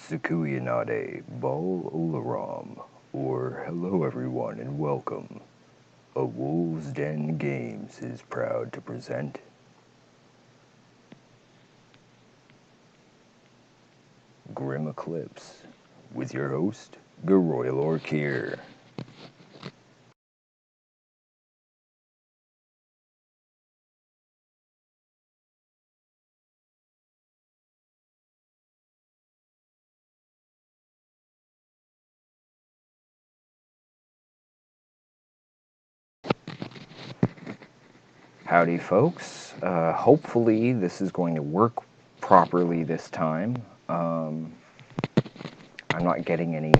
Sukuyanade Bal Olaram, or hello everyone and welcome. A Wolves Den Games is proud to present Grimm Eclipse with your host, Geroyal Orkier. Howdy folks, hopefully this is going to work properly this time. I'm not getting any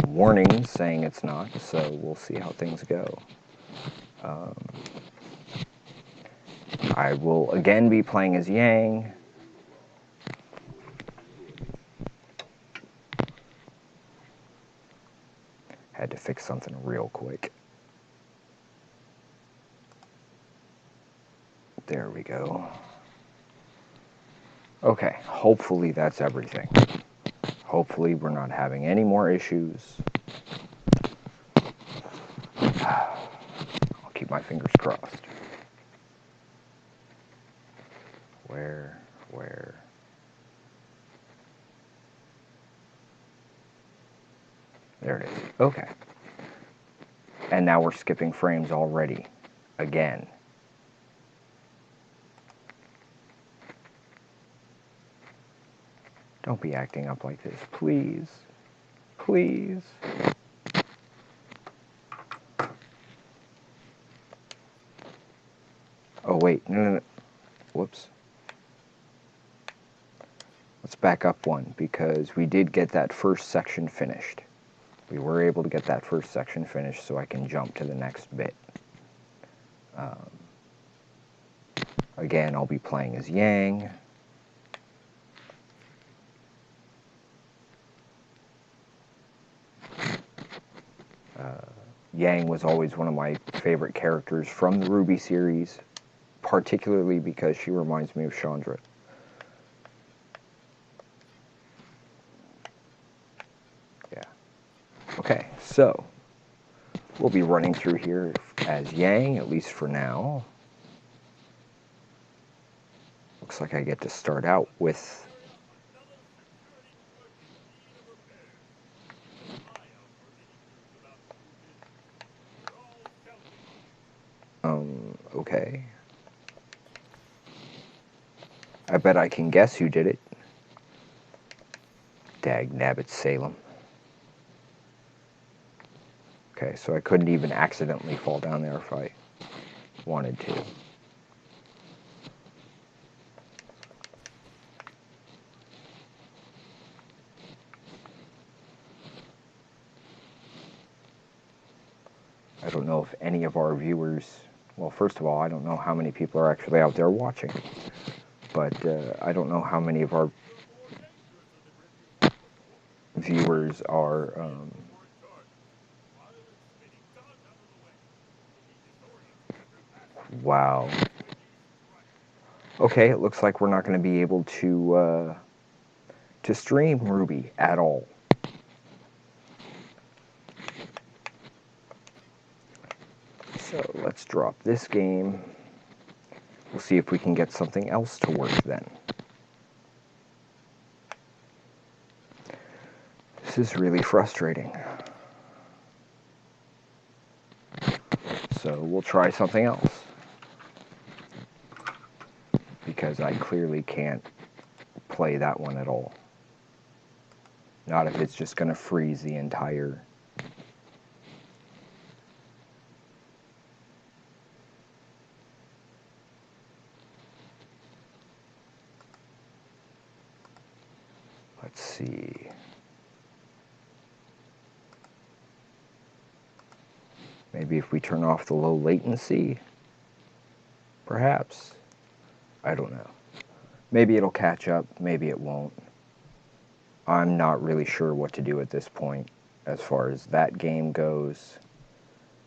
warnings saying it's not, so we'll see how things go. I will again be playing as Yang. Had to fix something real quick. There we go. Okay, hopefully that's everything. Hopefully we're not having any more issues. I'll keep my fingers crossed. Where? There it is. Okay. And now we're skipping frames already. Again. Don't be acting up like this, please. Please. Oh, wait. No. Whoops. Let's back up one, because we did get that first section finished. We were able to get that first section finished, so I can jump to the next bit. Again, I'll be playing as Yang. Yang was always one of my favorite characters from the Ruby series, particularly because she reminds me of Chandra. Yeah. Okay, so we'll be running through here as Yang, at least for now. Looks like I get to start out with okay. I bet I can guess who did it. Dag nabbit Salem. Okay, so I couldn't even accidentally fall down there if I wanted to. I don't know if any of our viewers, well, first of all, I don't know how many people are actually out there watching, but I don't know how many of our viewers are wow. Okay, it looks like we're not going to be able to stream Ruby at all. So let's drop this game. We'll see if we can get something else to work then. This is really frustrating. So we'll try something else, because I clearly can't play that one at all. Not if it's just going to freeze the entire... Let's see. Maybe if we turn off the low latency, perhaps. I don't know. Maybe it'll catch up, maybe it won't. I'm not really sure what to do at this point as far as that game goes.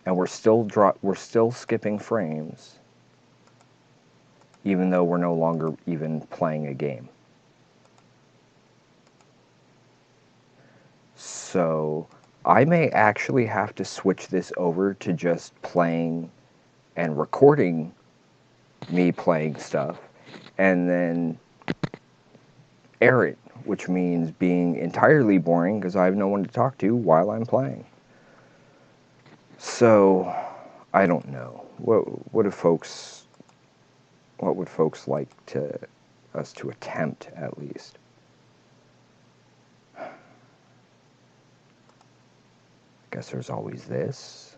And we're still skipping frames, even though we're no longer even playing a game. So I may actually have to switch this over to just playing and recording me playing stuff and then air it, which means being entirely boring because I have no one to talk to while I'm playing. So I don't know. What would folks like to us to attempt at least? I guess there's always this.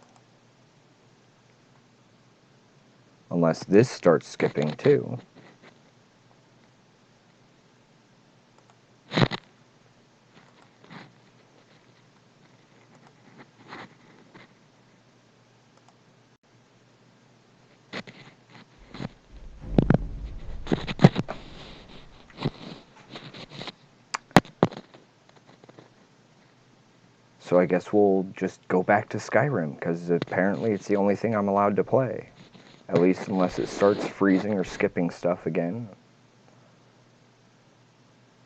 Unless this starts skipping too. So I guess we'll just go back to Skyrim, because apparently it's the only thing I'm allowed to play. At least unless it starts freezing or skipping stuff again.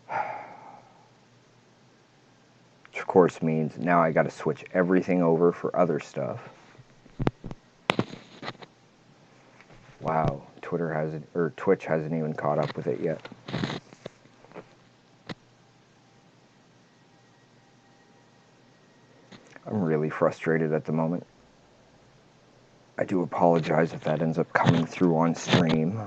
Which of course means now I gotta switch everything over for other stuff. Wow, Twitch hasn't even caught up with it yet. I'm really frustrated at the moment. I do apologize if that ends up coming through on stream.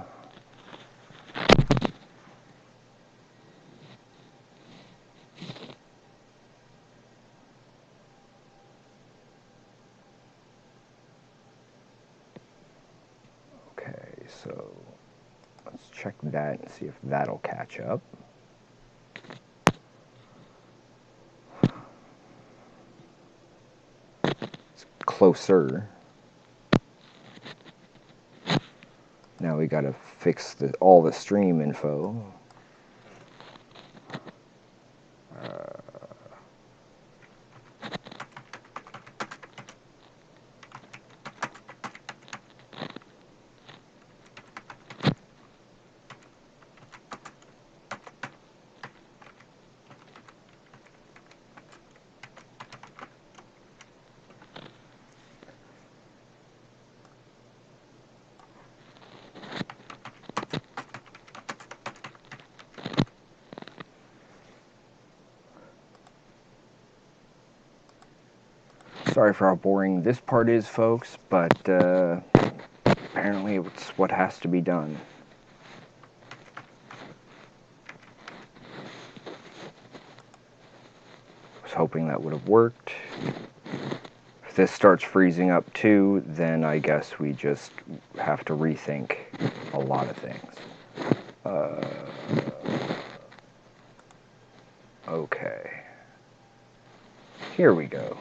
Okay, so let's check that and see if that'll catch up. It's closer. Now we gotta fix all the stream info. Sorry for how boring this part is, folks, but apparently it's what has to be done. I was hoping that would have worked. If this starts freezing up too, then I guess we just have to rethink a lot of things. Okay. Here we go.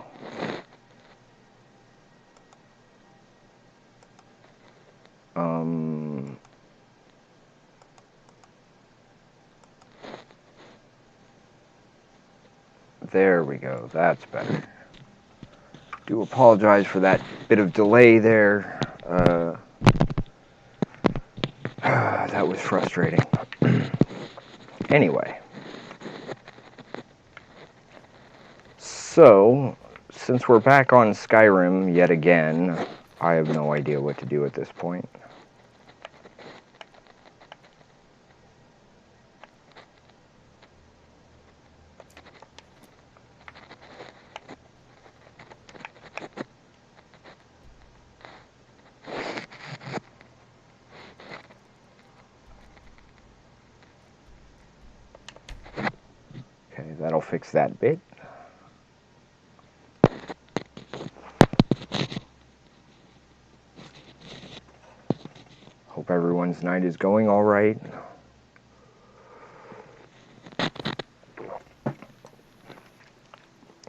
There we go. That's better. Do apologize for that bit of delay there. That was frustrating. Anyway. So, since we're back on Skyrim yet again, I have no idea what to do at this point. Okay, that'll fix that bit. Hope everyone's night is going all right.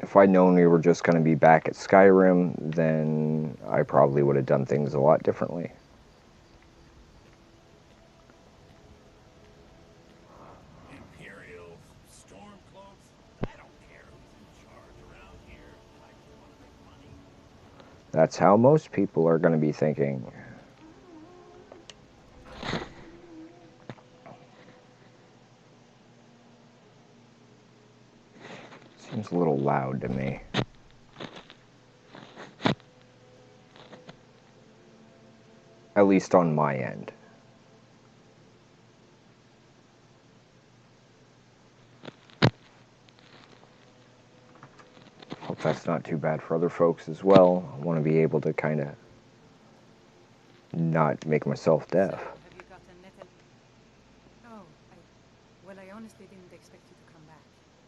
If I'd known we were just going to be back at Skyrim, then I probably would have done things a lot differently. Imperial stormcloaks? I don't care who's in charge around here. I just want to make money. That's how most people are going to be thinking. Seems a little little loud to me. At least on my end. Hope that's not too bad for other folks as well. I want to be able to kind of not make myself deaf. So, have you gotten Nathan? Oh, well, I honestly didn't expect you to come back.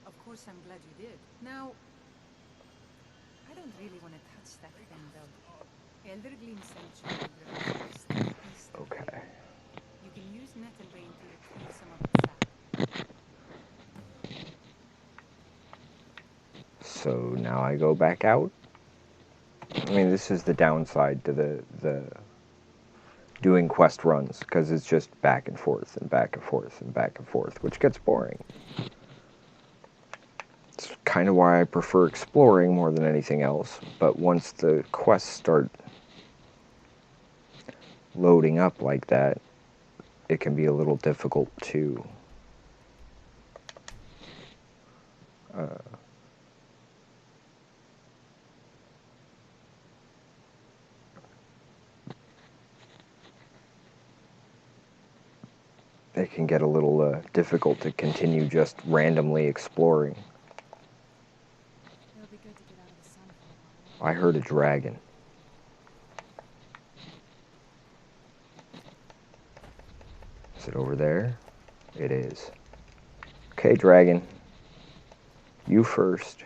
Of course, I'm glad you did. Now, I don't really want to touch that thing, though. Eldergleam Sanctuary runs east of Okay. here. You can use Nettlebane to retrieve some of its sap. So now I go back out. I mean, this is the downside to the doing quest runs, because it's just back and forth and back and forth and back and forth, which gets boring. It's kind of why I prefer exploring more than anything else, but once the quests start loading up like that, it can be a little difficult to it can get a little difficult to continue just randomly exploring. It'll be good to get out of the sun for a while. I heard a dragon. Is it over there? It is. Okay, dragon. You first.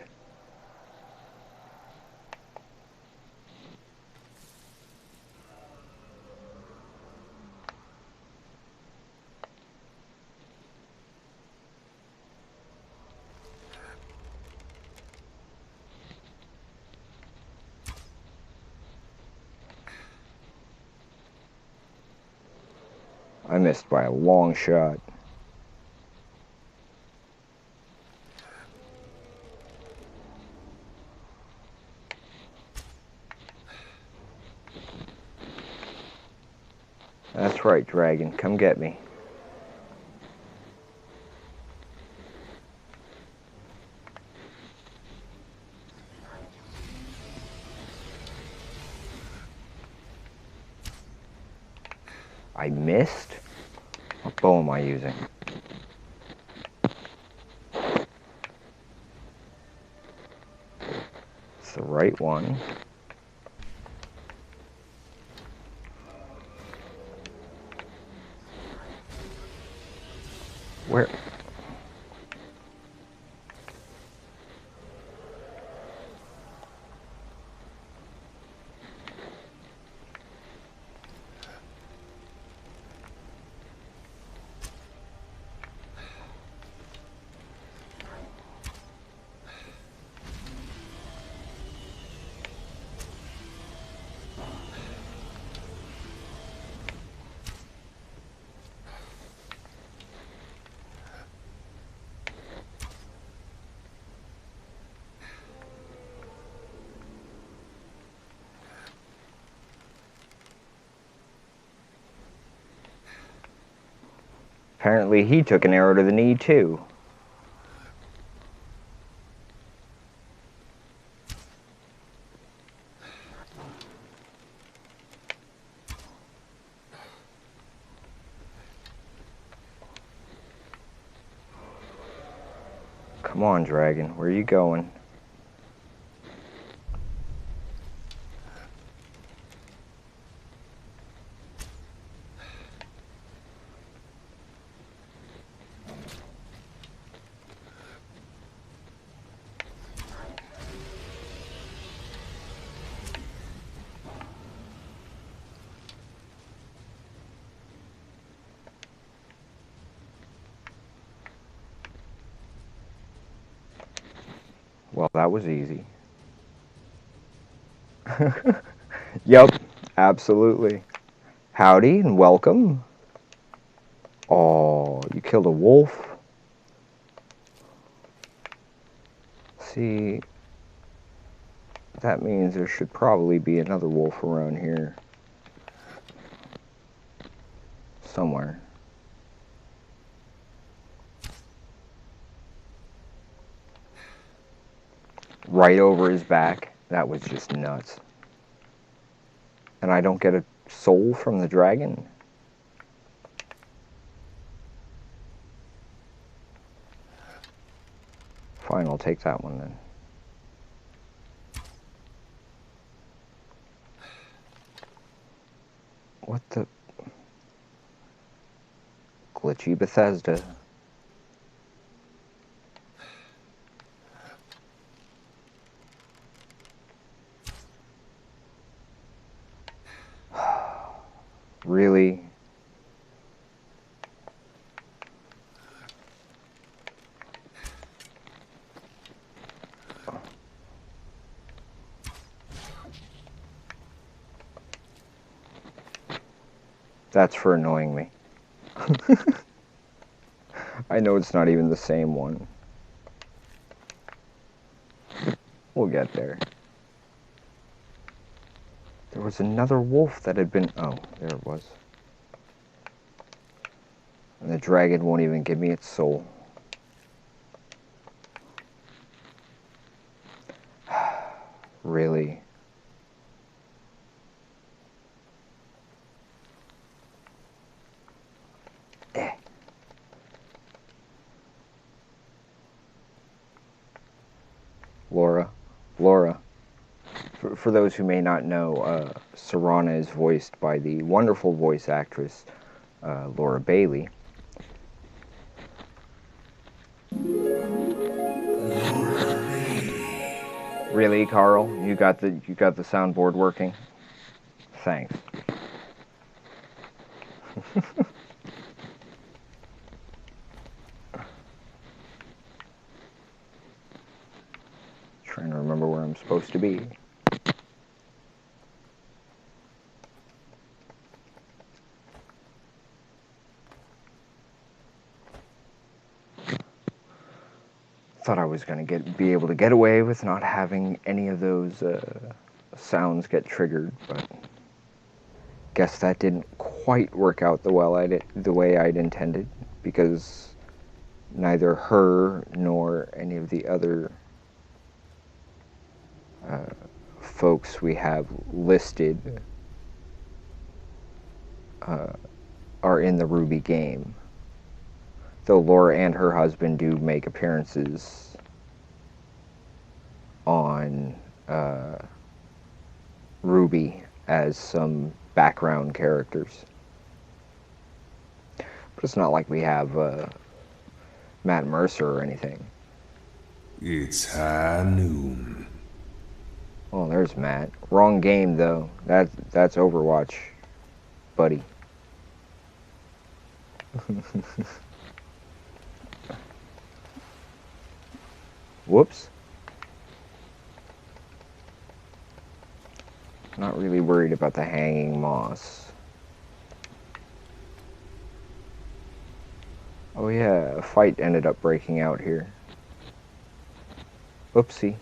I missed by a long shot. That's right, dragon. Come get me. I missed? What bow am I using? It's the right one. Where? Apparently he took an arrow to the knee too. Come on, dragon. Where are you going? Well, that was easy. Yep, absolutely. Howdy and welcome. Oh, you killed a wolf? See, that means there should probably be another wolf around here. Somewhere. right over his back. That was just nuts. And I don't get a soul from the dragon? Fine, I'll take that one then. What the... Glitchy Bethesda. Really? That's for annoying me. I know it's not even the same one. We'll get there. There was another wolf that had been... Oh, there it was. And the dragon won't even give me its soul. Really? Laura. For those who may not know, Serana is voiced by the wonderful voice actress Laura Bailey. Really, Carl? You got the soundboard working? Thanks. Trying to remember where I'm supposed to be. Thought I was gonna be able to get away with not having any of those sounds get triggered, but guess that didn't quite work out the way I'd intended, because neither her nor any of the other folks we have listed are in the Ruby game. Though Laura and her husband do make appearances on Ruby as some background characters. But it's not like we have Matt Mercer or anything. It's high noon. Oh, there's Matt. Wrong game, though. That's Overwatch, buddy. Whoops. Not really worried about the hanging moss. Oh yeah, a fight ended up breaking out here. Oopsie.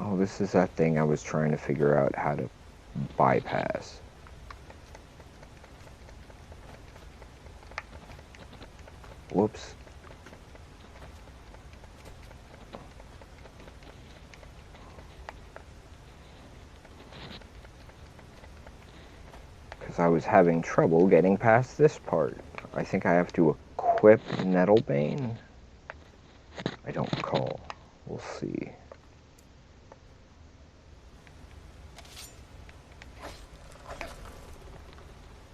Oh, this is that thing I was trying to figure out how to bypass. Whoops. Because I was having trouble getting past this part. I think I have to equip Nettlebane? I don't recall. We'll see.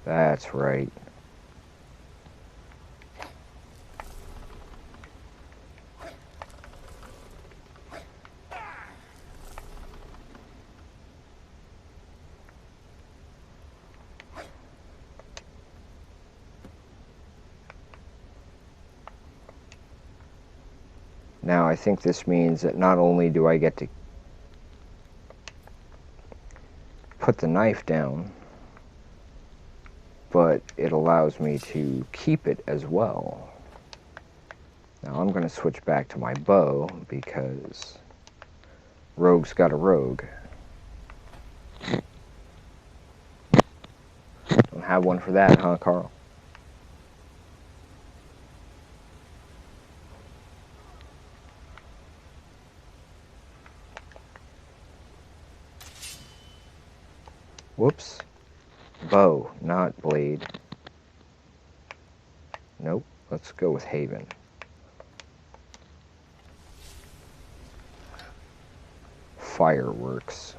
That's right. Now, I think this means that not only do I get to put the knife down, but it allows me to keep it as well. Now, I'm going to switch back to my bow, because rogue's got a rogue. Don't have one for that, huh, Carl? Whoops. Bow, not blade. Nope. Let's go with Haven. Fireworks.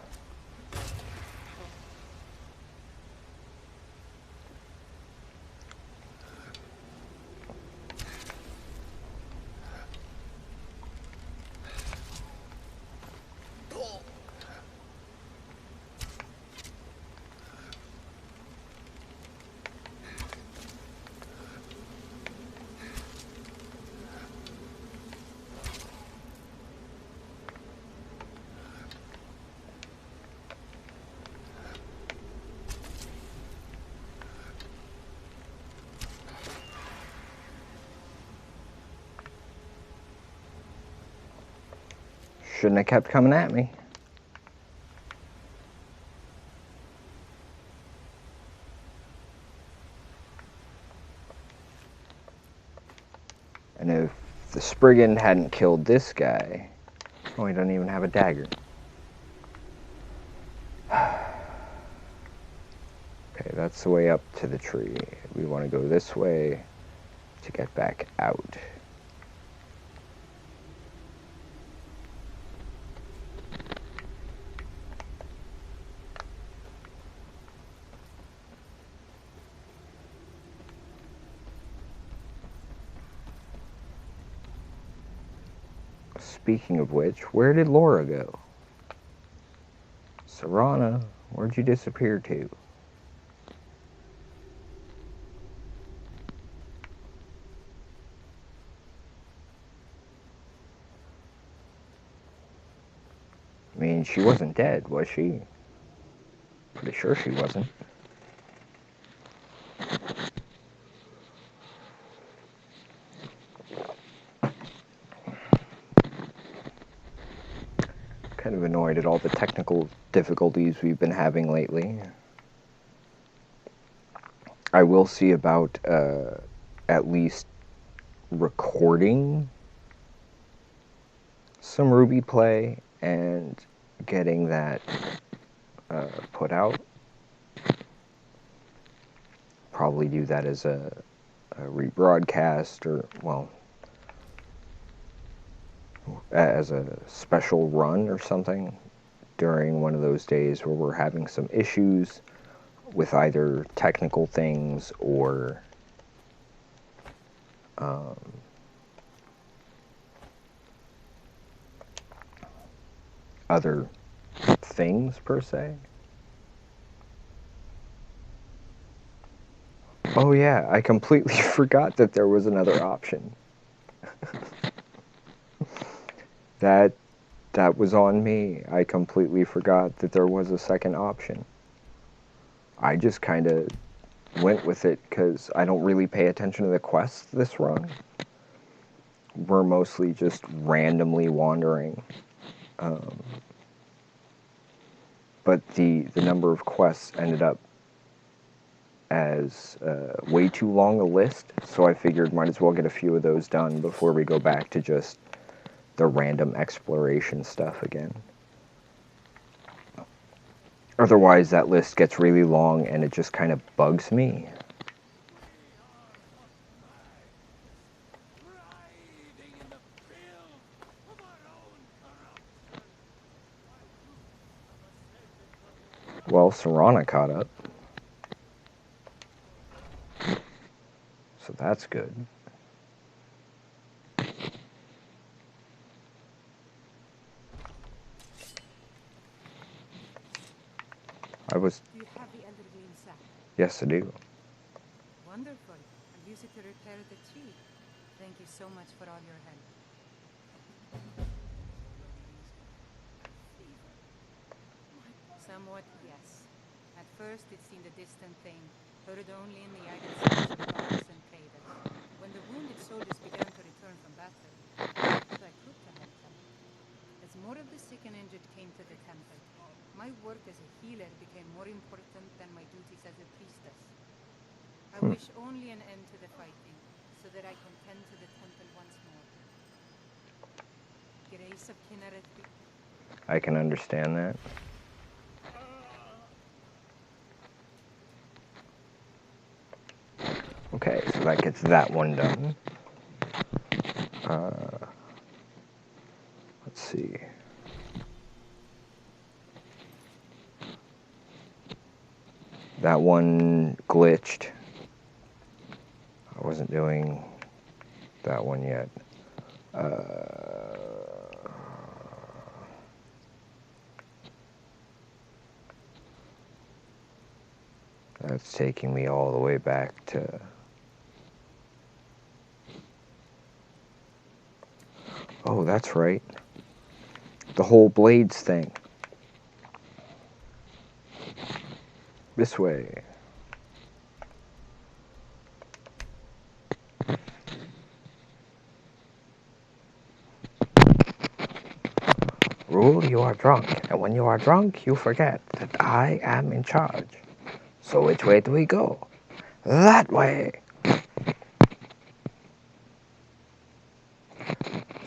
Shouldn't have kept coming at me. And if the Spriggan hadn't killed this guy... Oh, he doesn't even have a dagger. Okay, that's the way up to the tree. We want to go this way to get back out. Speaking of which, where did Laura go? Serana, where'd you disappear to? I mean, she wasn't dead, was she? Pretty sure she wasn't. Kind of annoyed at all the technical difficulties we've been having lately. I will see about at least recording some Ruby play and getting that put out. Probably do that as a rebroadcast, or, well, as a special run or something during one of those days where we're having some issues with either technical things or other things per se. Oh yeah, I completely forgot that there was another option. That was on me. I completely forgot that there was a second option. I just kind of went with it because I don't really pay attention to the quests this run. We're mostly just randomly wandering. But the number of quests ended up as way too long a list, so I figured might as well get a few of those done before we go back to just the random exploration stuff again. Otherwise, that list gets really long and it just kind of bugs me. Writhing in the filth of our own corruption. Well, Serana caught up. So that's good. I was... Do you have the Eldergreen sack? Yes, I do. Wonderful. I'll use it to repair the tree. Thank you so much for all your help. Somewhat, yes. At first, it seemed a distant thing, heard only in the idle sounds of guards and traders. When the wounded soldiers began to return from battle, I did what I could to help them. As more of the sick and injured came to the temple, my work as a healer became more important than my duties as a priestess. I wish only an end to the fighting, so that I can tend to the temple once more. Grace of Kinneret be... I can understand that. Okay, so that gets that one done. Let's see. That one glitched. I wasn't doing that one yet. That's taking me all the way back to... Oh, that's right. The whole blades thing. This way. Rule, you are drunk, and when you are drunk, you forget that I am in charge. So which way do we go? That way!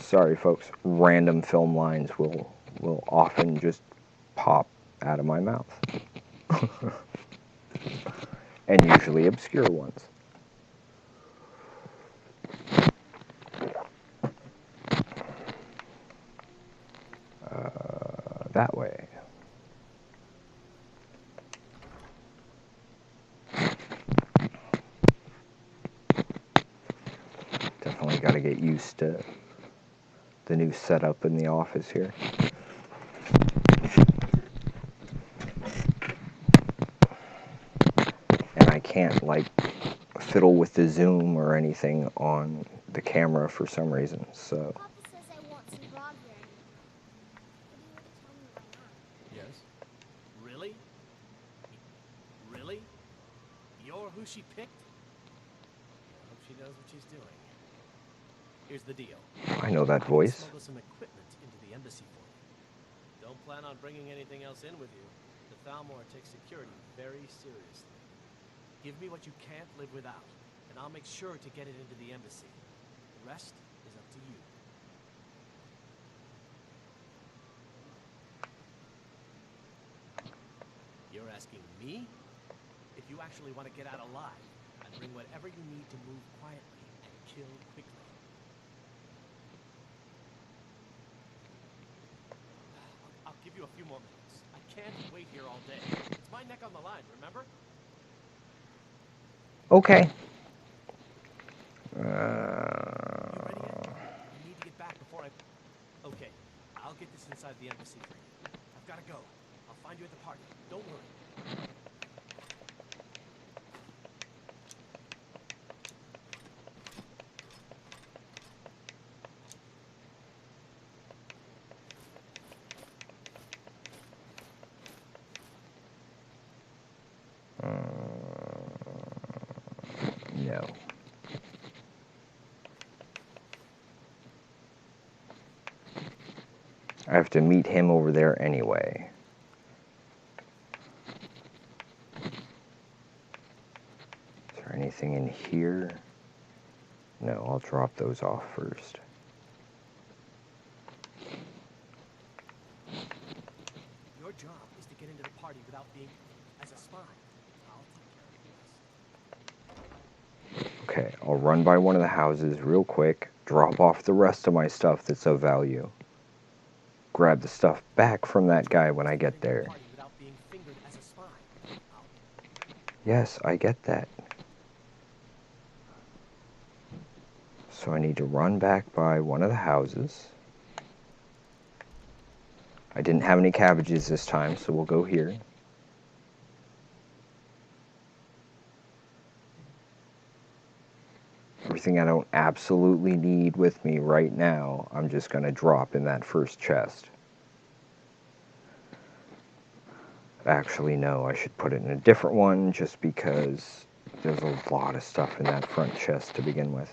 Sorry, folks. Random film lines will often just pop out of my mouth. And usually obscure ones. That way. Definitely got to get used to the new setup in the office here. And I can't, like, fiddle with the zoom or anything on the camera for some reason, so... Papa says I won't see Rob here anymore. But he wouldn't tell me why not. Yes? Really? Really? You're who she picked? I hope she knows what she's doing. Here's the deal. I know that I can voice. smuggle some equipment into the embassy for you. Don't plan on bringing anything else in with you. The Thalmor takes security very seriously. Give me what you can't live without, and I'll make sure to get it into the embassy. The rest is up to you. You're asking me? If you actually want to get out alive, I'd bring whatever you need to move quietly and kill quickly. I'll give you a few more minutes. I can't wait here all day. It's my neck on the line, remember? Okay. You ready yet? I need to get back before I... Okay, I'll get this inside the embassy for you. I've got to go. I'll find you at the party. Don't worry. No. I have to meet him over there anyway. Is there anything in here? No, I'll drop those off first. Your job is to get into the party without being as a spy. I'll take care of the rest. Okay, I'll run by one of the houses real quick, drop off the rest of my stuff that's of value. Grab the stuff back from that guy when I get there. Yes, I get that. So I need to run back by one of the houses. I didn't have any cabbages this time, so we'll go here. Everything I don't absolutely need with me right now, I'm just going to drop in that first chest. Actually, no, I should put it in a different one just because there's a lot of stuff in that front chest to begin with.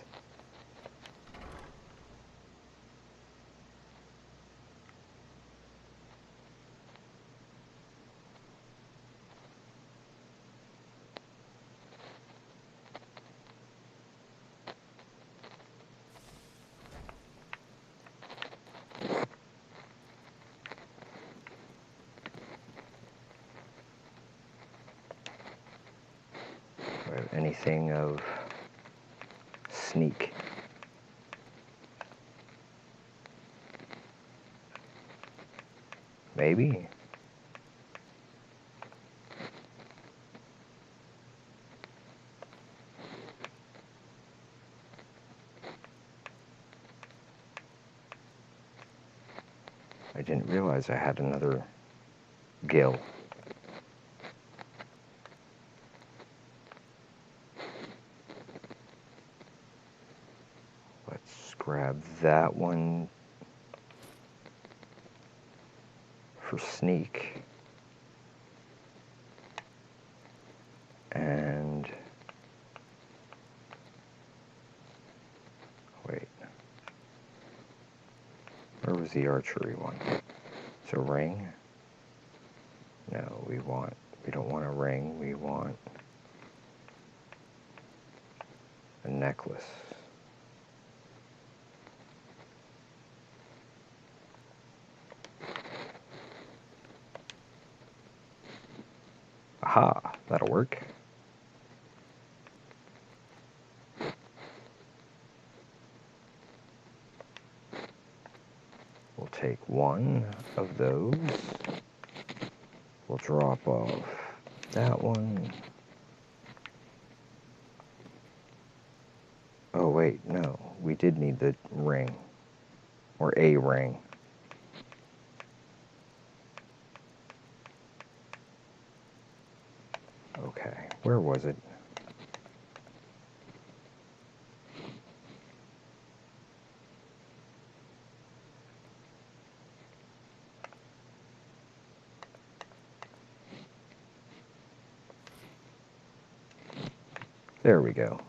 Anything of sneak. Maybe. I didn't realize I had another gill. Let's grab that one for sneak. And wait. Where was the archery one? It's a ring? No, we don't want a ring, we want a necklace. Aha, that'll work. We'll take one of those. We'll drop off that one. Oh wait, no, we did need the ring, or a ring. Okay, where was it? There we go.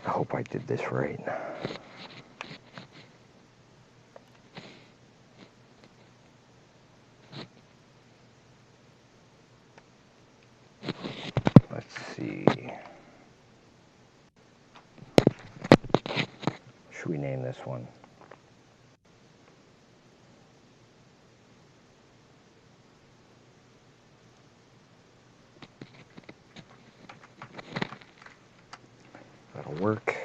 I hope I did this right. Let's see. Should we name this one? That'll work.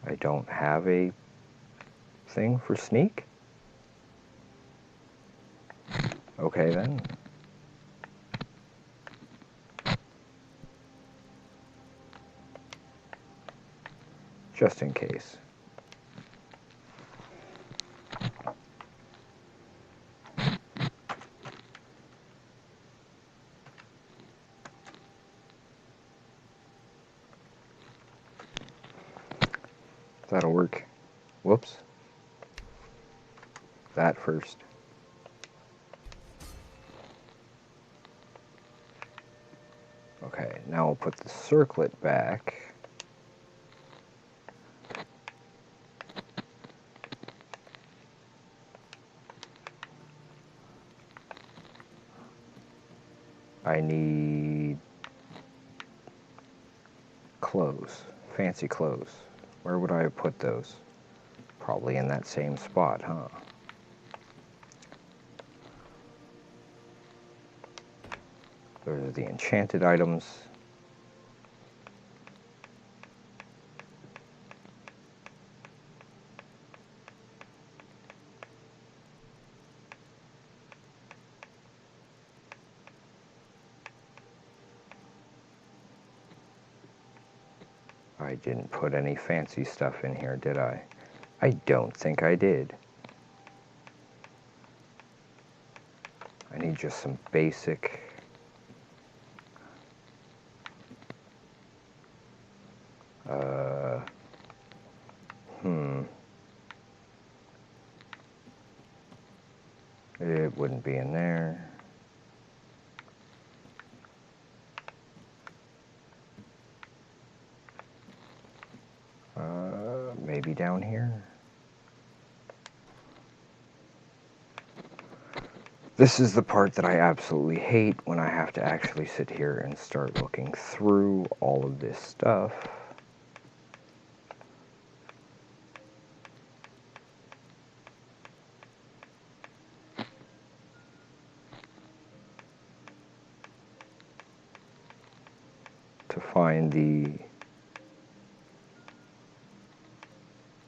I don't have a thing for sneak? Okay then. Just in case. That'll work. Whoops. That first. Okay, now we'll put the circlet back. I need clothes, fancy clothes. Where would I put those? Probably in that same spot, huh? Those are the enchanted items. I didn't put any fancy stuff in here, did I? I don't think I did. I need just some basic... It wouldn't be in there. Maybe down here? This is the part that I absolutely hate, when I have to actually sit here and start looking through all of this stuff. To find the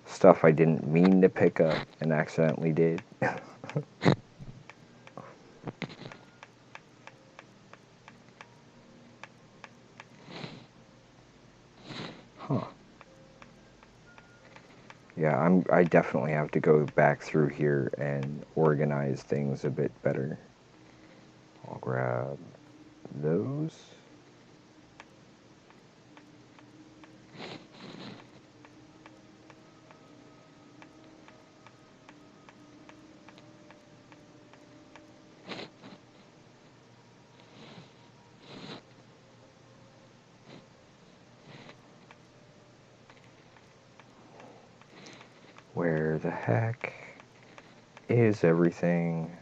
stuff I didn't mean to pick up and accidentally did. Huh. Yeah, I definitely have to go back through here and organize things a bit better. I'll grab those. Where the heck is everything?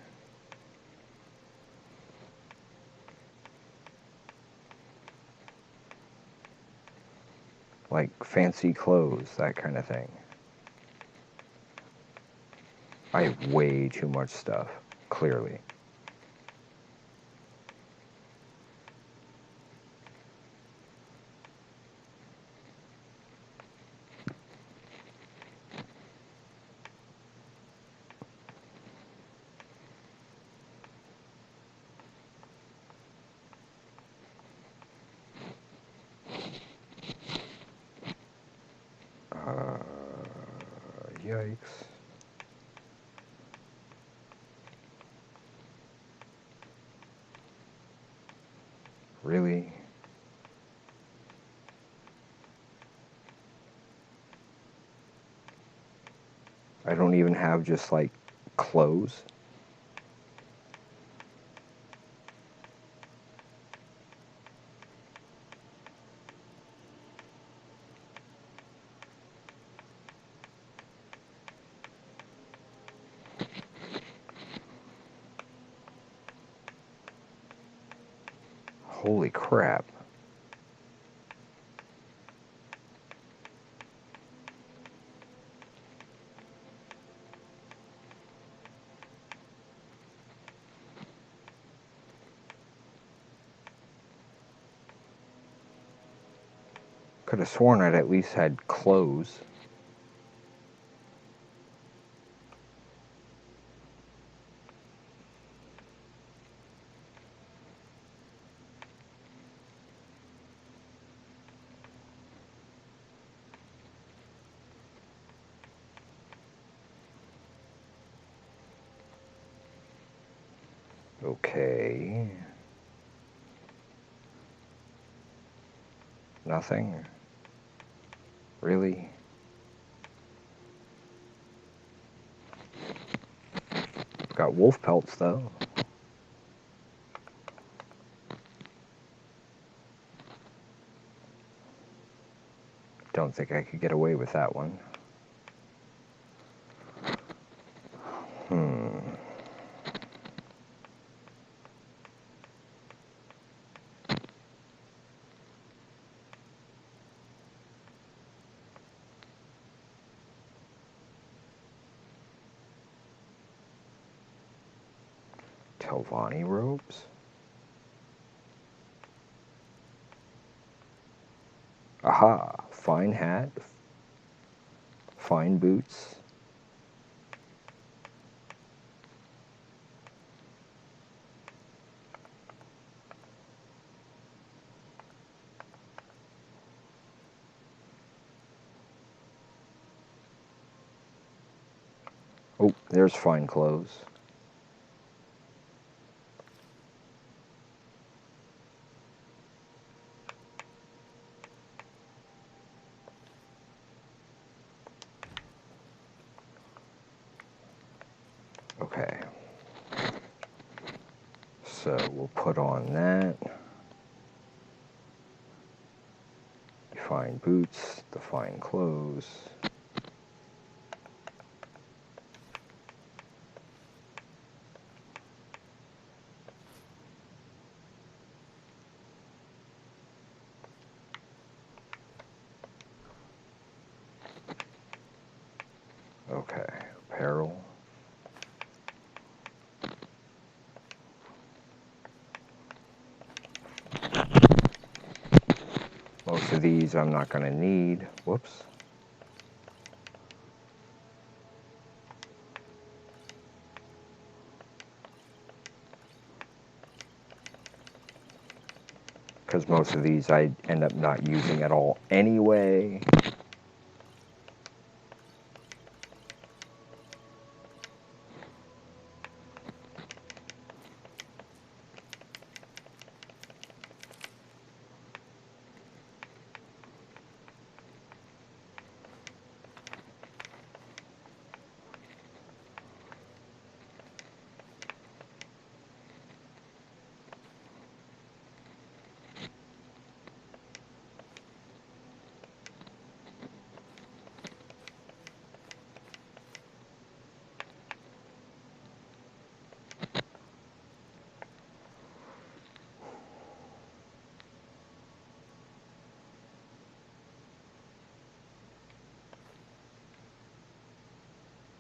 Like fancy clothes, that kind of thing. I have way too much stuff, clearly. Yikes. Really? I don't even have just like clothes. Holy crap. Could have sworn I'd at least had clothes. Okay. Nothing? Really? Got wolf pelts though. Don't think I could get away with that one. Telvanni robes? Aha! Fine hat. Fine boots. Oh, there's fine clothes. Okay. So we'll put on that. Fine boots, the fine clothes. Okay, apparel. Most of these I'm not going to need. Whoops. Because most of these I end up not using at all anyway.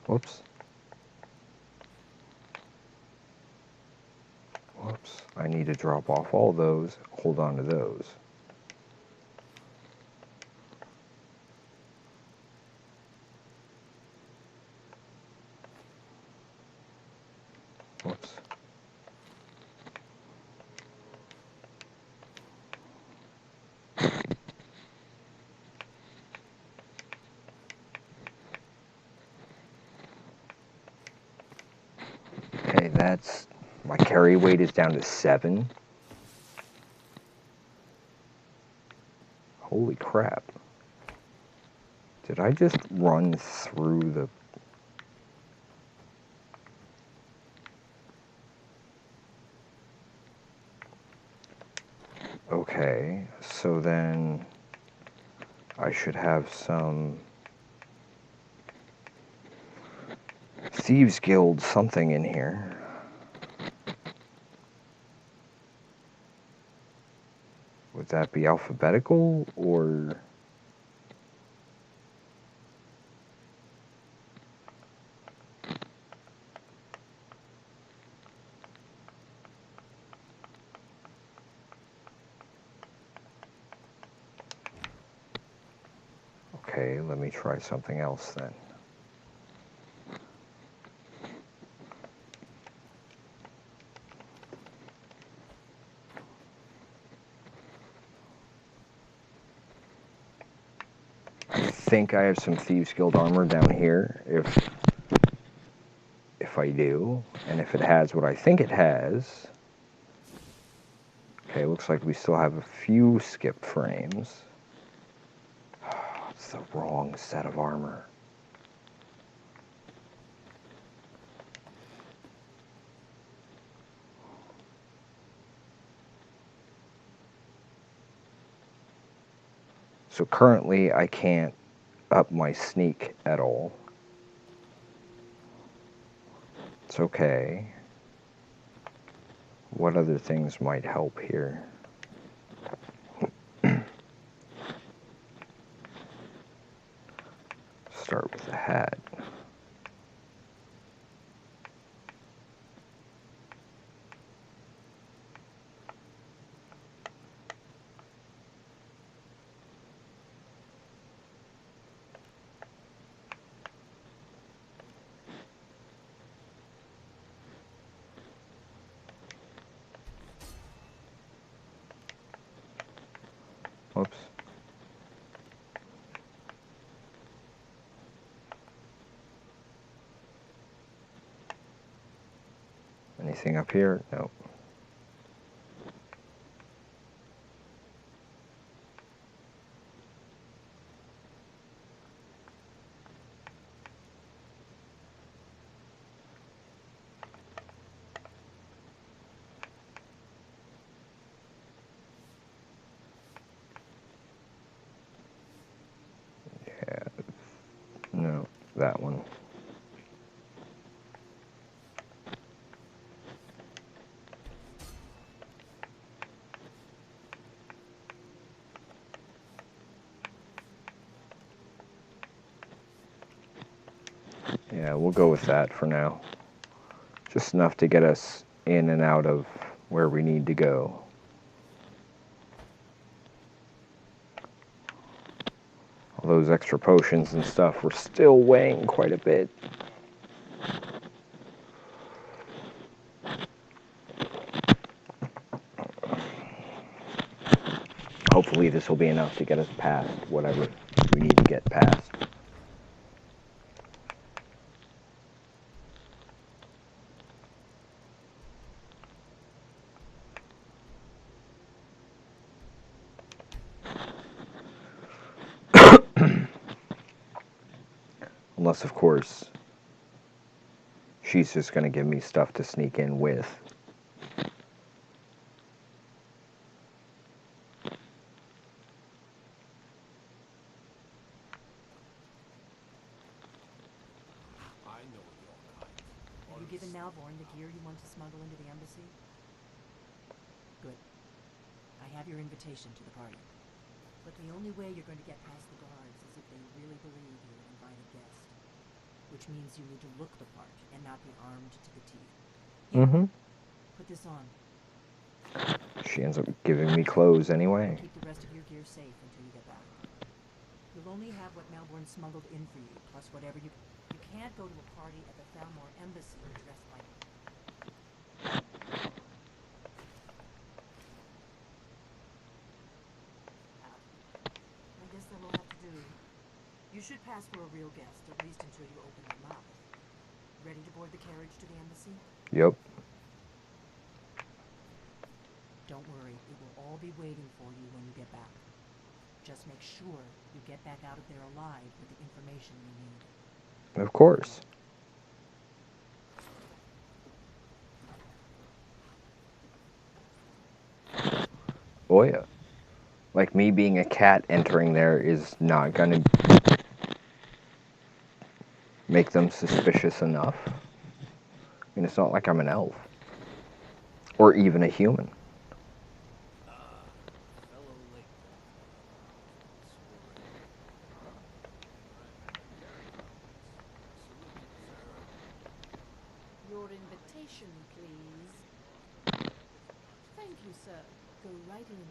Whoops. Whoops. I need to drop off all those, hold on to those. Whoops. Okay, that's... my carry weight is down to 7. Holy crap. Did I just run through the... Okay, so then I should have some Thieves Guild something in here. Would that be alphabetical or... Okay, let me try something else then. I think I have some Thieves Guild armor down here, if I do, and if it has what I think it has. Okay, looks like we still have a few skip frames. It's the wrong set of armor. So currently I can't up my sneak at all. It's okay. What other things might help here? Start with the hat. Whoops. Anything up here? Nope. Yeah. No, that one. Yeah, we'll go with that for now. Just enough to get us in and out of where we need to go. All those extra potions and stuff were still weighing quite a bit. Hopefully this will be enough to get us past whatever we need to get past. Unless, of course, she's just going to give me stuff to sneak in with. I know your kind. Have you given Malborn the gear you want to smuggle into the embassy? Good. I have your invitation to the party. But the only way you're going to get past the guards is if they really believe you're an invited guest. Which means you need to look the part and not be armed to the teeth. Mm-hmm. Put this on. She ends up giving me clothes anyway. Keep the rest of your gear safe until you get back. You'll only have what Malborn smuggled in for you, plus whatever you... You can't go to a party at the Thalmor embassy dressed like... I guess that will have to do. You should pass for a real guest, at least until you open your mouth. Ready to board the carriage to the embassy? Yep. Don't worry, it will all be waiting for you when you get back. Just make sure you get back out of there alive with the information you need. Of course. Oh yeah. Like, me being a cat entering there is not gonna make them suspicious enough. I mean, it's not like I'm an elf. Or even a human. Fellow late. Your invitation, please. Thank you, sir. Go right in.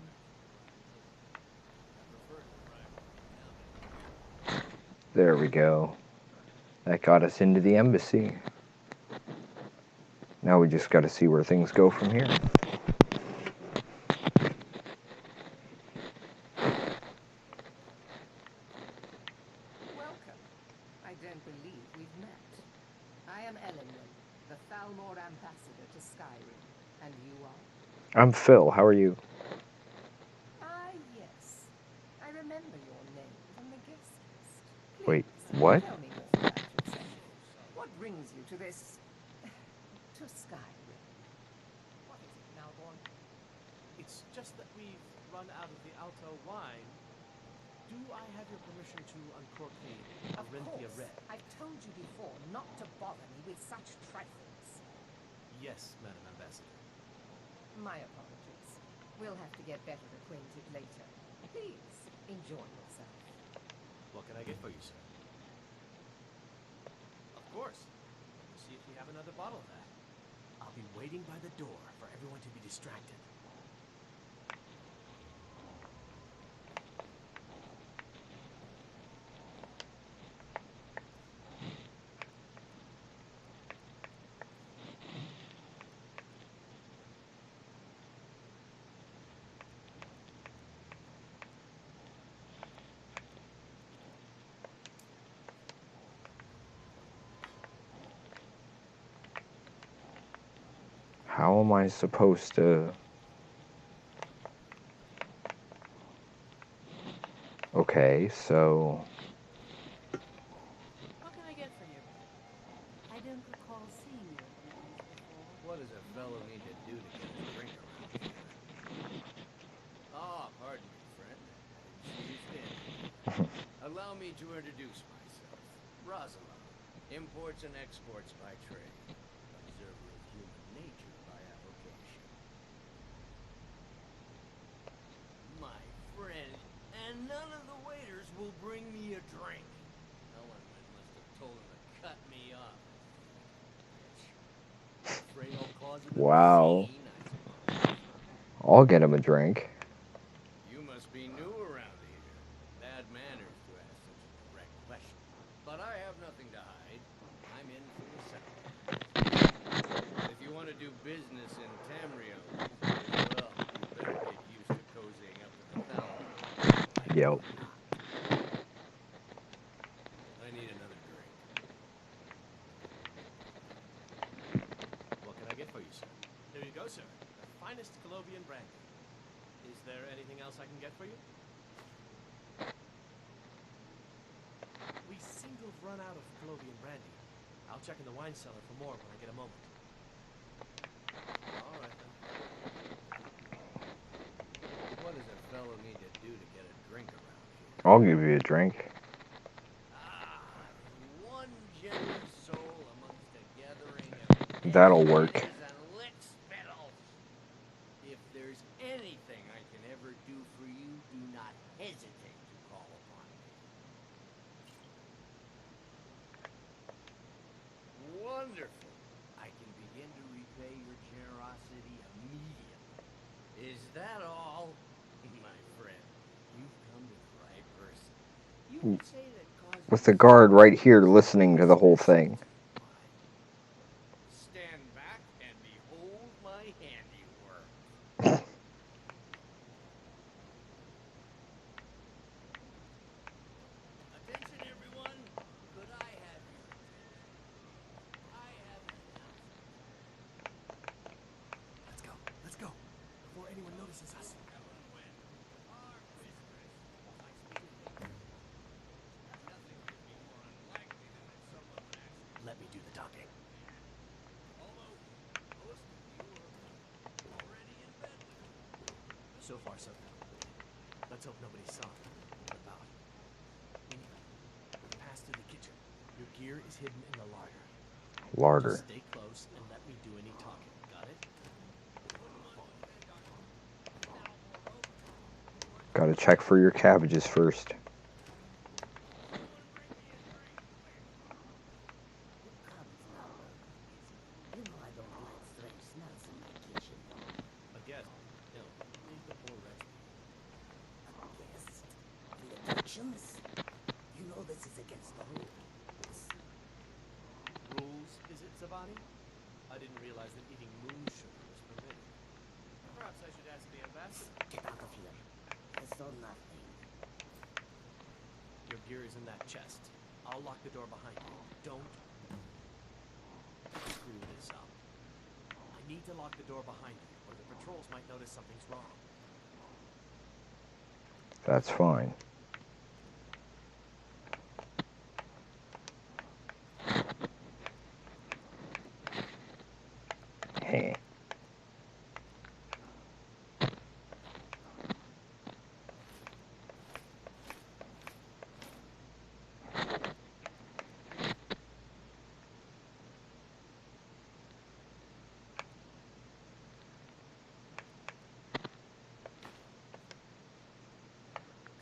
There we go. That got us into the embassy. Now we just gotta see where things go from here. Welcome. I don't believe we've met. I am Elenwen, the Thalmor ambassador to Skyrim. And you are? I'm Phil. How are you? Ah, yes. I remember your name from the guest list. Wait, Please, what? tell me more about yourself. What brings you to this... to Skyrim? What is it, Malborn? It's just that we've run out of the Alto wine. Do I have your permission to uncork the Of Arinthia course. Red? I've told you before not to bother me with such trifles. Yes, Madam Ambassador. My apologies. We'll have to get better acquainted later. Please, enjoy yourself. What can I get for you, sir? Of course. Let's see if we have another bottle of that. I'll be waiting by the door for everyone to be distracted. How am I supposed to... Okay, so... What can I get for you? I don't recall seeing you at these before. What does a fellow need to do to get a drink around here? Ah, pardon me, friend. I didn't see you standing. Allow me to introduce myself. Rosalind, imports and exports by trade. Observer of human nature by avocation. My friend, and none of the waiters will bring me a drink. Helen must have told him to cut me cause of the Wow. scene, I suppose. I'll get him a drink. You must be new around here. Bad manners to ask such a direct question. But I have nothing to hide. I'm in for a second. If you want to do business in Tamriel, well, you better get used to cozying up to the Thalmor. Yep. I need another drink. What can I get for you, sir? Here you go, sir. The finest Colovian brandy. Is there anything else I can get for you? We seem to have run out of Colovian brandy. I'll check in the wine cellar for more when I get a moment. All right, then. What does a fellow need to do to get a drink around here? I'll give you a drink. One generous soul amongst a gathering of That'll work. and lit spittles. If there's anything I can ever do for you, do not hesitate to call upon me. Wonderful. I can begin to repay your generosity immediately. Is that all? My friend, you've come to the right person. You could say that causes With the guard right here listening to the whole thing. Stand back and behold my handiwork. Attention, everyone. Could I have your attention? I have an announcement. Let's go. Before anyone notices us. Our business. Nothing could be more unlikely than that someone would actually. Let me do the talking. Although most of you are already in bed with him. So far, so good. Let's hope nobody saw him. What about? Anyway, pass through the kitchen. Your gear is hidden in the larder. Larder. Just stay close and let me do any talking. Got it? Gotta check for your cabbages first. You know I don't like strange smells in my kitchen. A guest. No, leave the poor wretch. A guest? In the kitchens? You know this is against the rules. Rules, is it, Savani? I didn't realize that eating moon sugar was permitted. Perhaps I should ask the ambassador. Get out of here. I saw nothing. Your gear is in that chest. I'll lock the door behind you. Don't screw this up. I need to lock the door behind you, or the patrols might notice something's wrong. That's fine. Hey.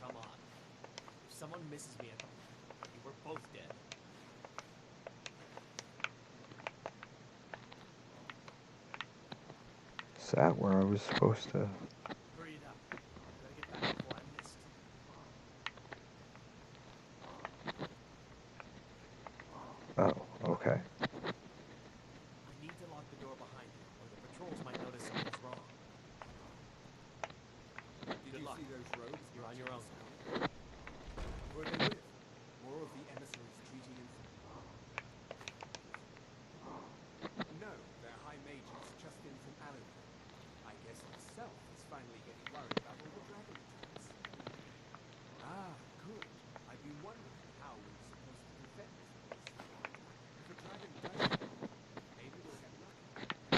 Come on. If someone misses me at you were both dead. Is that where I was supposed to? Hurry it up. I gotta get back before I'm missed. Oh, okay. I need to lock the door behind you, or the patrols might notice something's wrong. Good luck. See those rogues? You're on your own now. Who are they with? More of the emissaries treating in... No, they're high mages just in from Alan. I guess myself is finally getting worried about all the dragon attacks. Ah, good. I've been wondering how we're supposed to prevent this place. If a dragon does come, maybe we'll get lucky.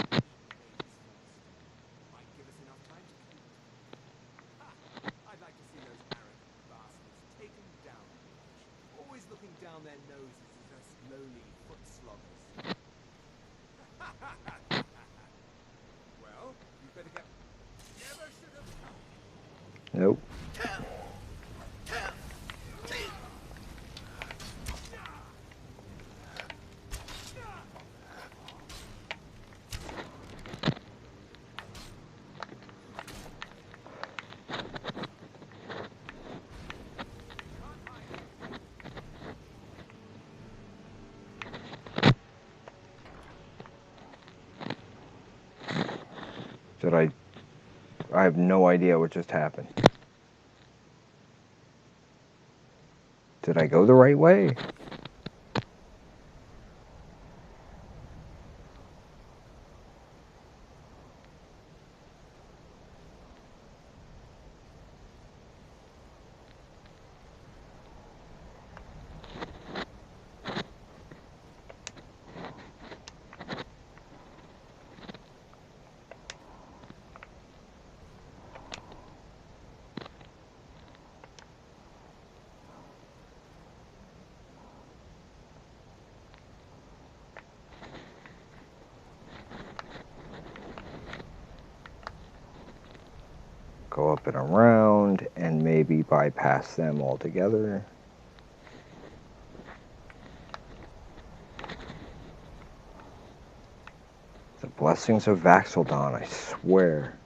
Mages first. Might give us enough time to kill it. Ha! I'd like to see those arrogant bastards taken down. Always looking down their noses as us lowly foot sloggers. Well, you better get... Never should have come. Nope. Did I have no idea what just happened. Did I go the right way? Go up and around and maybe bypass them altogether. The blessings of Vaxeldon, I swear.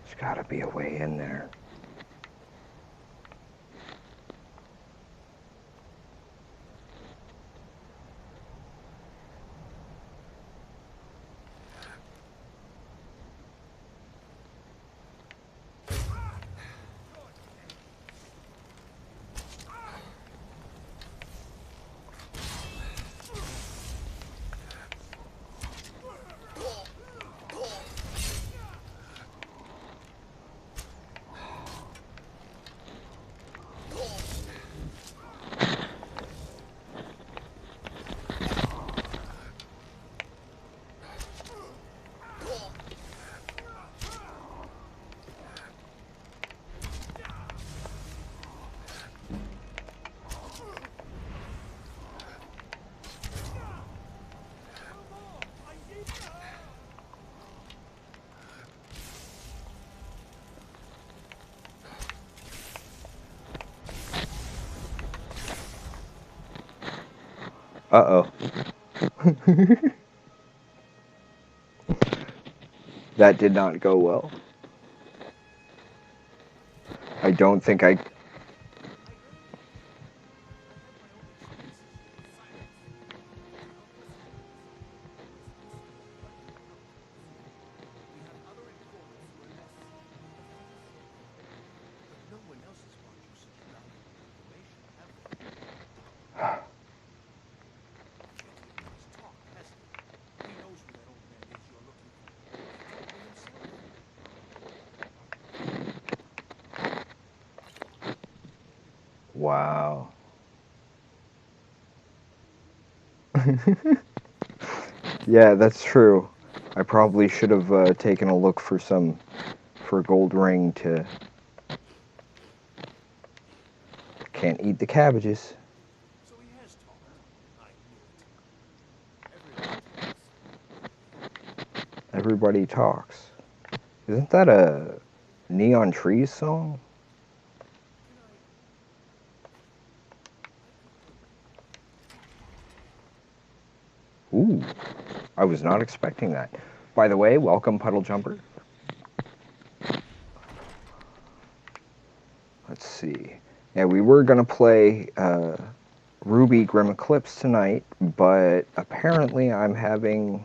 There's gotta be a way in there. Uh-oh. That did not go well. I don't think I... Wow. Yeah, that's true. I probably should have taken a look for a gold ring to... Can't eat the cabbages. So he has talked. I knew it. Everybody talks. Isn't that a Neon Trees song? Ooh, I was not expecting that. By the way, welcome, Puddle Jumper. Let's see. Yeah, we were going to play Ruby Grimm Eclipse tonight, but apparently I'm having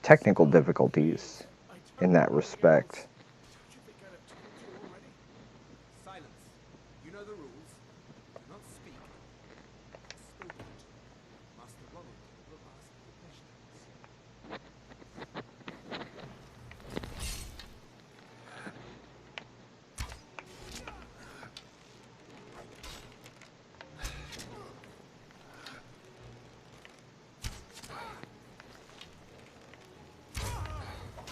technical difficulties in that respect. Silence. You know the rules. Do not speak. Spoken to. Master Ronald will ask the questions.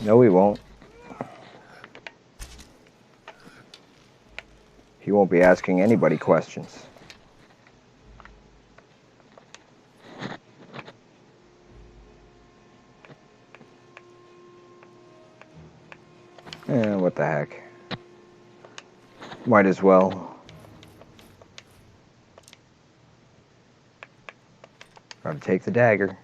No, he won't. He won't be asking anybody questions. What the heck. Might as well. Gotta take the dagger.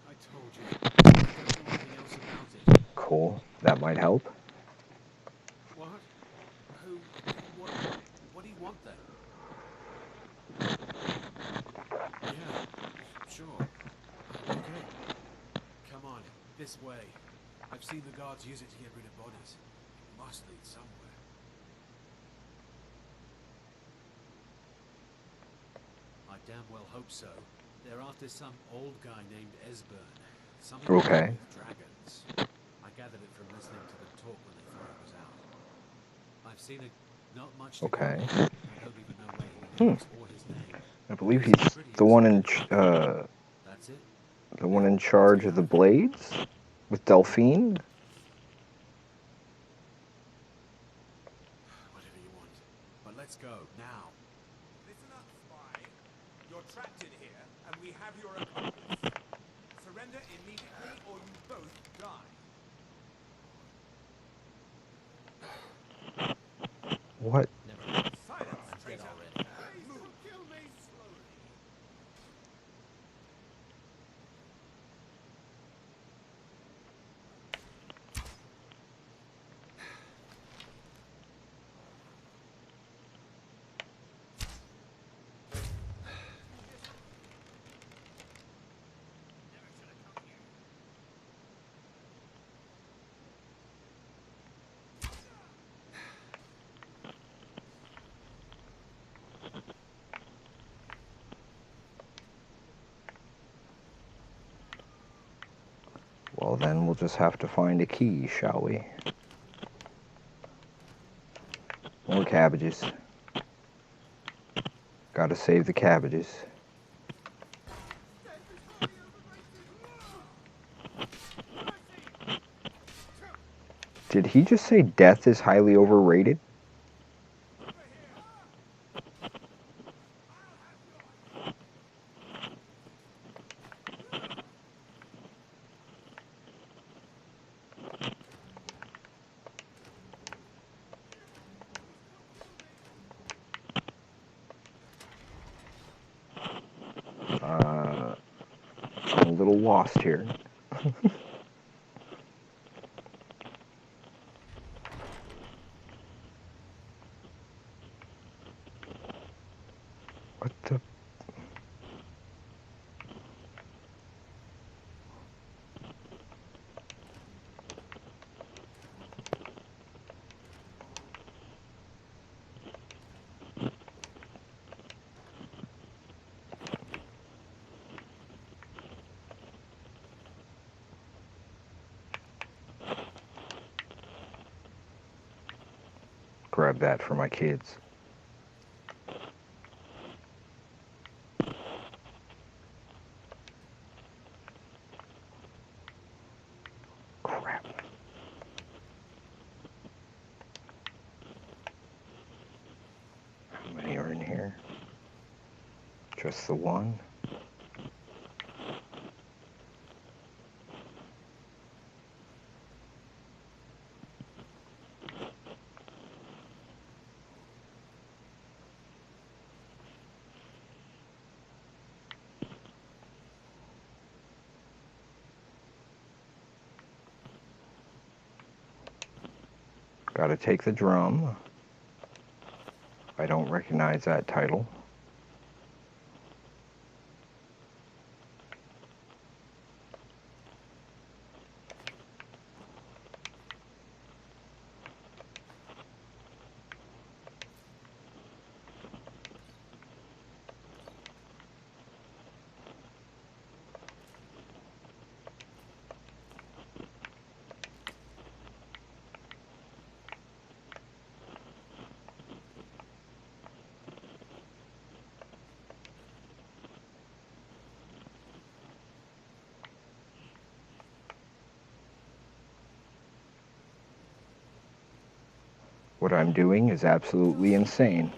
I told you. I don't know anything else about it. Cool. That might help. What? Who? What do you want then? Yeah, sure. Okay. Come on, this way. I've seen the guards use it to get rid of bodies. It must lead somewhere. I damn well hope so. They're after some old guy named Esbern. Something to do Okay. with dragons. I gathered it from listening to them talk when they thought he was out. I've seen it, not much to Okay. go on. I don't even know where he lives or his name. I believe He's he's pretty the one in exotic. That's it? the one in charge of the blades with Delphine. Whatever you want. But let's go, now. Listen up, spy. You're trapped in here, and we have your accomplice. Surrender immediately, or you both die. What? Never mind. Silence, I'm dead traitor. already. Please don't kill me slowly. Well, then we'll just have to find a key, shall we? More cabbages. Gotta save the cabbages. Did he just say death is highly overrated? I'm a little lost here. What the? Grab that for my kids. Crap. How many are in here? Just the one? Gotta take the drum. I don't recognize that title. What I'm doing is absolutely insane.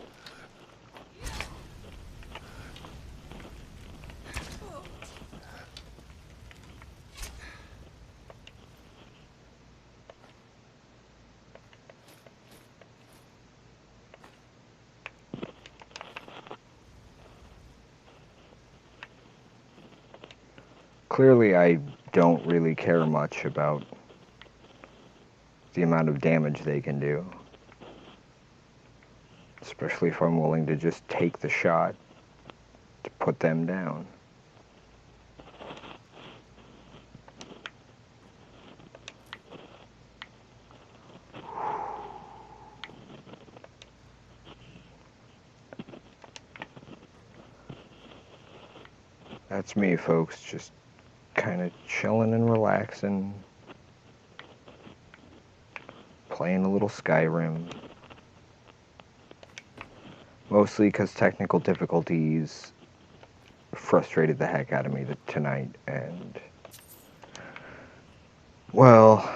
Clearly, I don't really care much about the amount of damage they can do. Especially if I'm willing to just take the shot to put them down. That's me, folks, just kind of chilling and relaxing, playing a little Skyrim. Mostly because technical difficulties frustrated the heck out of me tonight, and, well,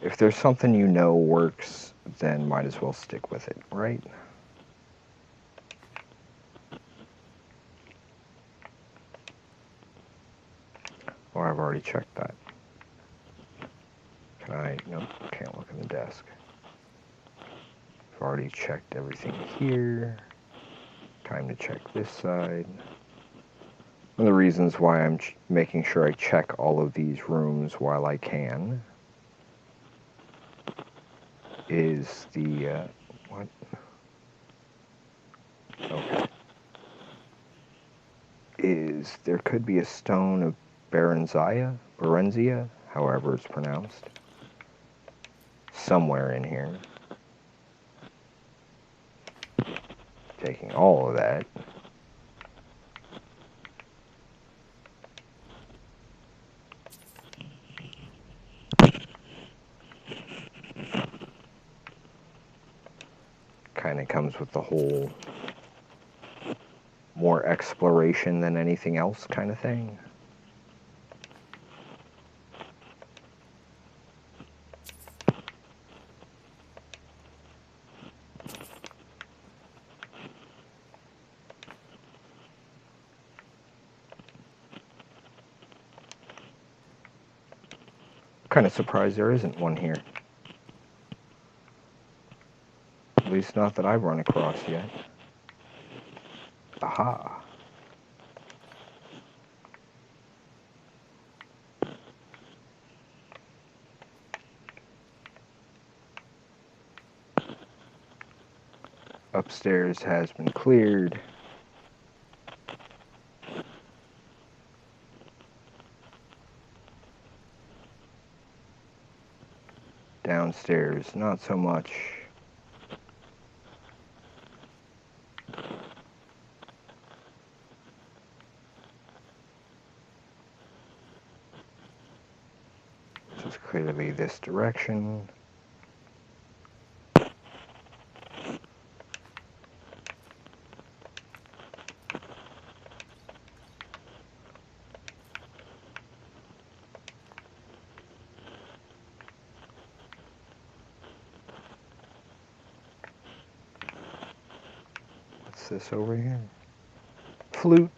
if there's something you know works, then might as well stick with it, right? Oh, I've already checked that. Can I? Nope, can't look in the desk. I've already checked everything here. Time to check this side. One of the reasons why I'm making sure I check all of these rooms while I can is the, what? Okay. Is there could be a stone of Berenzia, however it's pronounced, somewhere in here. Taking all of that. Kind of comes with the whole more exploration than anything else kind of thing. Kind of surprised there isn't one here. At least not that I've run across yet. Aha. Upstairs has been cleared. Downstairs, not so much. This is clearly this direction. What's this over here? Flute.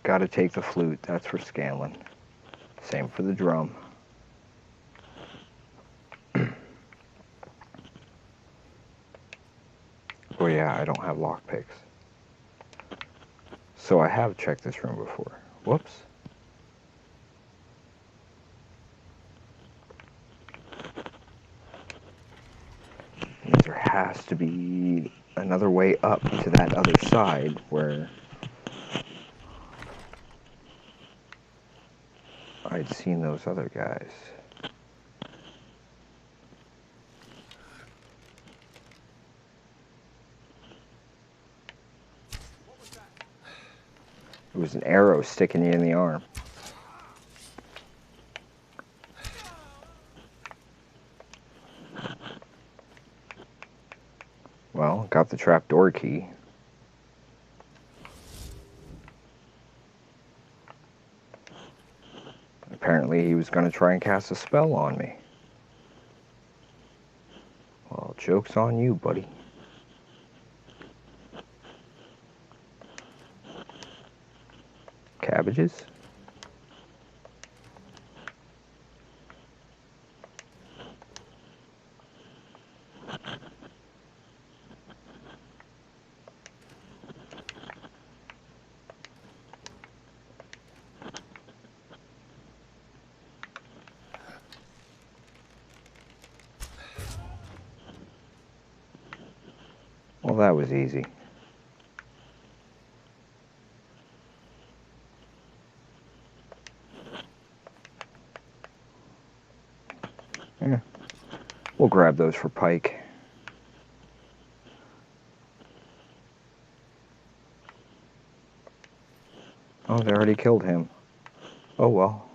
Gotta take the flute, that's for Scanlan. Same for the drum. Oh yeah, I don't have lockpicks. So I have checked this room before. Whoops. Means there has to be another way up to that other side where I'd seen those other guys. It was an arrow sticking you in the arm. Well, got the trapdoor key. Apparently he was going to try and cast a spell on me. Well, joke's on you, buddy. Cabbages? Well, that was easy. Yeah. We'll grab those for Pike. Oh, they already killed him. Oh well.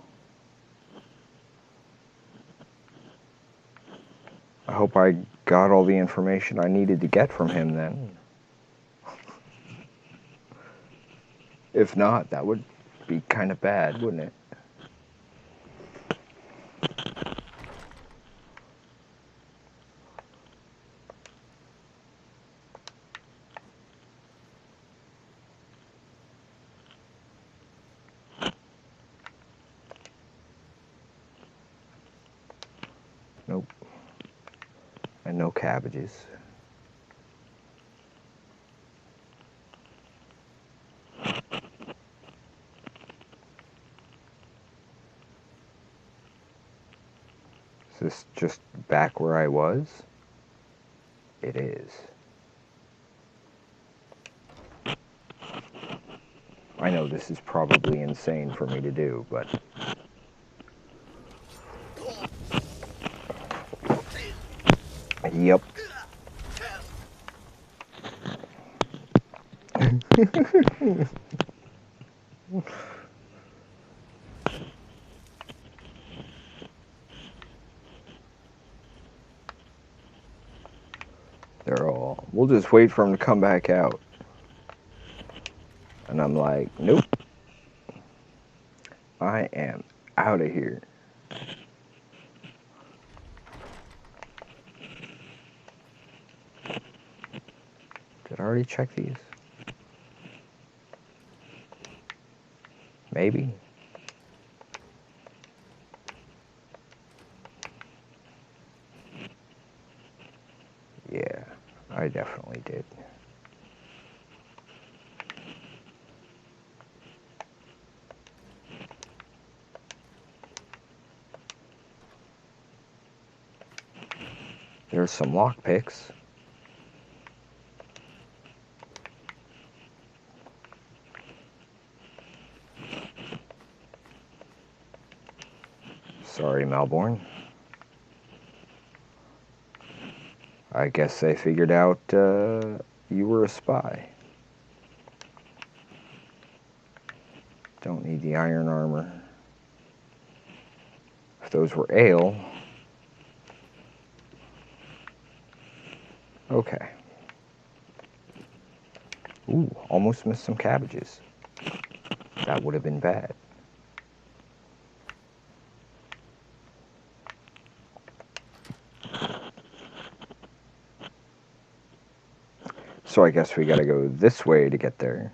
I hope I got all the information I needed to get from him then. If not, that would be kind of bad, wouldn't it? Nope. And no cabbages. Is this just back where I was? It is. I know this is probably insane for me to do, but... Yep. They're all... We'll just wait for them to come back out. And I'm like, nope. I am out of here. Did I already check these? Maybe. Yeah, I definitely did. There's some lockpicks. Sorry, Melbourne. I guess they figured out you were a spy. Don't need the iron armor. If those were ale... Okay. Ooh, almost missed some cabbages. That would have been bad. So I guess we gotta go this way to get there.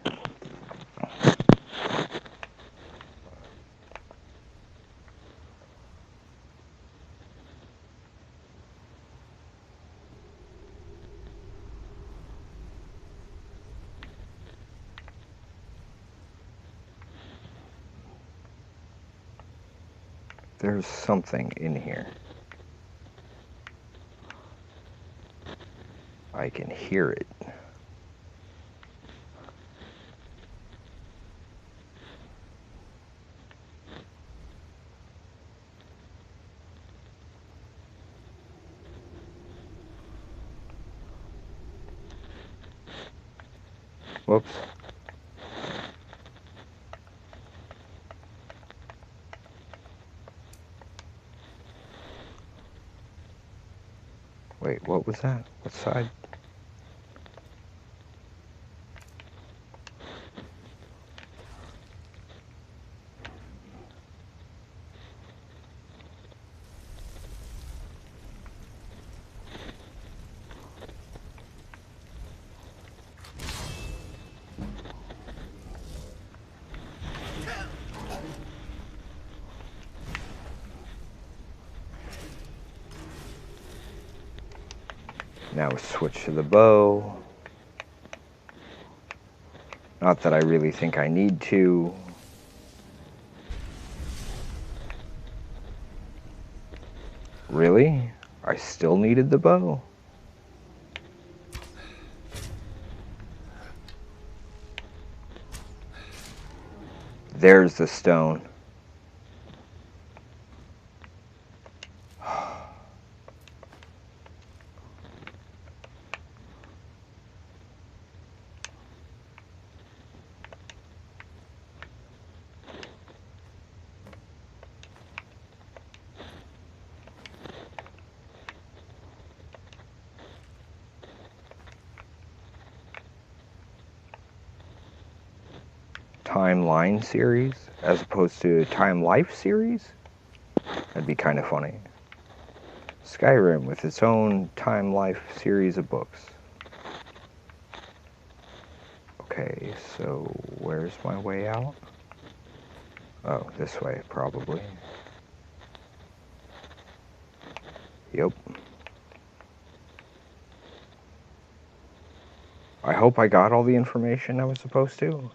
There's something in here. I can hear it. Whoops. Wait, what was that? What side? Now we switch to the bow. Not that I really think I need to. Really? I still needed the bow? There's the stone. Timeline series as opposed to Time Life series? That'd be kind of funny. Skyrim with its own Time Life series of books. Okay, so where's my way out? Oh, this way, probably. Yep. I hope I got all the information I was supposed to.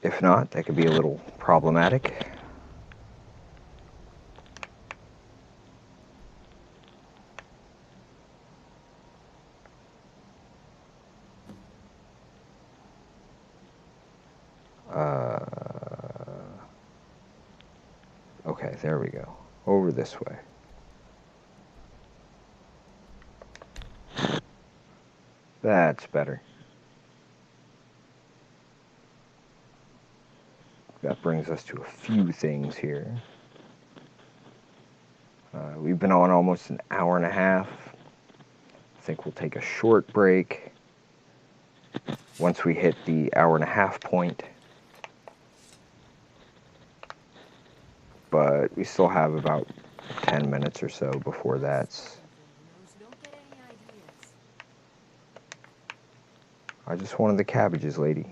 If not, that could be a little problematic. Okay, there we go. Over this way. That's better. That brings us to a few things here. We've been on almost an hour and a half. I think we'll take a short break once we hit the hour and a half point. But we still have about 10 minutes or so before that's... I just wanted the cabbages, lady.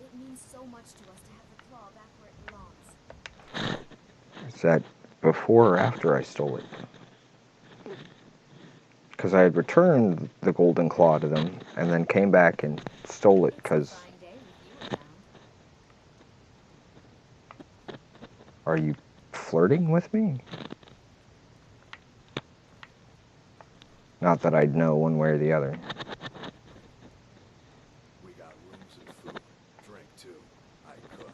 It means so much to us to have the claw back where it belongs. Is that before or after I stole it? Because I had returned the golden claw to them and then came back and stole it because... Are you flirting with me? Not that I'd know one way or the other. We got rooms and food. Drink, too. I cook.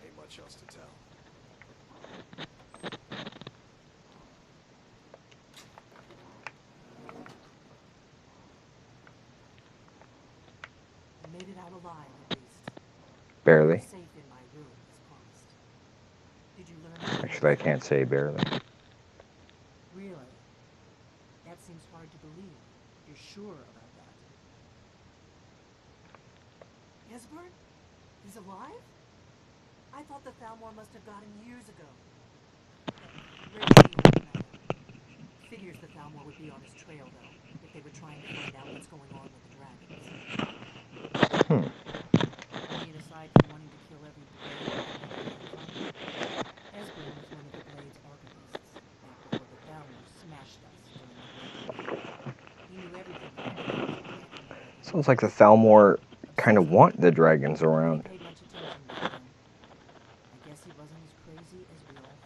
Ain't much else to tell. I made it out alive, at least. Barely. Safe in my room, as promised. Did you learn? Actually, I can't say barely. Really? That seems hard to believe. You're sure about that? Esbern? He's alive? I thought the Thalmor must have got him years ago. Where's he? Figures the Thalmor would be on his trail, though, if they were trying to find out what's going on with the dragons. I mean, aside from wanting to kill every blade, Esbern was one of the Blade's archivists, back before the Thalmor smashed us during the Great War. He knew everything about the dragon. Sounds like the Thalmor kind of want the dragons around. Paid much attention back then. I guess he wasn't as crazy as we all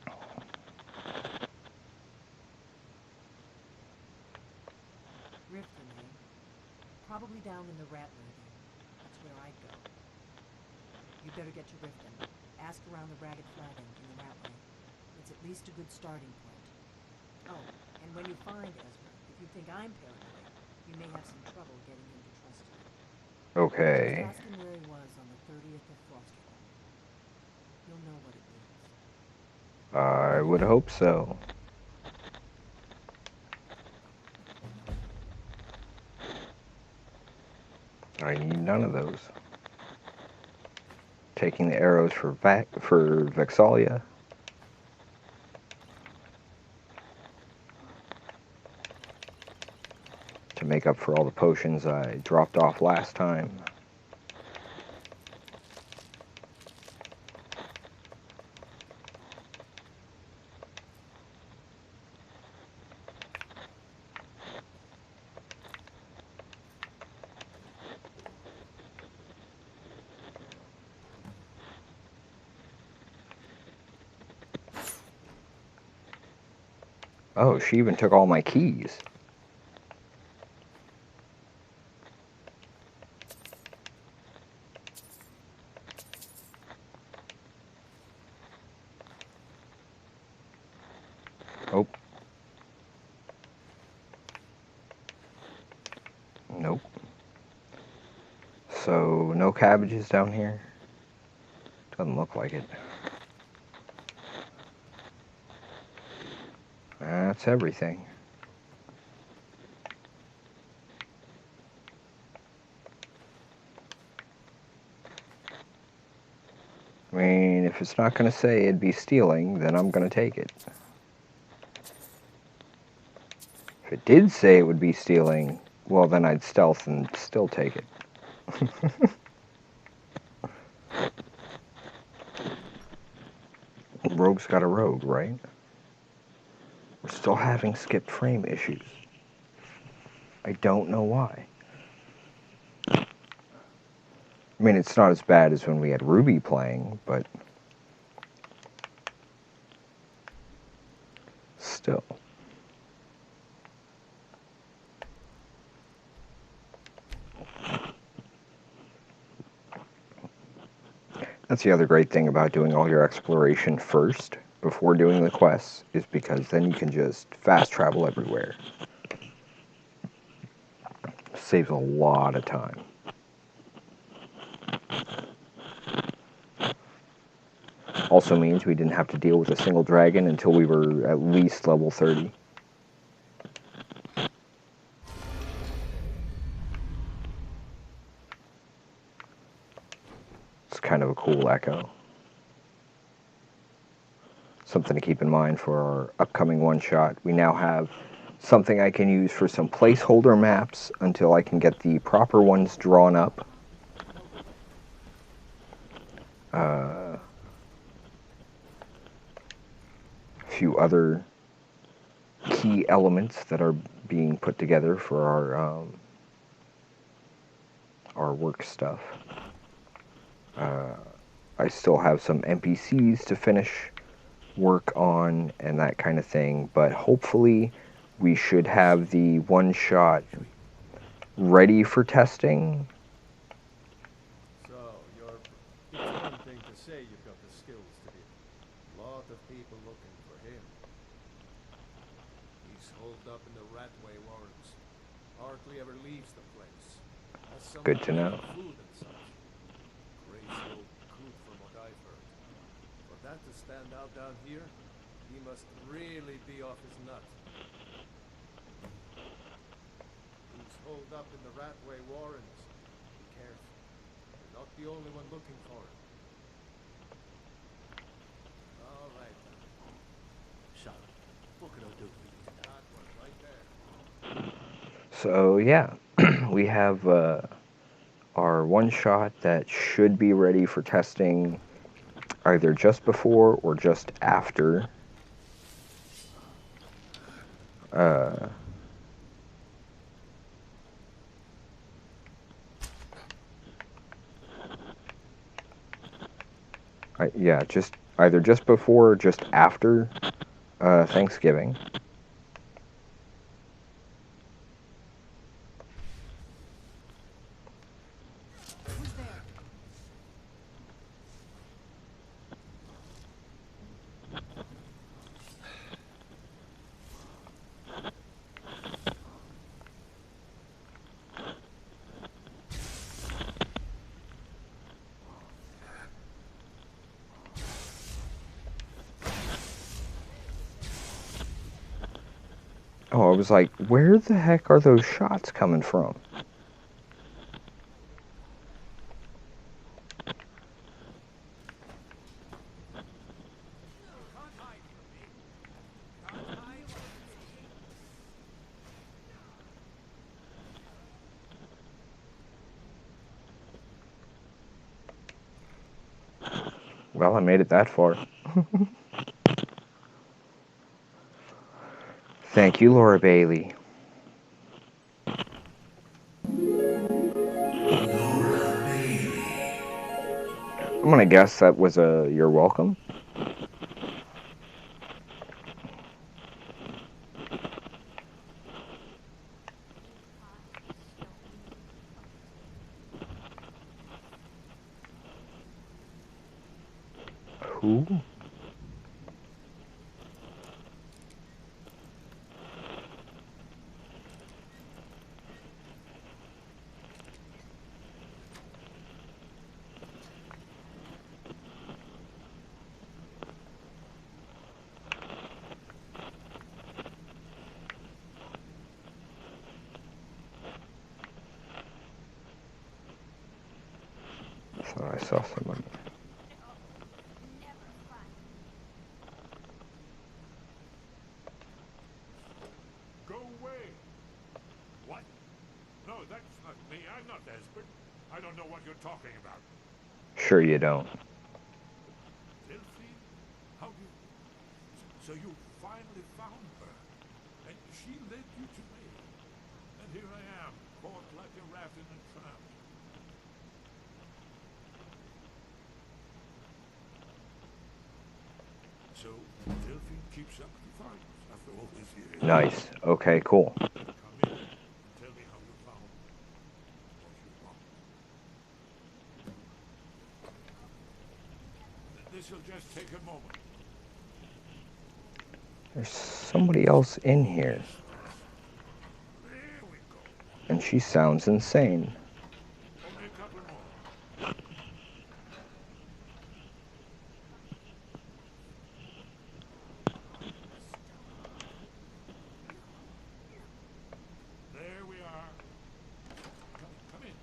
thought. Riften, eh? Probably down in the rat lady. That's where I'd go. You'd better get to Riften. Ask around the Ragged Flagon in the Ratway. It's at least a good starting point. Oh, and when you find Esbern, if you think I'm paranoid, you may have some trouble getting him to trust you. Okay. Just ask him where he was on the 30th of Frostfall. You'll know what it means. I would hope so. I need none of those. Taking the arrows for Vexalia. To make up for all the potions I dropped off last time. Oh, she even took all my keys. So, no cabbages down here? Doesn't look like it. That's everything. I mean, if it's not going to say it'd be stealing, then I'm going to take it. If it did say it would be stealing, well, then I'd stealth and still take it. Rogue's got a rogue, right? We're still having skipped frame issues. I don't know why. I mean, it's not as bad as when we had Ruby playing, but still. That's the other great thing about doing all your exploration first, before doing the quests, is because then you can just fast travel everywhere. Saves a lot of time. Also means we didn't have to deal with a single dragon until we were at least level 30. It's kind of a cool echo. Something to keep in mind for our upcoming one-shot. We now have something I can use for some placeholder maps until I can get the proper ones drawn up. A few other key elements that are being put together for our work stuff. I still have some NPCs to finish work on and that kind of thing, but hopefully we should have the one-shot ready for testing. So, it's one thing to say you've got the skills to be. A lot of people looking for him. He's holed up in the Ratway Warrens. Hardly ever leaves the place. Good to know. Food and such. Great old coot from what I've heard. For that to stand out down here, he must really be off his nut. He's holed up in the Ratway Warrens. Be careful. You're not the only one looking for him. All right. Shut up. What can I do for you today? That one right there. So yeah, we have our one-shot that should be ready for testing either just before or just after yeah, just either just before or just after Thanksgiving. Who's there? Oh, I was like, where the heck are those shots coming from? Well, I made it that far. Thank you, Laura Bailey. I'm gonna guess that was a you're welcome. Who? Thought I saw someone. Go away! What? No, that's not me. I'm not desperate. I don't know what you're talking about. Sure you don't. Delphine? How do you... So you finally found her, and she led you to me. And here I am, caught like a rat in a trap. So, Delphine keeps up the fight after all these years. Nice. Okay, cool. Come in and tell me how you found what you want. This'll just take a moment. There's somebody else in here. There we go. And she sounds insane. Only a couple more. There we are. Come in.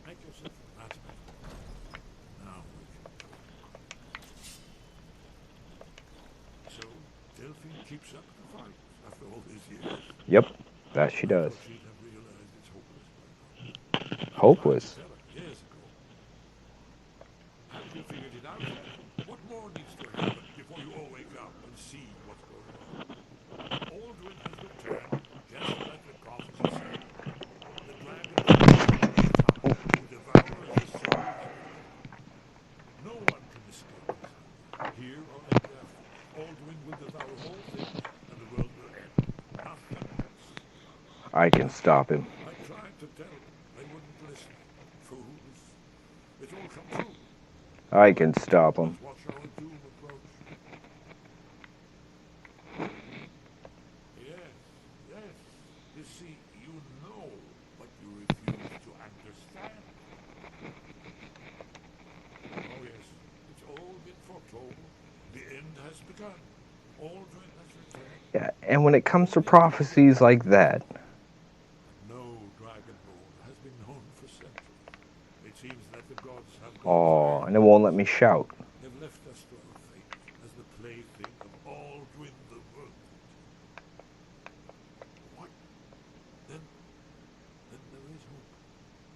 Make yourself. That's better. Now we can talk. So, Delphine keeps up the fight after all these years. Yep, that she does. I thought she'd have realized it's hopeless by now. Hopeless. Tell her years ago. Have you figured it out yet? What more needs to happen before you all wake up and see what's going on? Aldrin has returned, just like the prophecy said. The dragon will devour his soul. No one can escape his hunger. Here or ever after, Aldrin will devour all things, and the world will end. Nothing else. I can stop him. I tried to tell them. They wouldn't listen. Fools. It's all come true. I can stop him. Watch our doom approach. Yes, yes. You see, you know, but you refuse to understand. Oh yes, it's all been foretold. The end has begun. Aldrin has returned. Yeah, and when it comes to prophecies like that, No dragonborn has been known for centuries. It seems that the gods have oh, and it won't let me shout. have left us to our fate as the plaything of Aldrin the World. What? Then there is hope.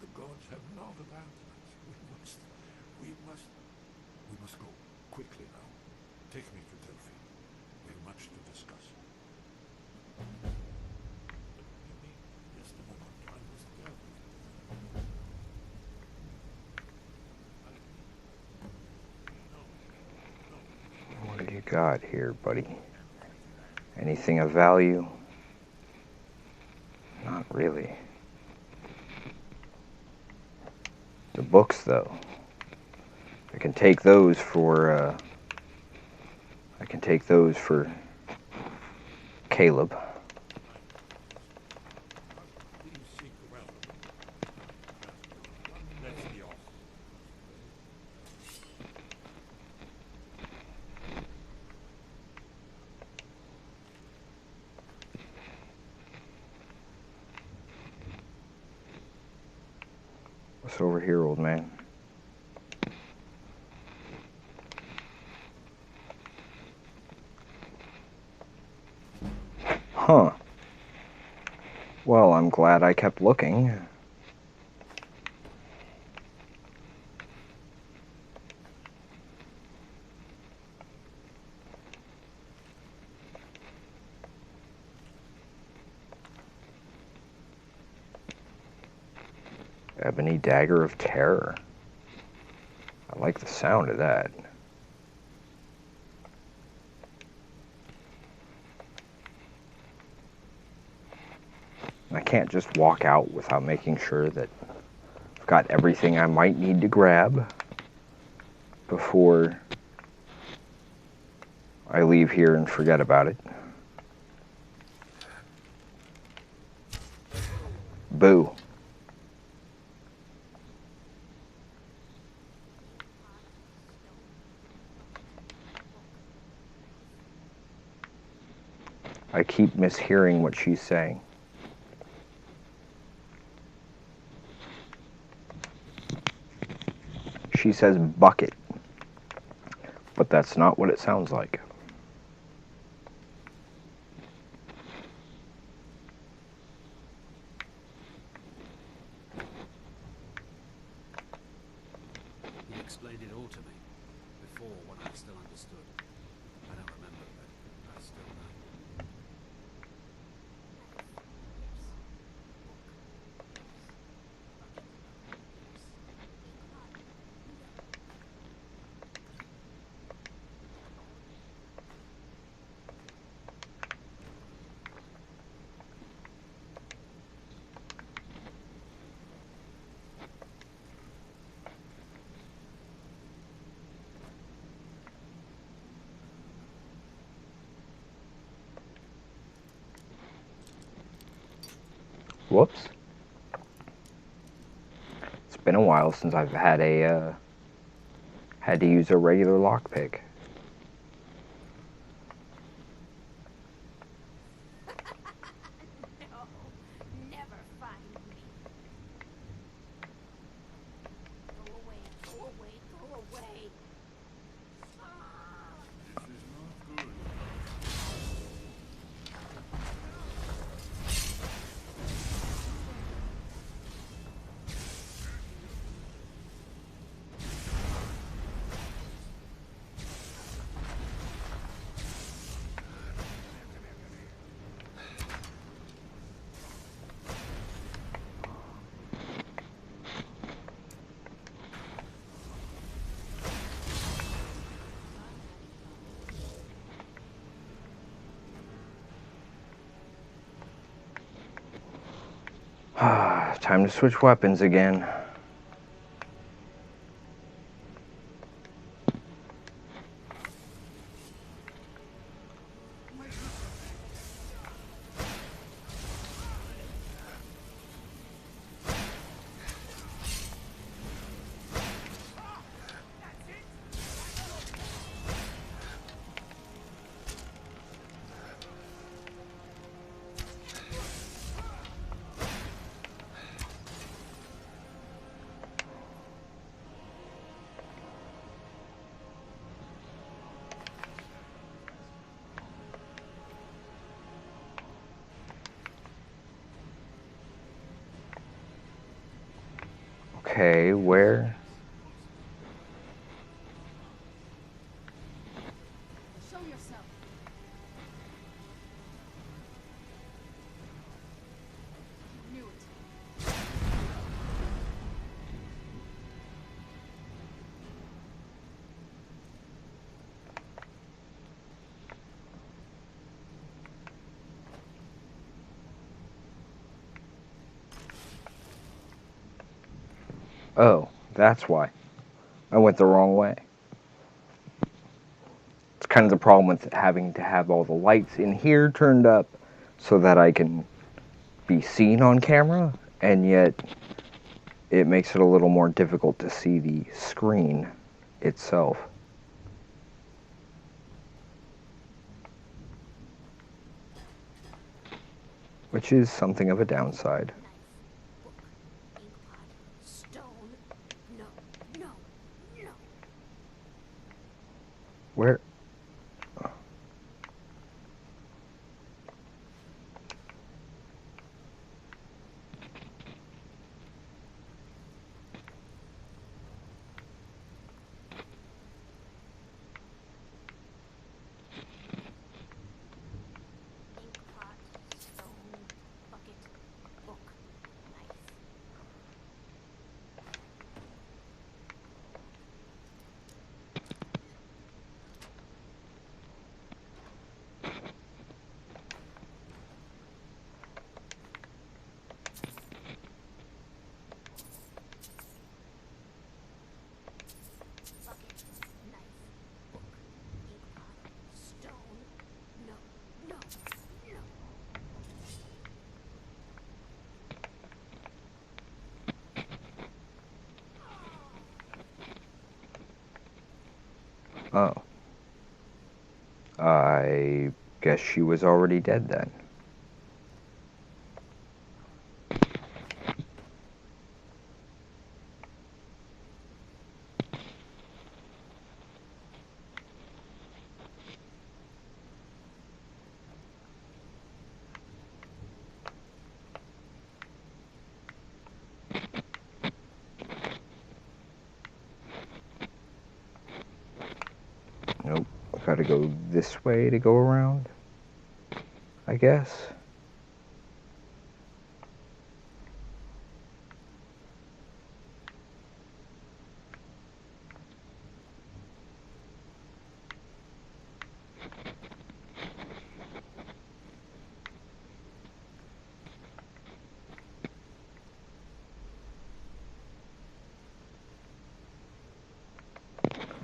The gods have not abandoned us. We must go quickly now. Take me to Delphine. We have much to discuss. Give me just a moment. I must go. What do you got here, buddy? Anything of value? Not really. The books, though. I can take those for, Caleb. Please seek the welcome. Let's be off. What's over here, old man? Huh. Well, I'm glad I kept looking. Ebony Dagger of Terror. I like the sound of that. I can't just walk out without making sure that I've got everything I might need to grab before I leave here and forget about it. Boo. I keep mishearing what she's saying. She says bucket, but that's not what it sounds like. He explained it all to me. Before, when I still understood. I don't remember, but I still know. Whoops. It's been a while since I've had to use a regular lockpick. No, never find me. Go away, go away, go away. This is not good. Time to switch weapons again. Okay, where? Show yourself. Knew it. Oh, that's why. I went the wrong way. It's kind of the problem with having to have all the lights in here turned up so that I can be seen on camera, and yet it makes it a little more difficult to see the screen itself. Which is something of a downside. Stone. No, no, no. Where? Inkpot, stone, bucket, book, knife. Bucket, knife, book, inkpot, stone. No, no, no. Oh. I guess she was already dead then. gotta go this way to go around, I guess.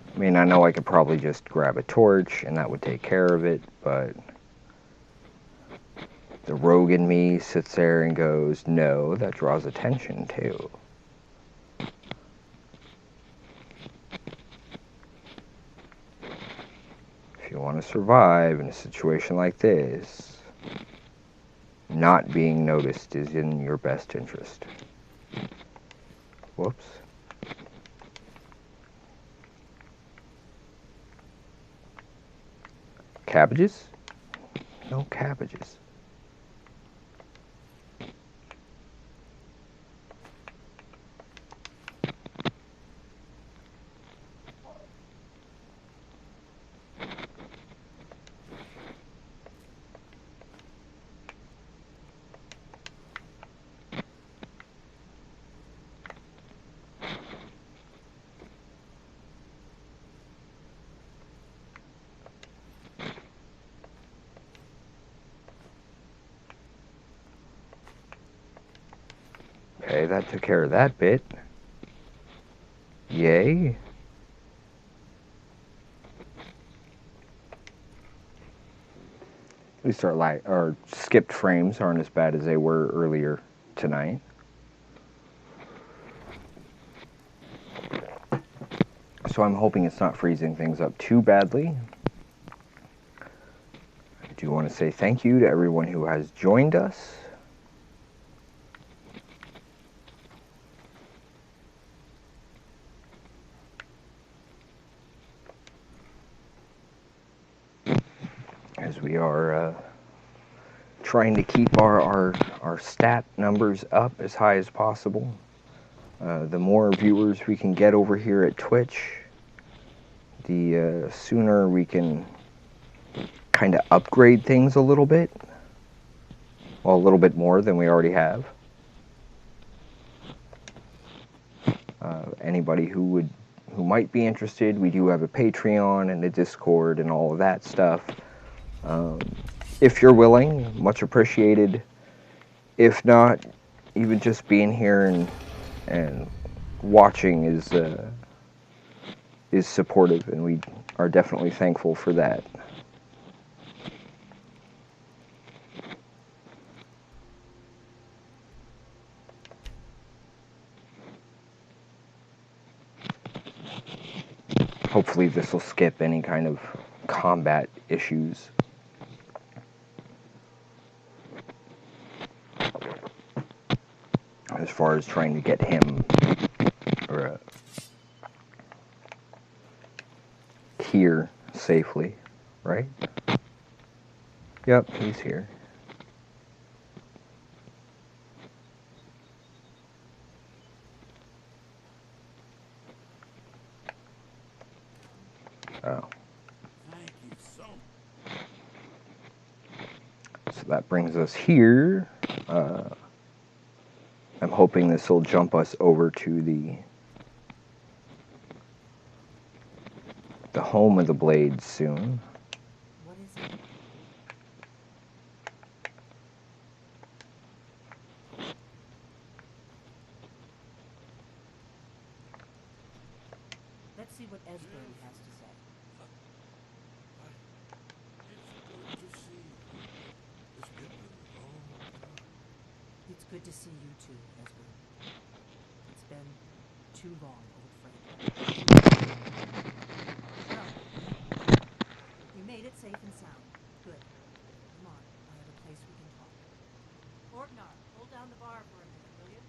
I mean, I know I could probably just grab a torch and that would take care of it, but the rogue in me sits there and goes, no, that draws attention too. If you want to survive in a situation like this, not being noticed is in your best interest. Whoops. Cabbages? No cabbages. Okay, that took care of that bit. Yay. At least our skipped frames aren't as bad as they were earlier tonight. So I'm hoping it's not freezing things up too badly. I do want to say thank you to everyone who has joined us. As we are trying to keep our stat numbers up as high as possible. The more viewers we can get over here at Twitch, the sooner we can kind of upgrade things a little bit. Well, a little bit more than we already have. Anybody who might be interested, we do have a Patreon and a Discord and all of that stuff. If you're willing, much appreciated. If not, even just being here and watching is supportive, and we are definitely thankful for that. Hopefully this will skip any kind of combat issues. As far as trying to get him here safely, right? Yep, he's here. Oh. Thank you so much. So that brings us here. I'm hoping this will jump us over to the home of the blades soon. What is it? Let's see what Esbern has to say. It's good to see you. It's been a long time. It's good to see you too, Esbern. It's been too long, old friend. Well, you made it safe and sound. Good. Come on, I have a place we can talk. Orgnar, hold down the bar for a minute, will you?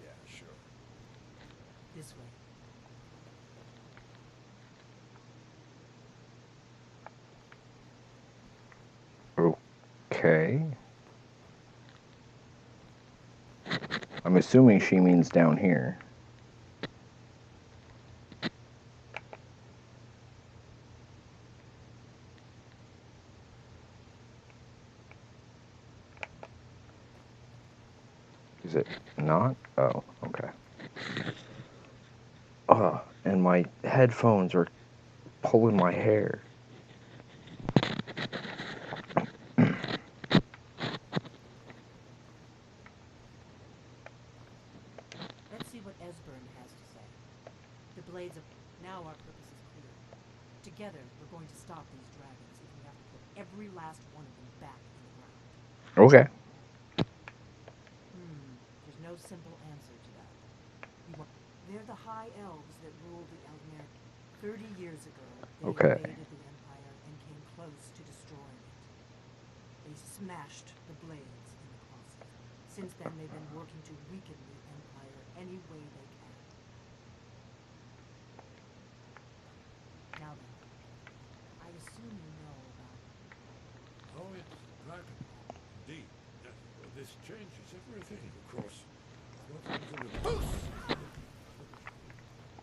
Yeah, sure. This way. Okay. I'm assuming she means down here. not? Oh, okay. And my headphones are pulling my hair. Let's see what Esbern has to say. The blades of... Now our purpose is clear. Together, we're going to stop these dragons if we have to put every last one of them back in the ground. Okay. There's no simple answer to that. They're the High Elves that ruled the Eldmer. 30 years ago, they Okay. invaded the Empire and came close to destroying it. They smashed the blades in the process. Since then, they've been working to weaken the Empire any way they can. Now then, I assume you know about... Oh, it's Dragon. Indeed. Yes. Well, this changes everything, of course. What was a little...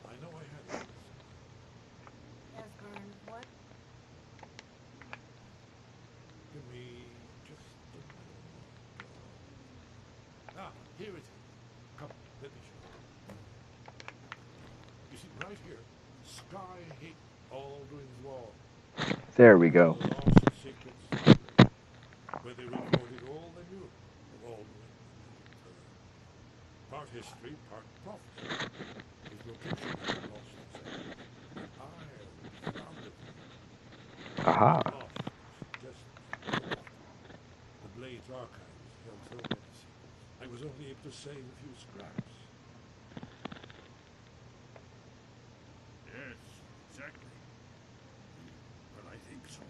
I know I had it. Esbern, what? Give me just a moment. Ah, here it is. Come, let me show you. You see, right here, Sky hit Aldrin's wall. There we go. The lost secrets, where they recorded all they knew of Aldrin. Part history, part prophecy. His location had been lost in centuries. But I found it. Aha. Lost, just forgotten. The Blade's archives held so many secrets. I was only able to save a few scraps. Yes, exactly. But I think so.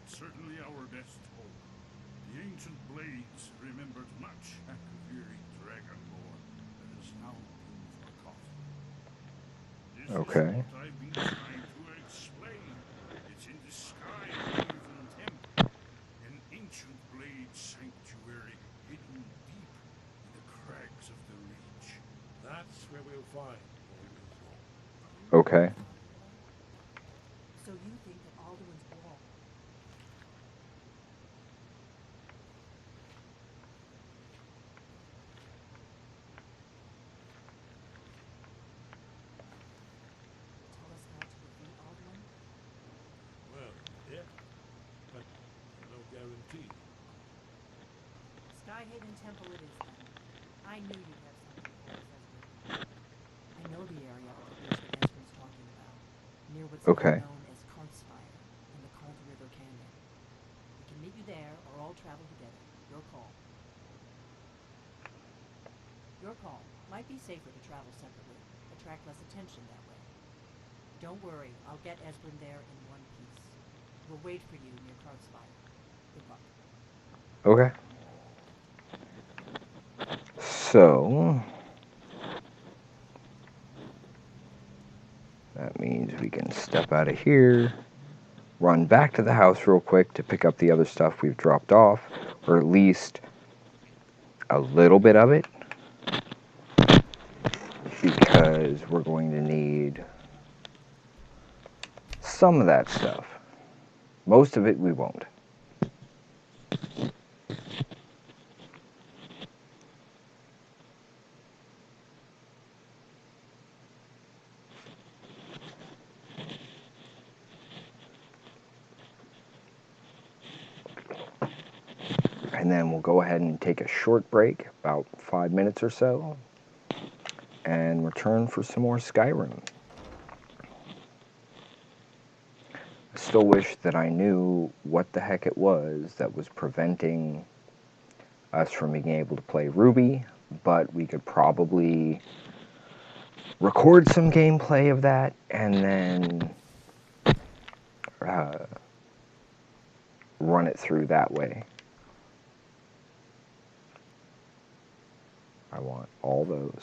It's certainly our best hope. The ancient blades remembered much at the very dragon lore that has now been forgotten. This Okay. is what I've been trying to explain. It's in the Sky Haven Temple, an ancient blade sanctuary hidden deep in the crags of the Reach. That's where we'll find Aldrin's wall. Okay. So you think that Alduin's wall... Tell us how to defeat Alduin? Well, yeah, but no guarantee. Skyhaven Temple it is, then. I knew you'd have something for us, Esbern. I know the area of the bridge that Esbern's talking about, near what's Okay. now known as Kartsfire, in the Cold River Canyon. We can meet you there, or all travel together. Your call. Your call. Might be safer to travel separately. Attract less attention that way. Don't worry, I'll get Esbern there in one piece. We'll wait for you near Kartsfire. Good luck. Okay. So that means we can step out of here, run back to the house real quick to pick up the other stuff we've dropped off, or at least a little bit of it, because we're going to need some of that stuff. Most of it we won't. And then we'll go ahead and take a short break, about 5 minutes or so, and return for some more Skyrim. I still wish that I knew what the heck it was that was preventing us from being able to play Ruby, but we could probably record some gameplay of that and then run it through that way. I want all those.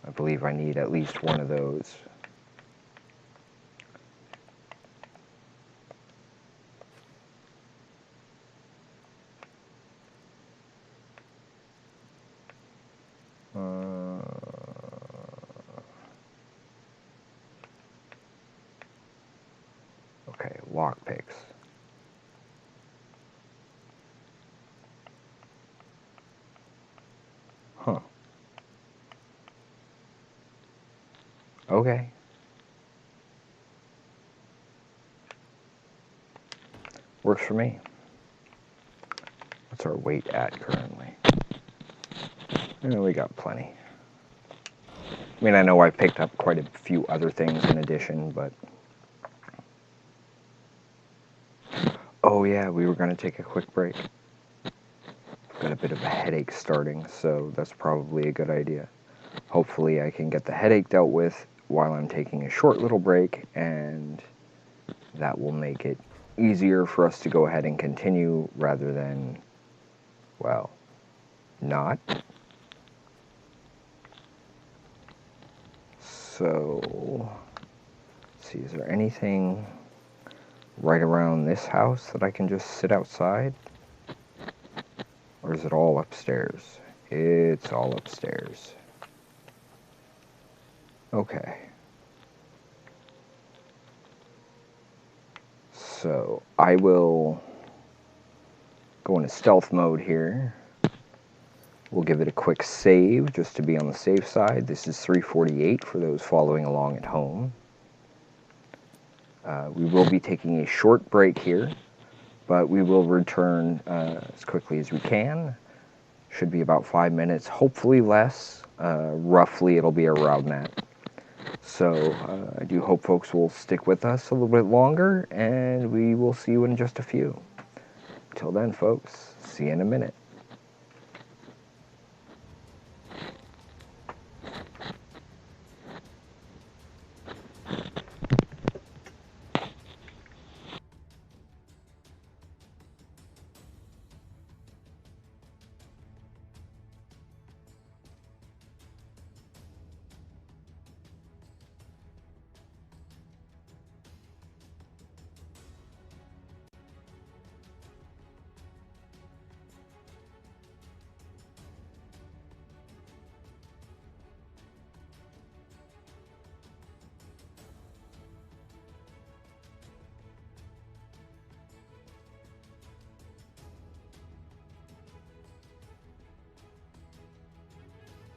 I believe I need at least one of those. Okay, lockpicks. Huh. Okay. Works for me. What's our weight at currently? We got plenty. I mean, I know I picked up quite a few other things in addition, but... Oh yeah, we were going to take a quick break. Got a bit of a headache starting, so that's probably a good idea. Hopefully I can get the headache dealt with while I'm taking a short little break, and that will make it easier for us to go ahead and continue rather than, well, not. So, let's see, is there anything right around this house that I can just sit outside? Or is it all upstairs? It's all upstairs. Okay. So, I will go into stealth mode here. We'll give it a quick save just to be on the safe side. This is 3:48 for those following along at home. We will be taking a short break here, but we will return as quickly as we can. Should be about 5 minutes, hopefully less. Roughly it'll be around that. So I do hope folks will stick with us a little bit longer, and we will see you in just a few. Until then, folks, see you in a minute.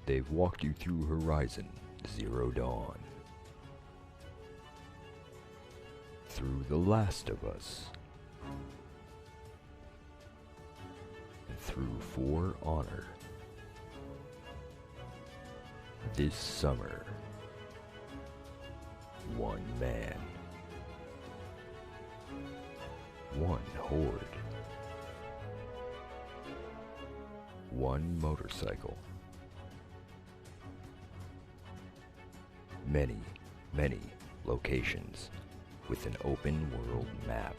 They've walked you through Horizon Zero Dawn, through The Last of Us, and through For Honor. This summer, one man, one horde, one motorcycle, many, many locations with an open world map,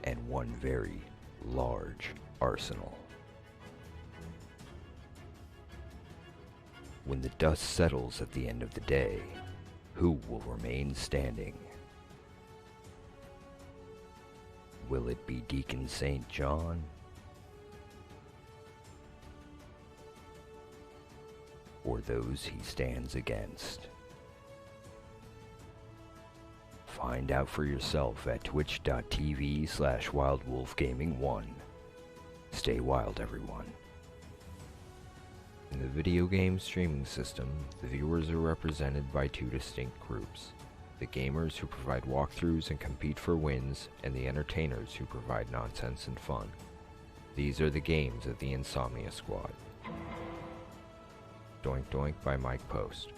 and one very large arsenal. When the dust settles at the end of the day, who will remain standing? Will it be Deacon St. John? Or those he stands against? Find out for yourself at twitch.tv/wildwolfgaming1. Stay wild, everyone. In the video game streaming system, the viewers are represented by two distinct groups: the gamers who provide walkthroughs and compete for wins, and the entertainers who provide nonsense and fun. These are the games of the Insomnia Squad. Doink Doink by Mike Post.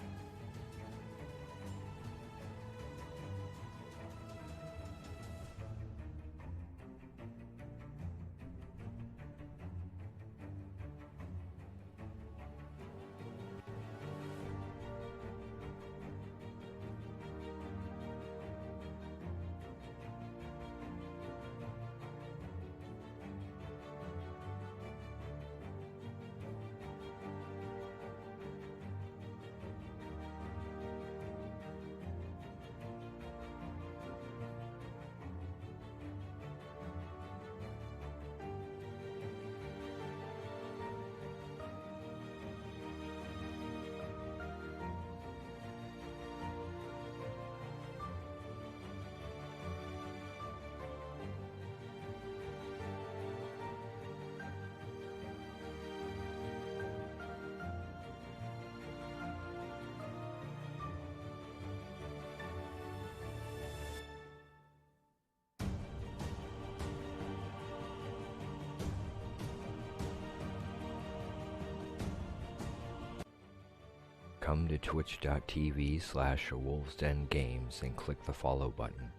come to twitch.tv/awolvesdengames and click the follow button.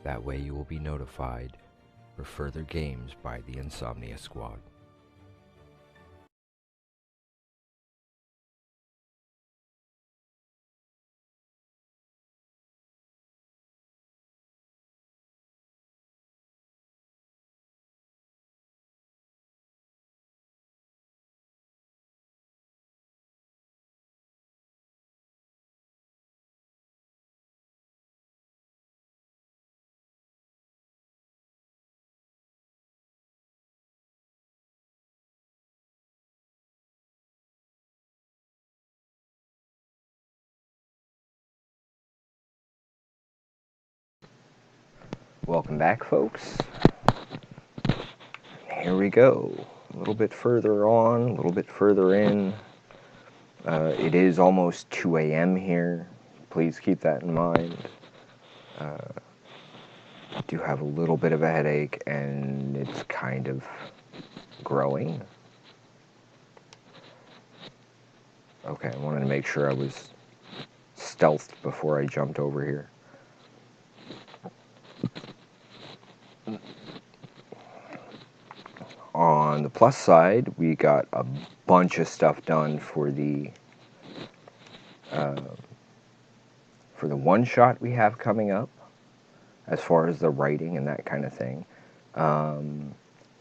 That way you will be notified for further games by the Insomnia Squad. Welcome back, folks. Here we go. A little bit further on, a little bit further in. It is almost 2 a.m. here. Please keep that in mind. I do have a little bit of a headache, and it's kind of growing. Okay, I wanted to make sure I was stealthed before I jumped over here. On the plus side, we got a bunch of stuff done for the one shot we have coming up, as far as the writing and that kind of thing.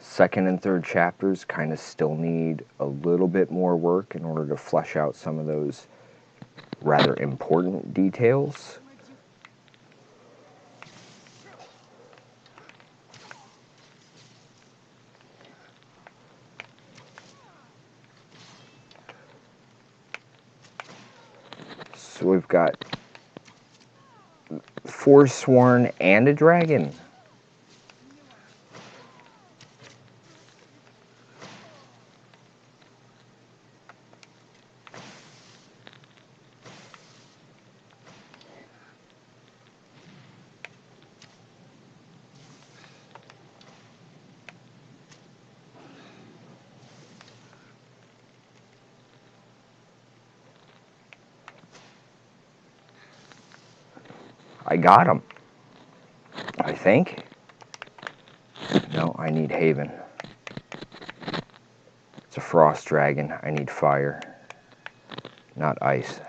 Second and third chapters kind of still need a little bit more work in order to flesh out some of those rather important details. So we've got Forsworn and a dragon. I got him, I think. No, I need Haven. It's a frost dragon. I need fire, not ice.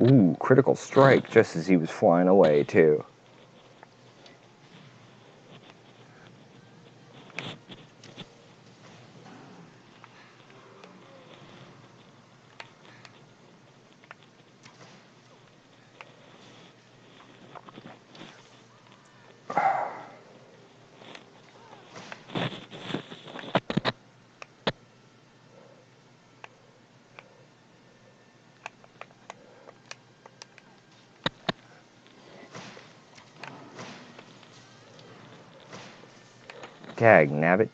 Ooh, critical strike just as he was flying away, too. Tag, nabbit.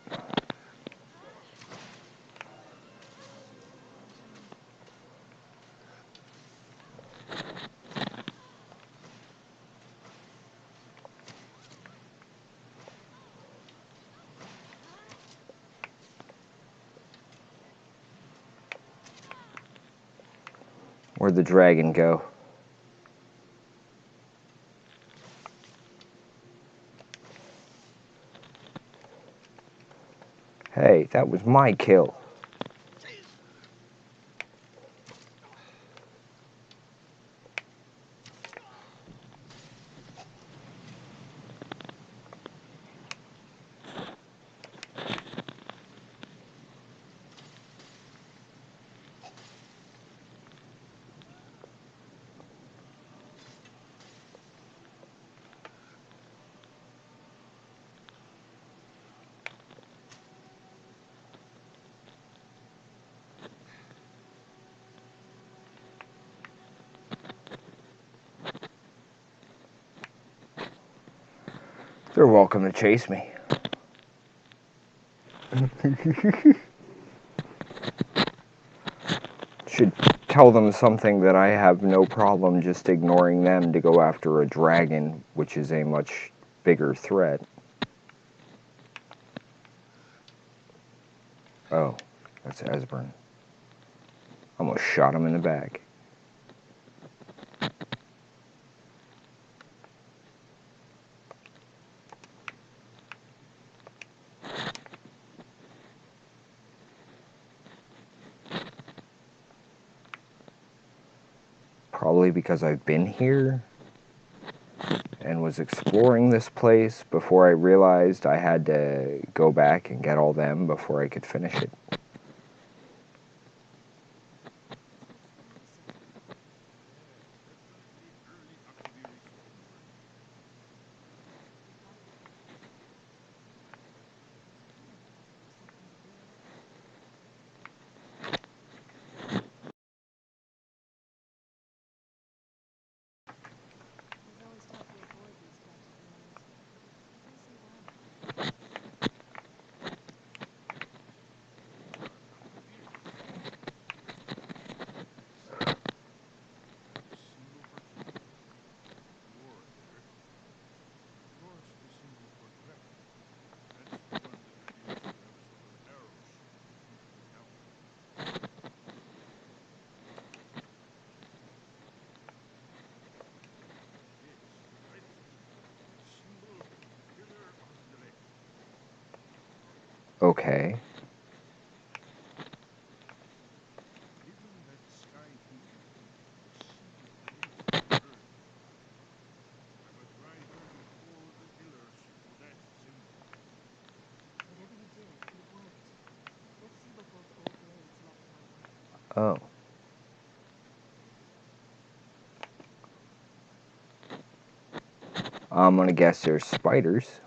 Where'd the dragon go? Hey, that was my kill. They're welcome to chase me. Should tell them something that I have no problem just ignoring them to go after a dragon, which is a much bigger threat. Oh, that's Esbern. Almost shot him in the back. Probably because I've been here and was exploring this place before I realized I had to go back and get all them before I could finish it. Okay. Oh. I'm gonna guess there's spiders.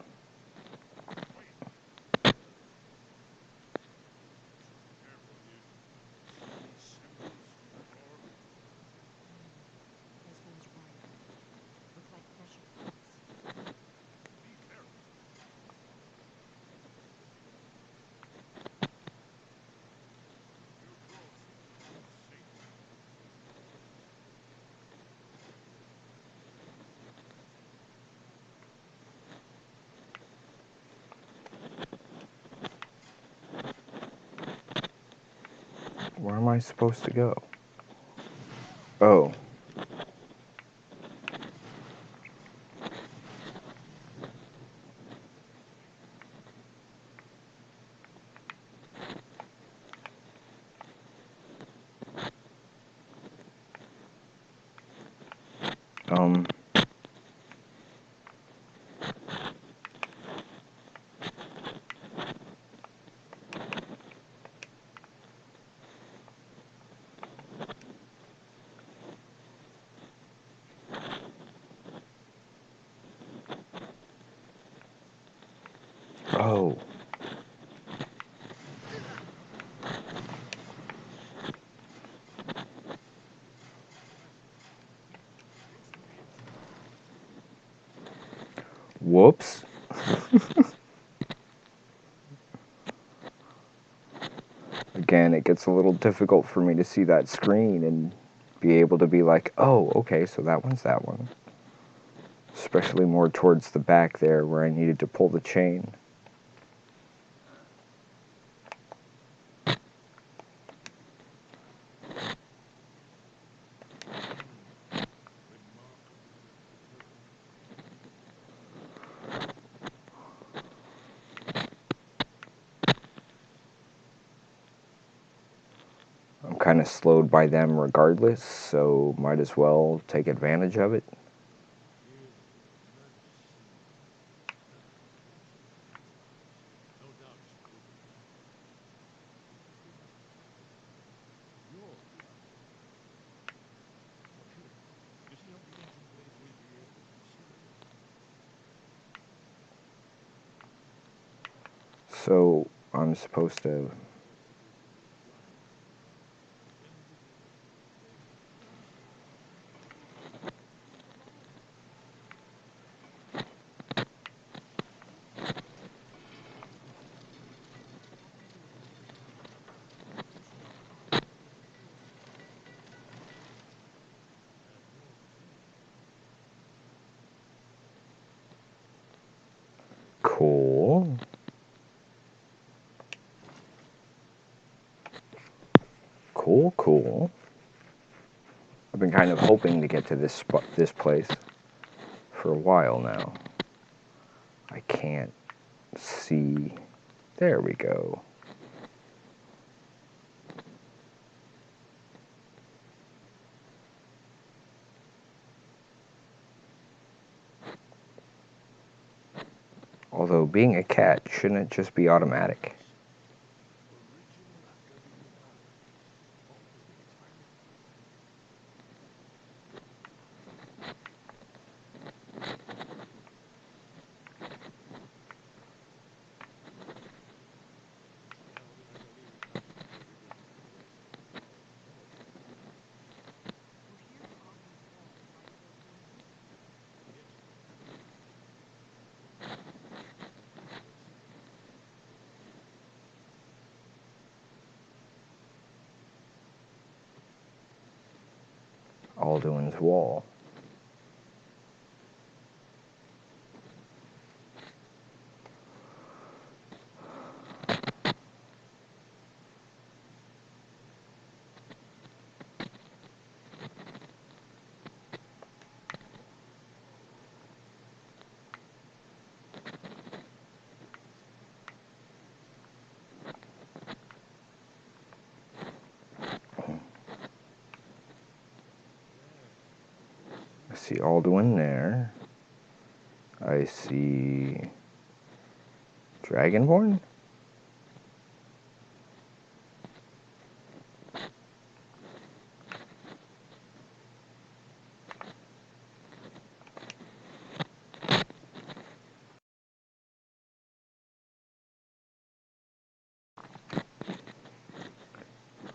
Where am I supposed to go? Oh. Um. Oh. Whoops. Again, it gets a little difficult for me to see that screen and be able to be like, oh, okay, so that one's that one. Especially more towards the back there where I needed to pull the chain. I'm kind of slowed by them regardless, so might as well take advantage of it. So I'm supposed to... Cool. Cool. I've been kind of hoping to get to this place for a while now. I can't see. There we go. Although being a cat, shouldn't it just be automatic? Alduin's Wall. I see Alduin there. I see Dragonborn?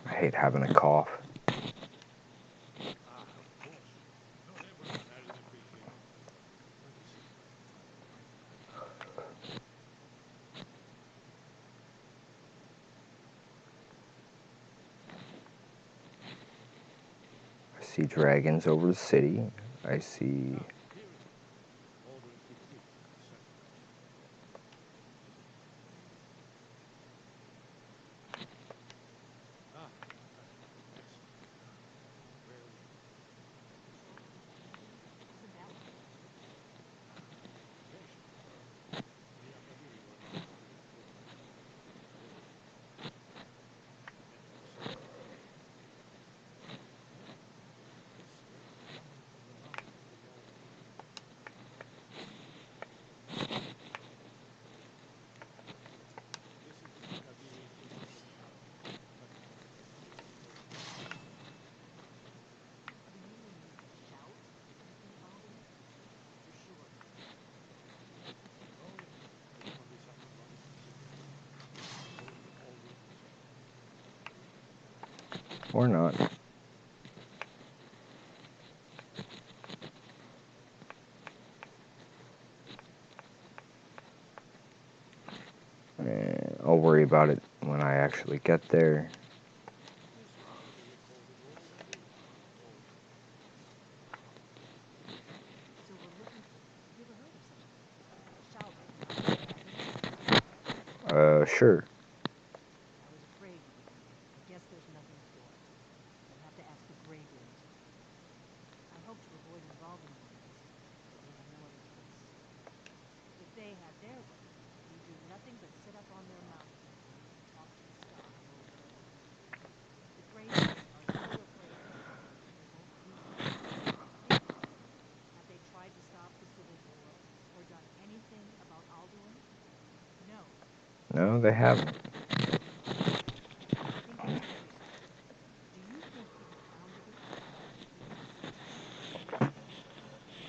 I hate having a cough. I see dragons over the city. I see... Or not. I'll worry about it when I actually get there. Sure. I was afraid you wouldn't. I guess there's nothing for it. You'll have to ask the Greybeards. I hope to avoid involving you in this, but we have no other choice. If they had their way, we do nothing but sit up on their mountain and talk to the sky over and over. The Greybeards are so afraid of us, they won't do anything. Think about it. Have they tried to stop the Civil War or done anything about Alduin? No. No, they haven't. Think it through, son. Do you think if you founded it, you'd have such a strong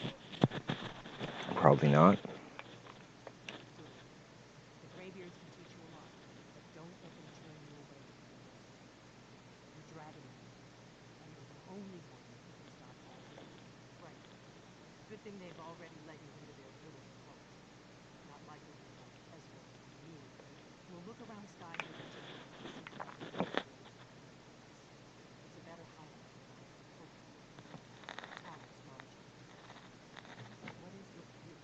leadership? Probably not. Good. The Greybeards can teach you a lot, but don't let them turn you away from your destiny. You're Dragonborn, and you're the only one who can stop Alduin. Right. Good thing they've already let you into their little cult. Not likely to want to escort you near it. We'll look around Skyrim together and see what other Greybeards we can bring with us. It's a better hideout than ours, hopefully. Alex Margin. What is your view?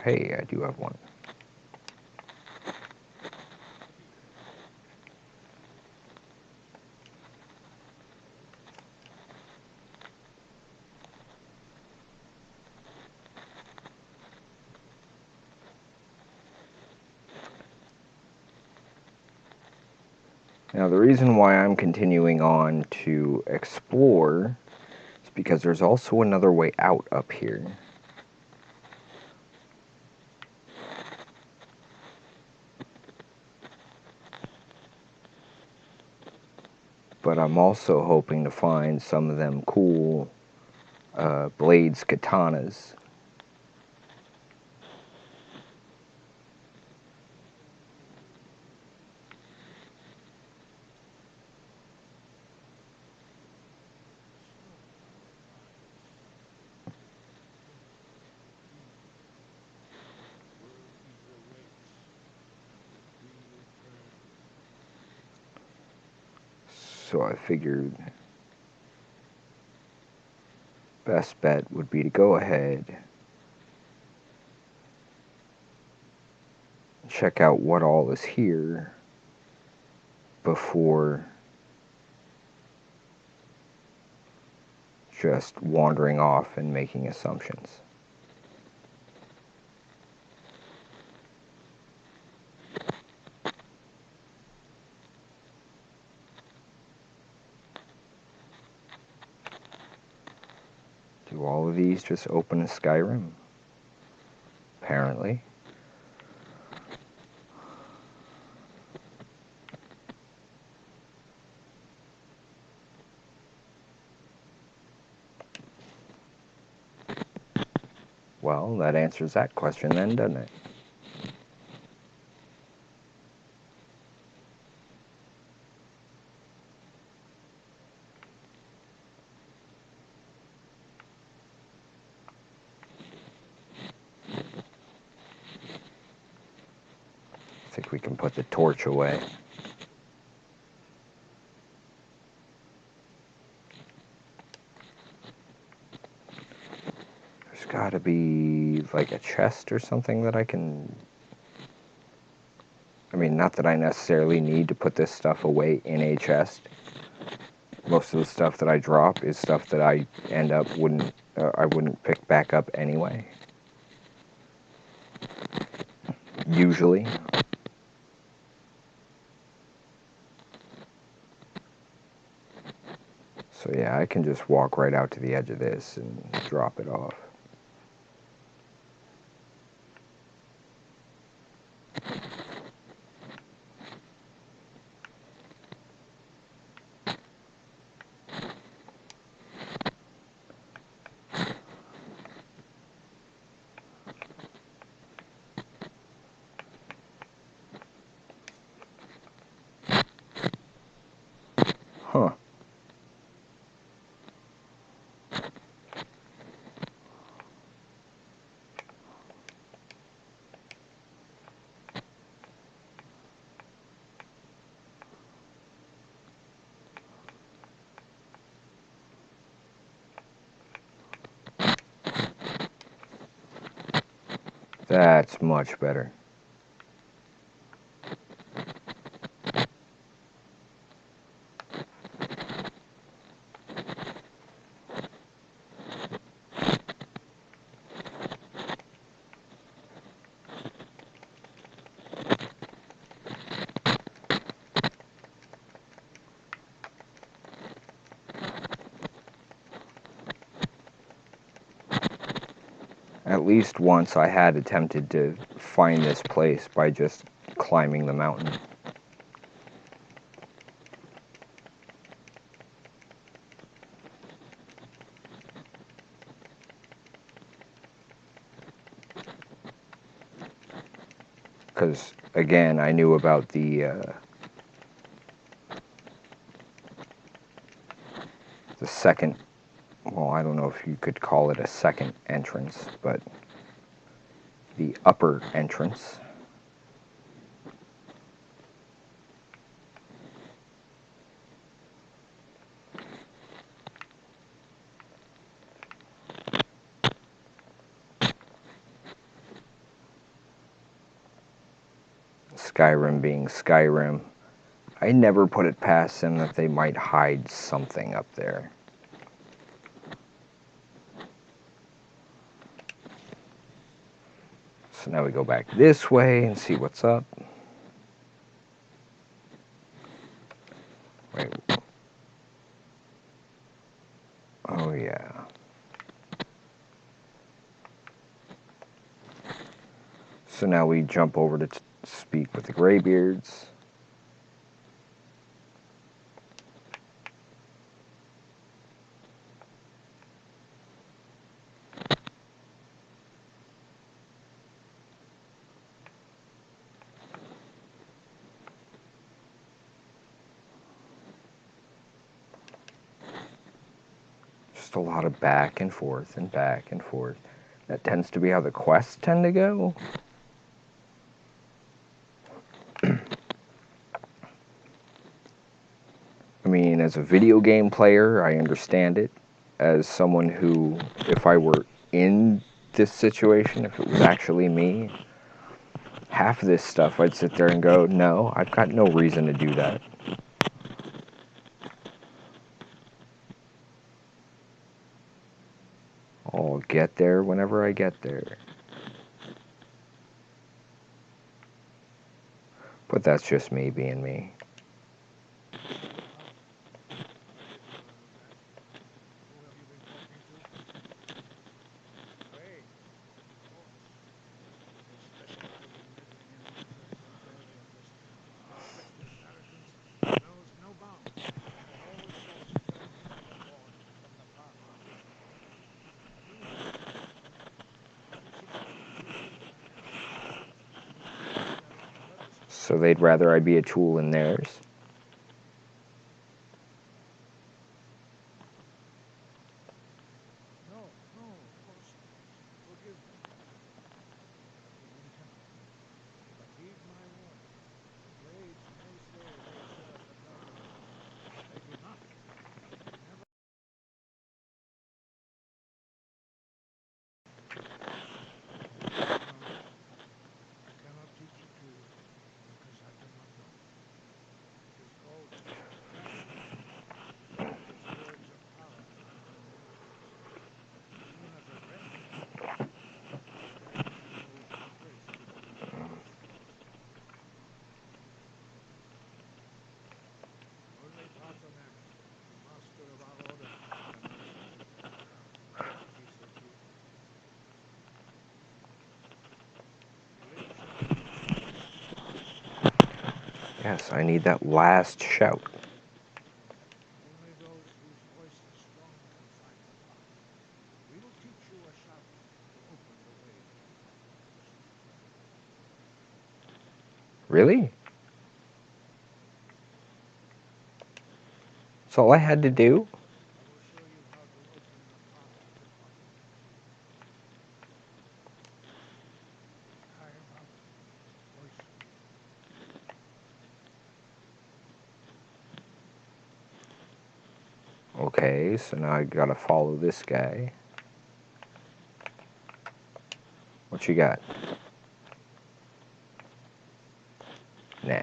hey, I do have one. Now, the reason why I'm continuing on to explore is because there's also another way out up here. But I'm also hoping to find some of them cool blades, katanas. So I figured best bet would be to go ahead and check out what all is here before just wandering off and making assumptions. Do all of these just open in Skyrim? Apparently. Well, that answers that question then, doesn't it? I think we can put the torch away. There's gotta be like a chest or something that I can... I mean, not that I necessarily need to put this stuff away in a chest. Most of the stuff that I drop is stuff that I end up I wouldn't pick back up anyway. Usually. So yeah, I can just walk right out to the edge of this and drop it off. Huh. That's much better. At least once I had attempted to find this place by just climbing the mountain. Because, again, I knew about the second, well, I don't know if you could call it a second entrance, but the upper entrance. Skyrim being Skyrim, I never put it past them that they might hide something up there. So now we go back this way and see what's up. Wait. Oh, yeah. So now we jump over to speak with the Greybeards. Just a lot of back and forth and back and forth. That tends to be how the quests tend to go. I mean, as a video game player, I understand it. As someone who, if I were in this situation, if it was actually me, half of this stuff I'd sit there and go, no, I've got no reason to do that. I'll get there whenever I get there. But that's just me being me. So they'd rather I be a tool in theirs. Yes, I need that last shout. Really? That's all I had to do? Okay, so now I gotta follow this guy. What you got? Nah.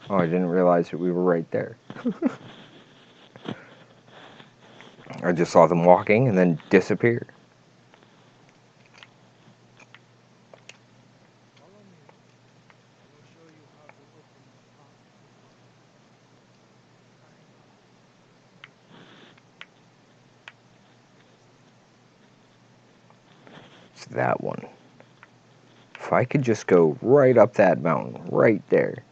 Oh, I didn't realize that we were right there. I just saw them walking and then disappear. It's that one. If I could just go right up that mountain, right there.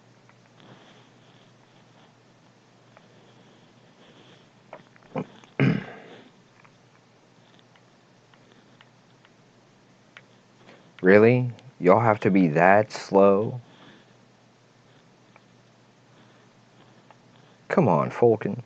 Really? Y'all have to be that slow? Come on, Falcon.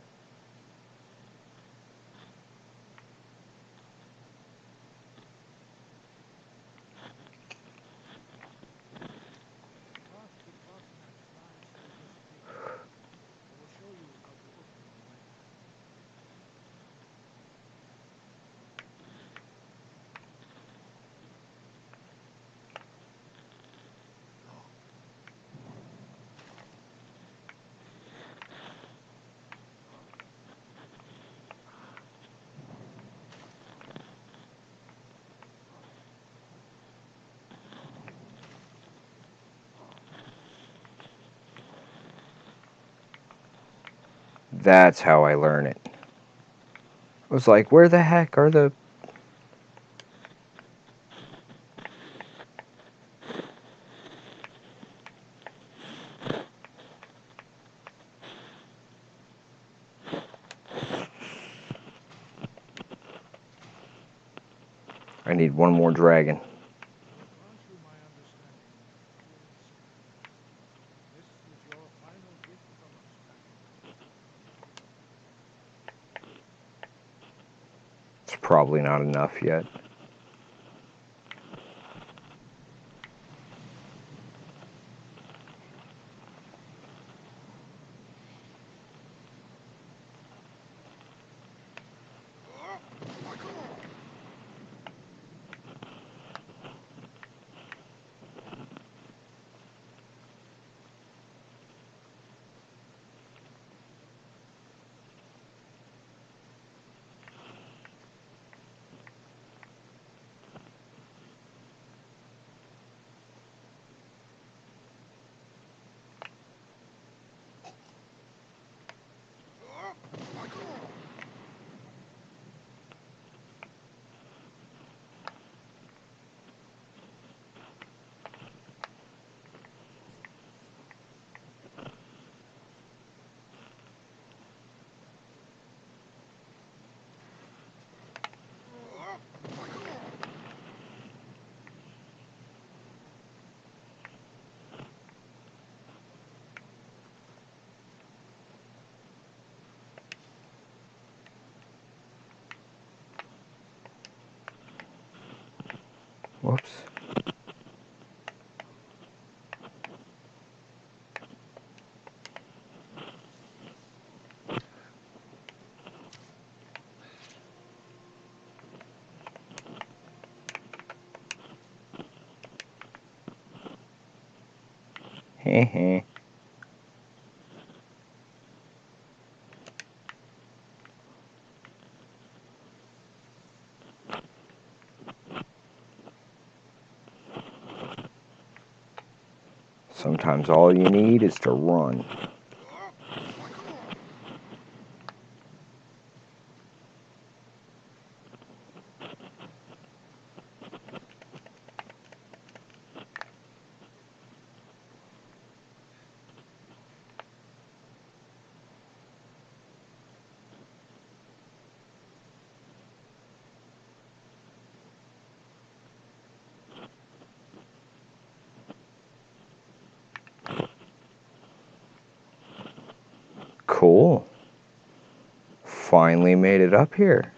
That's how I learn it. I was like, where the heck are the... I need one more dragon. Grant you my understanding, dearest sir. This is your final gift from us, dragon. It's probably not enough yet. Whoops. Heh. Sometimes all you need is to run. Cool. Finally made it up here.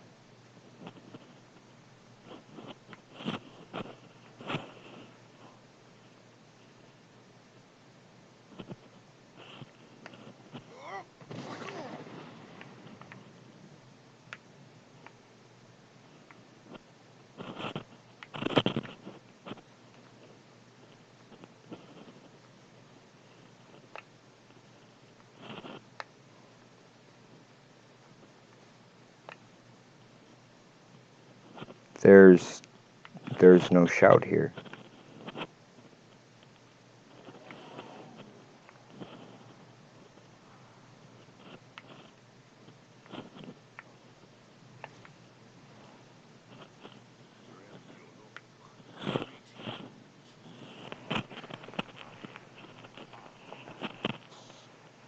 There's no shout here.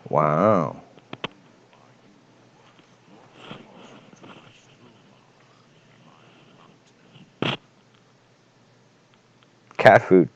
Wow. Cat food.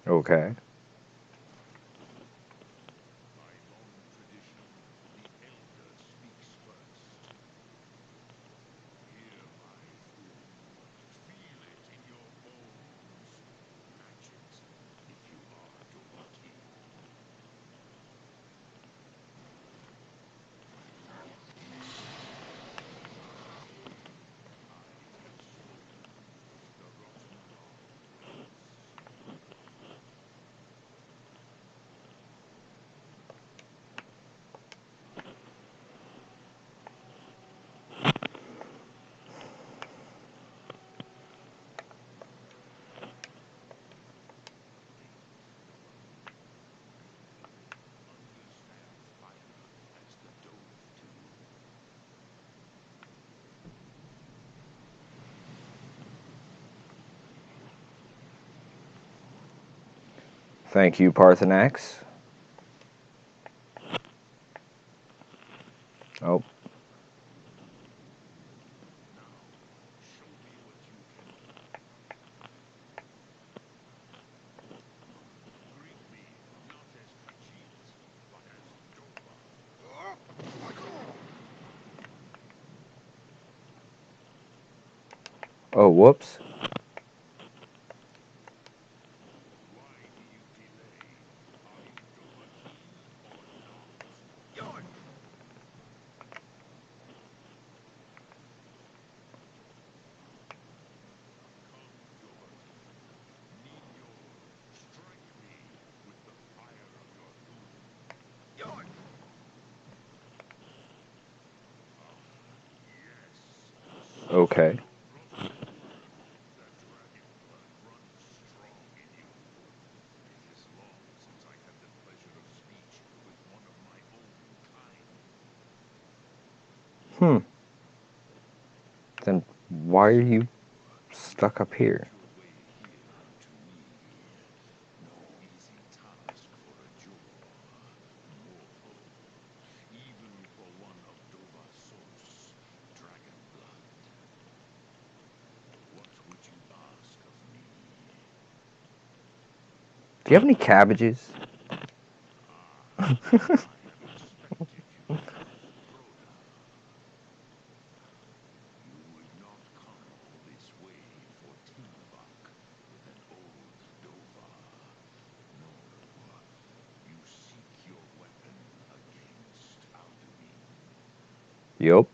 Okay. Thank you, Parthenax. Oh. Oh, whoops. Okay. Hmm. Then why are you stuck up here? Do you have any cabbages? Yup.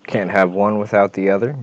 Can't have one without the other.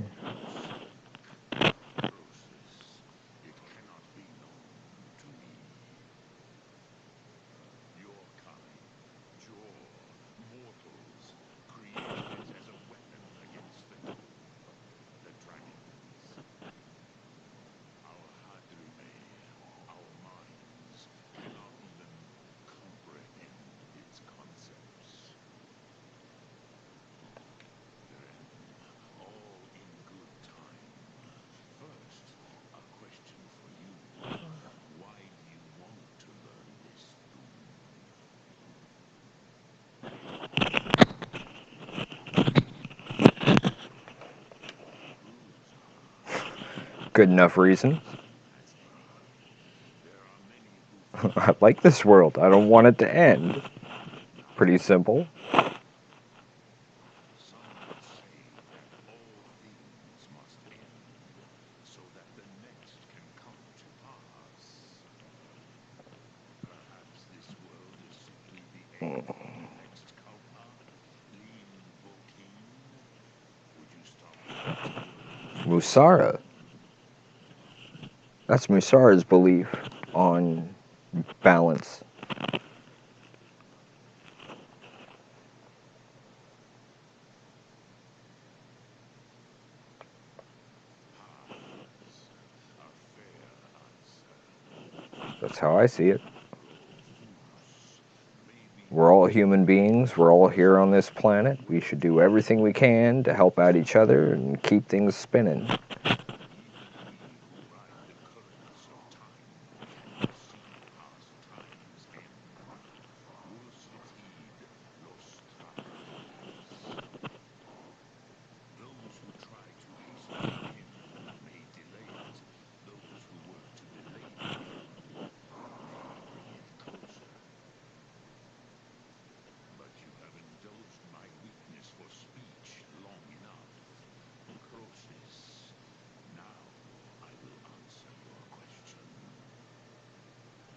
Good enough reason. I like this world. I don't want it to end. Pretty simple. Musara. That's Musara's belief on balance. That's how I see it. We're all human beings. We're all here on this planet. We should do everything we can to help out each other and keep things spinning.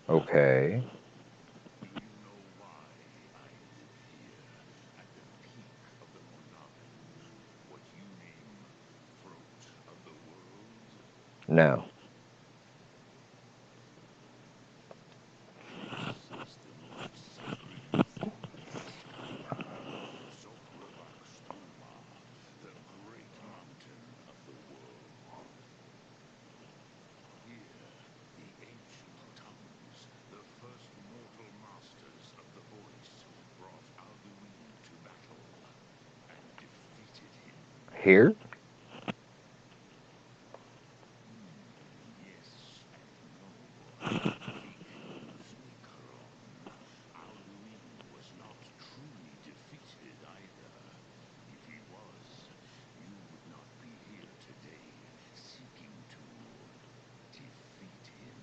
Okay. No. Here? Was not truly defeated either. If he was, you would not be here today, seeking to defeat him.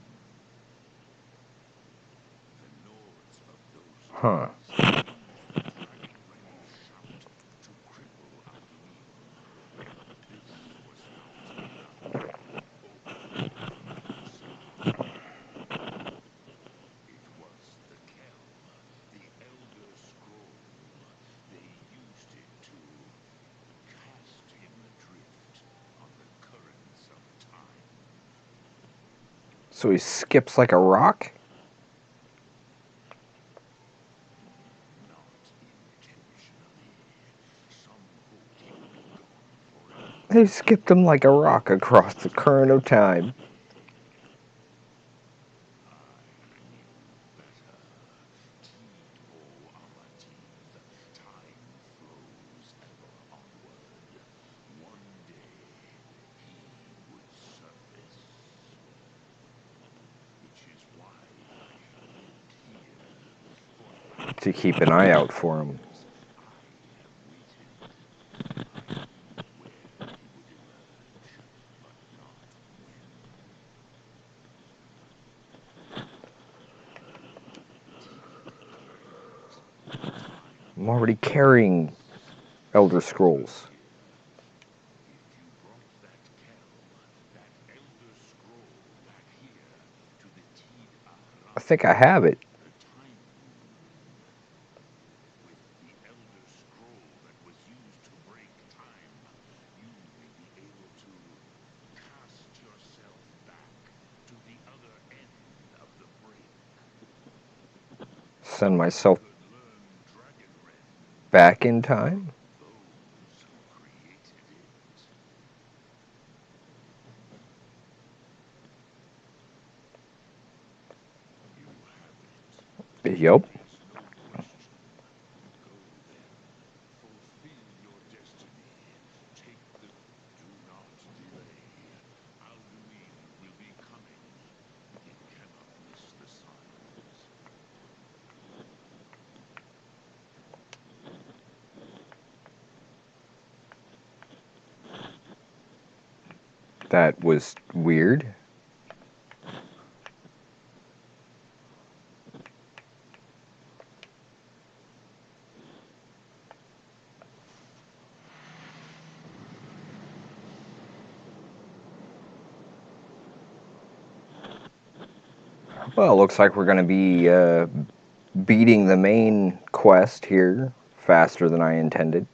The Nords of those Huh. days used the Dragon Ren's shout to cripple Alduin. But this was not enough. Open the other side. It was the Kell, the Elder Scroll. They used it to cast him adrift on the currents of time. So he skips like a rock? Not intentionally. Some hoped he would be gone forever. They skipped him like a rock across the current of time. I knew better. Tid o Amativ. Time flows ever onward. One day he would surface. Which is why I have lived here. For To keep an eye out for him. I have waited. I knew where he would emerge, but not when. I'm already carrying Elder Scrolls. If you brought that Kell, that Elder Scroll back here to the Tid I think I have it. the Time Room, with the Elder Scroll that was used to break time, you may be able to cast yourself back to the other end of the break. Send myself Could learn Dragon Ren back in time? those who created it. You have it. Yup. There's no question. Go then. Fulfill your destiny. Take the... Do not delay. Alduin will be coming. He cannot miss the signs. That was weird. Well, looks like we're going to be beating the main quest here faster than I intended.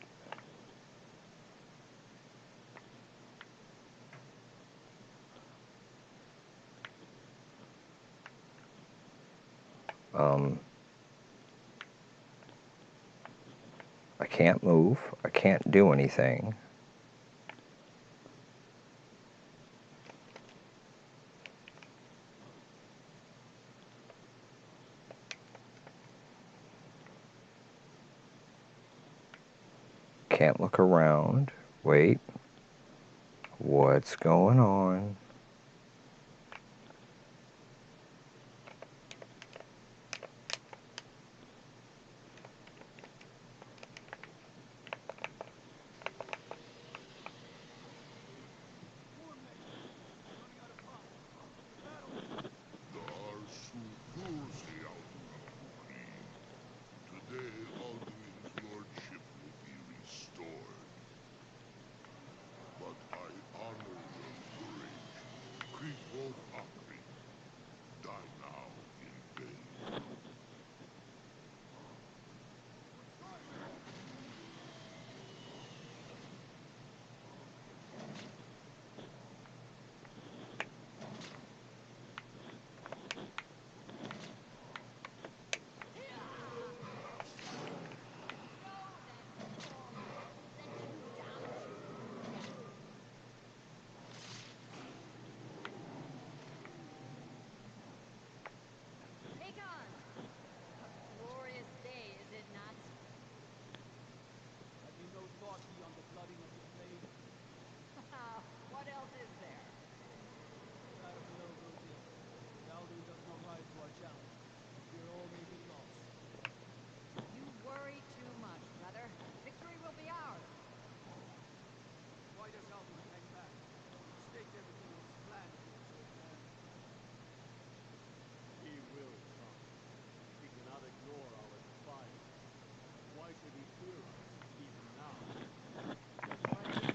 I can't move. I can't do anything. Can't look around. Wait. What's going on? Today, Alduin's lordship will be restored. But I honor your courage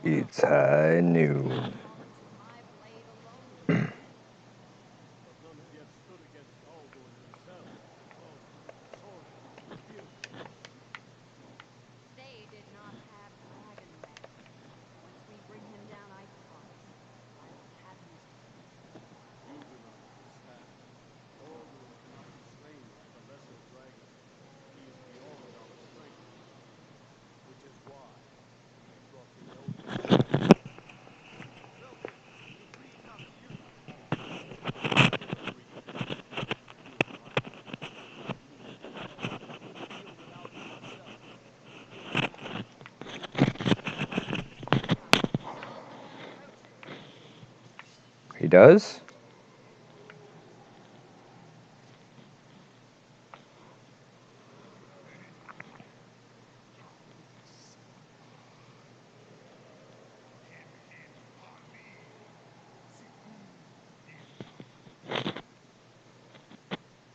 It's high noon. But none have yet stood against Alborn himself. Oh, sword, shield. They did not have dragon magic. Once we bring him down, I promise, I will have his head. You do not understand. Alborn cannot be slain like the lesser dragon. He is beyond our strength. Which is why we brought the elder here. Tell me, you agreed not to use him? Never agreed. You are right. I need him. He will heal without me himself. He'll be happy. He does?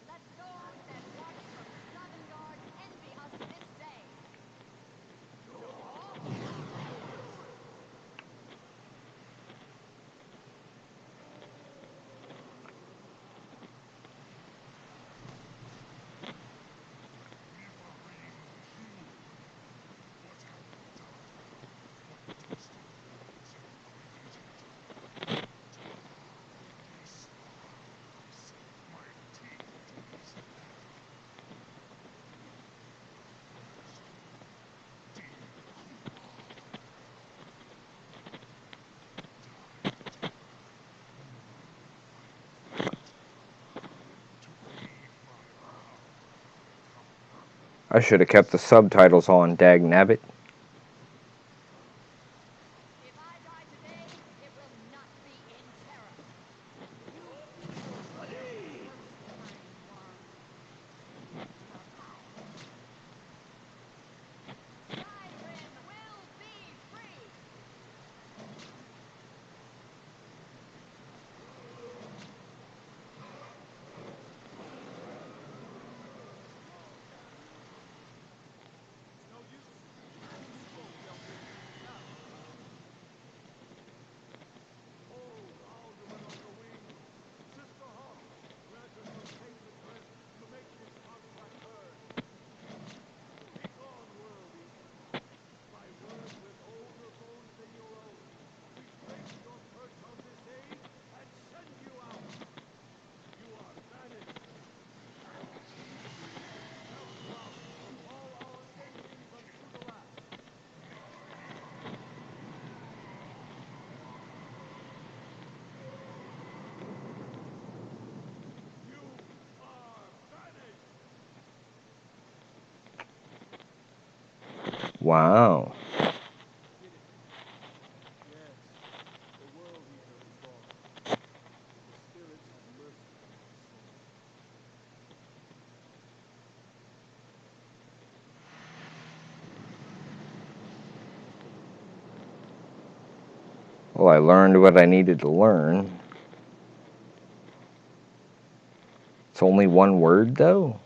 Let those that watch from Sovngarde envy us this day. I should have kept the subtitles on, dag nabbit. If I die today, it will not be in terror. You killed me the first time, worm. Skyrim will be free! It's no use. Too slow without making a sound. Hold Alderman on your wings. Sister Hawk, grant us untainted breath to make this contract heard. Begone, world eater. My word with older bones than your own. We break your perch on this age and send you out. You are banished. Now drop all our endings unto the last. You are banished. Wow. Did it? Yes. The world eater is gone. May the spirits have mercy on my soul. Well, I learned what I needed to learn. It's only one word, though?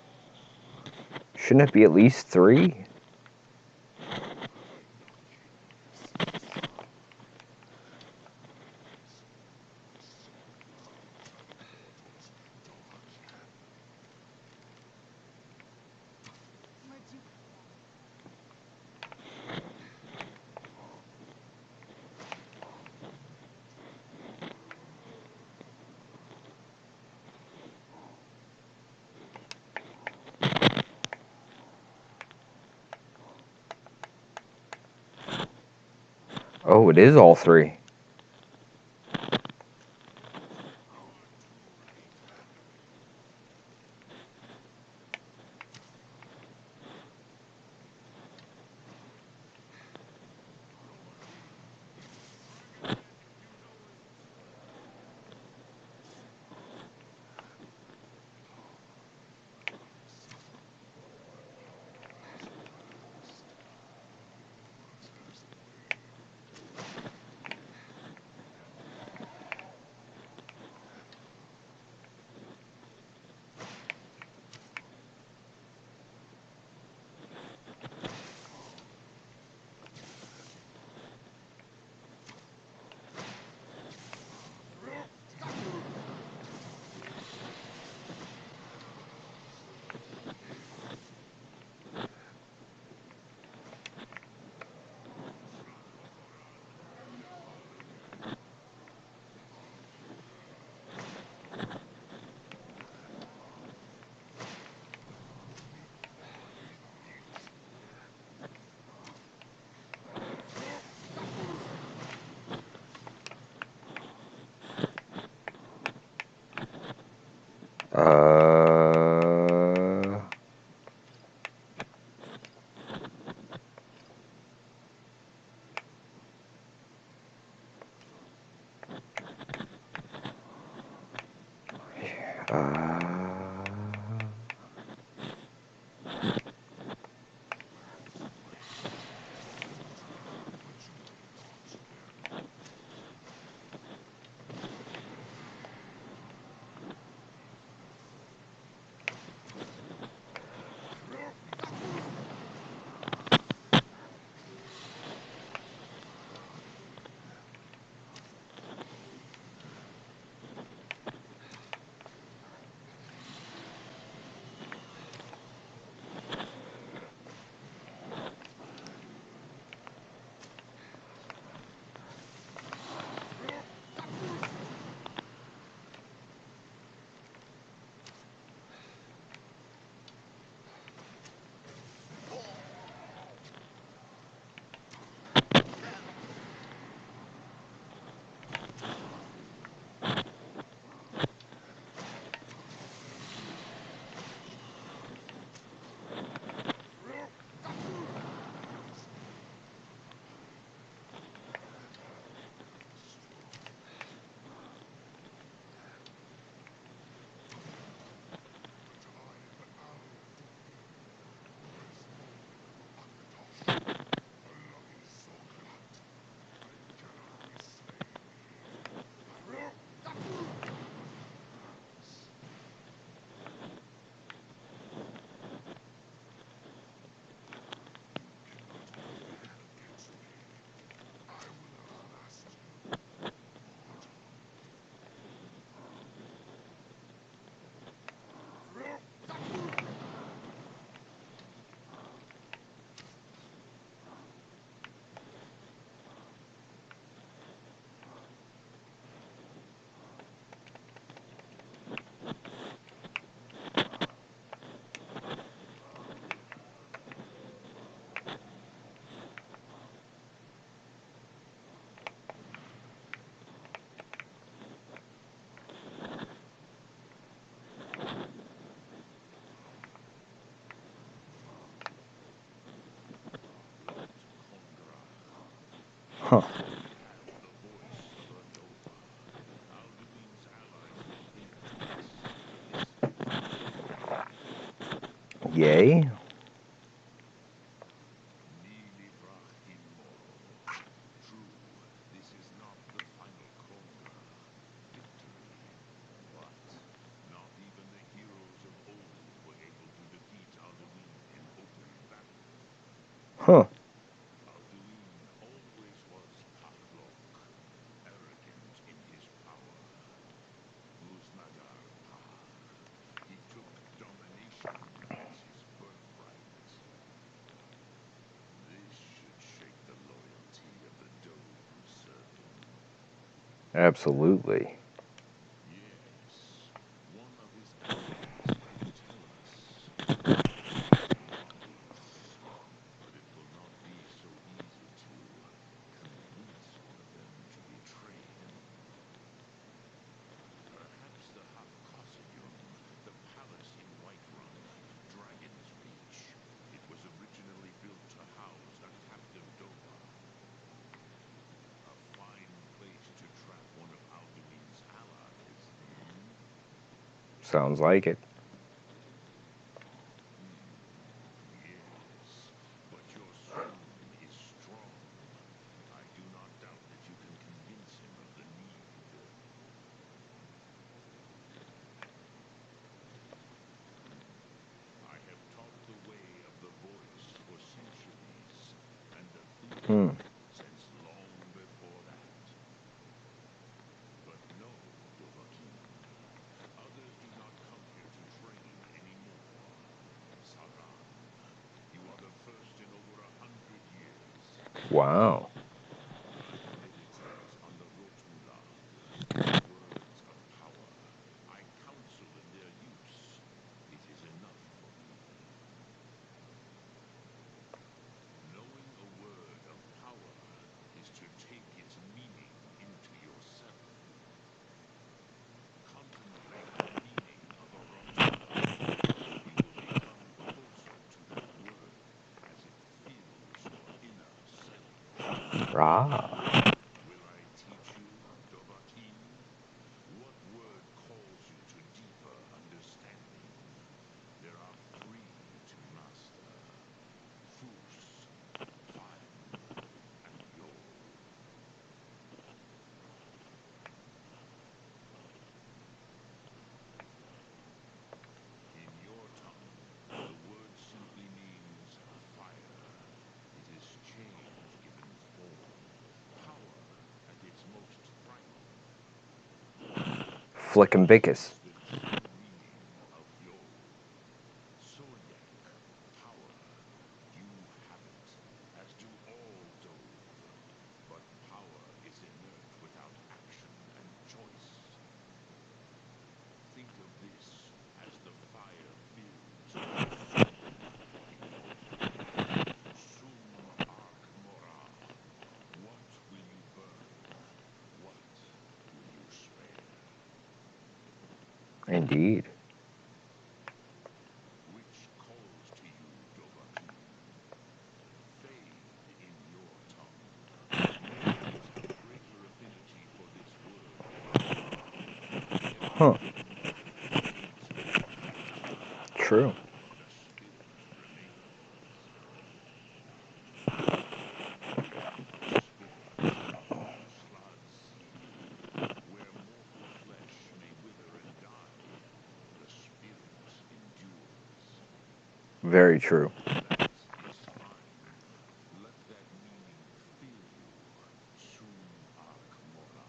Shouldn't it be at least 3? Where'd you come from? Oh, it is all 3. Huh. have the voice of a Dova. Alduin's allies will think twice if they listen to you. Yay? Nili Vrachim Moro. True, this is not the final Kronga victory, but not even the heroes of old were able to defeat Alduin in open battle. Huh. Alduin always was Paklok, arrogant in his power. Uznagar Par. He took domination as his birthright. This should shake the loyalty of the Dove who served him. Absolutely. Yes, one of his allies could tell us otherwise. But it will not be so easy to convince one of them to betray him. Perhaps the Hafkosayum, the palace in Whiterun, Dragon's Reach. It was originally built to house a captive Dova. A fine place to trap one of Alduin's allies, hmm? Sounds like it. Yes, but your swoon is strong. I do not doubt that you can convince him of the need. I have taught the way of the voice for centuries, and the Hmm. thinking since long before that. But no, Dovahkiin. Others do not come here to train anymore. Saran, you are the first in over 100 years. Wow. My meditations on the Rotmulag, words of power. I counsel in their use. It is enough for me. Knowing a word of power is to take its meaning into yourself. Contemplate the meaning of a Rotmulag. You will become closer to that word as it fills your inner self. Ah. Will I teach you, Dovahkiin? What word calls you to deeper understanding? There are 3 to master. Fus, Faim, and Yol. In your tongue, the word simply means fire. It is change given form. Power at its most primal. Flickenbickus. Is the true meaning of Yol. Solyak, power. You have it, as do all Dove. But power is inert without action and choice. Think of this as the fire fills your soul in your heart. Sum Ark Mora. What will you burn? What will you spare? Indeed. Which calls to you, Dovahkiin? Fade in your tongue. Maybe it is the greater affinity for this word power. Huh. Everything fades away. True. The spirit remains. The spirit. Slazi. Where mortal flesh may wither and die, the spirit endures. Very true. That is fine. Let that meaning fill you. Sum Ark Mora.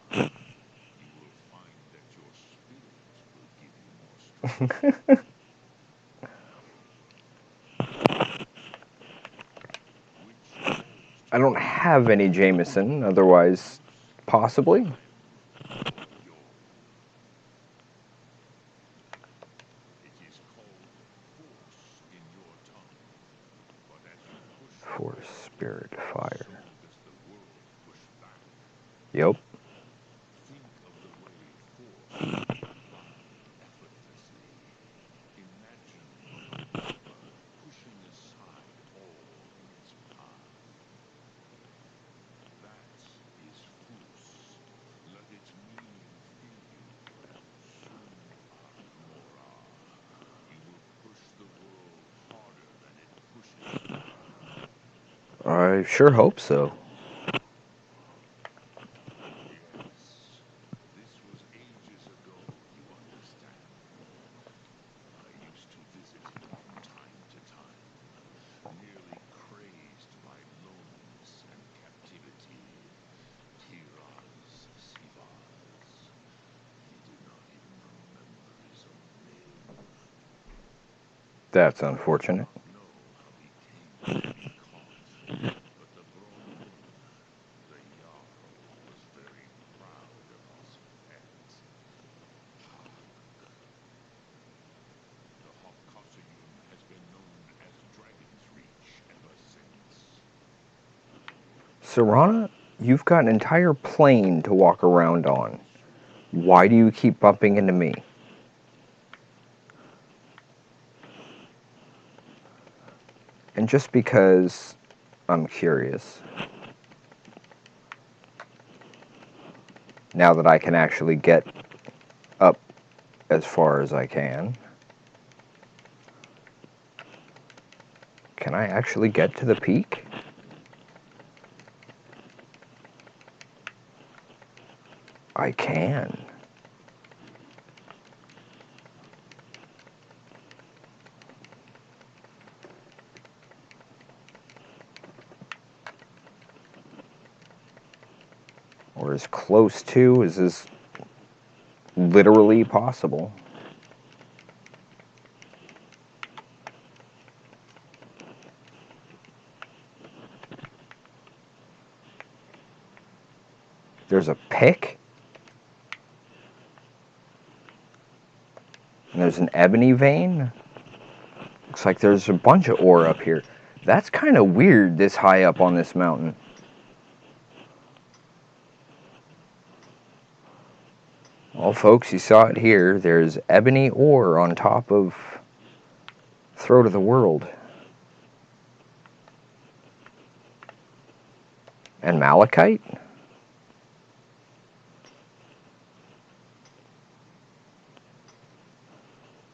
You will find that your spirit will give you more strength. I don't have any Jameson, otherwise, possibly. It is called force in your tongue. But as you push Force, forward, spirit, fire. so does the world push back. Yep. Think of the way force can run effortlessly. Imagine a river pushing aside all in its path. That I sure hope so. This was ages ago, you understand. I used to visit it from time to time, nearly crazed by loneliness and captivity. Tiraz Sivas. He did not even remember his own name. That's unfortunate. Know how he came to be caught, but the Bromun, the Jarl, was very proud of his pet, Hawk. The Hawkosayun has been known as Dragon's Reach ever since. Serana, you've got an entire plane to walk around on. Why do you keep bumping into me? And just because I'm curious, now that I can actually get up as far as I can I actually get to the peak? I can. Or as close to as is literally possible. There's a pick? And there's an ebony vein? Looks like there's a bunch of ore up here. That's kind of weird, this high up on this mountain. Well, folks, you saw it here. There's ebony ore on top of Throat of the World. And malachite?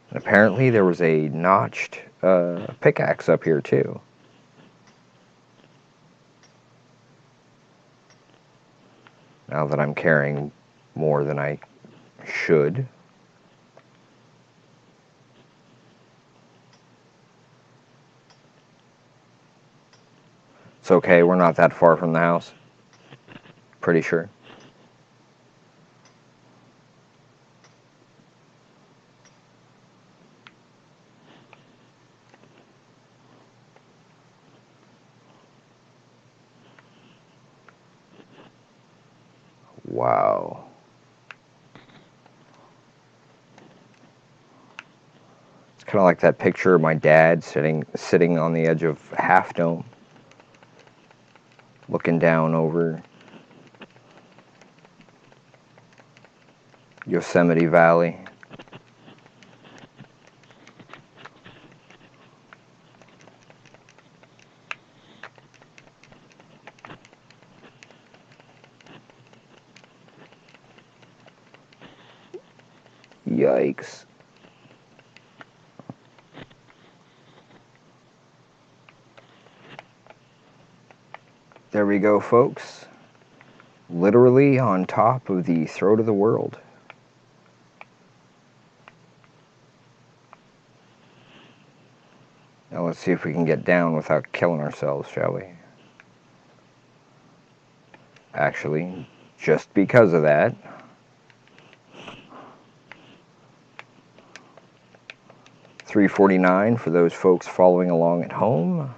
And apparently there was a notched pickaxe up here too. Now that I'm carrying more than I should. It's okay, we're not that far from the house. Pretty sure. Wow. It's kind of like that picture of my dad sitting on the edge of Half Dome, looking down over Yosemite Valley. Yikes. There we go, folks. Literally on top of the Throat of the World. Now let's see if we can get down without killing ourselves, shall we? Actually, just because of that, $3.49 for those folks following along at home.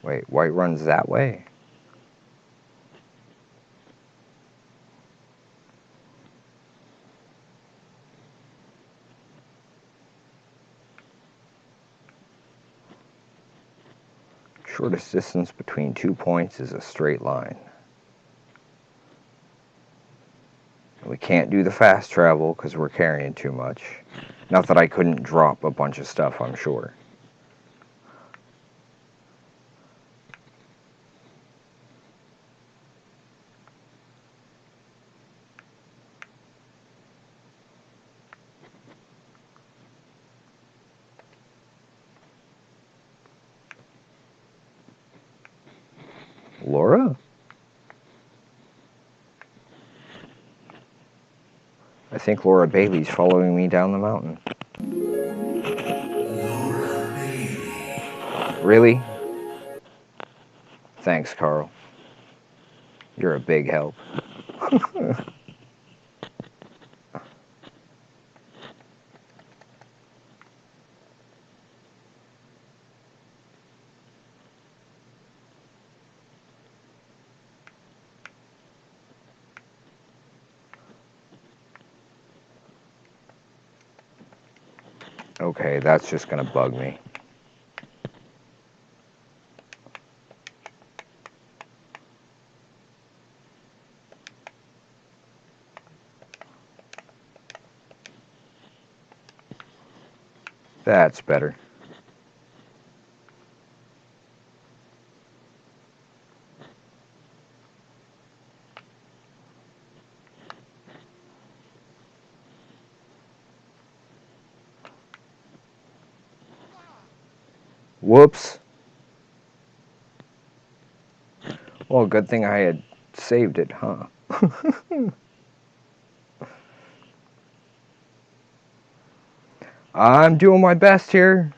Wait, White runs that way? Shortest distance between 2 points is a straight line. We can't do the fast travel because we're carrying too much. Not that I couldn't drop a bunch of stuff, I'm sure. Laura? I think Laura Bailey's following me down the mountain. Really? Thanks, Carl. You're a big help. Okay, that's just gonna bug me. That's better. Whoops. Well, good thing I had saved it, huh? I'm doing my best here.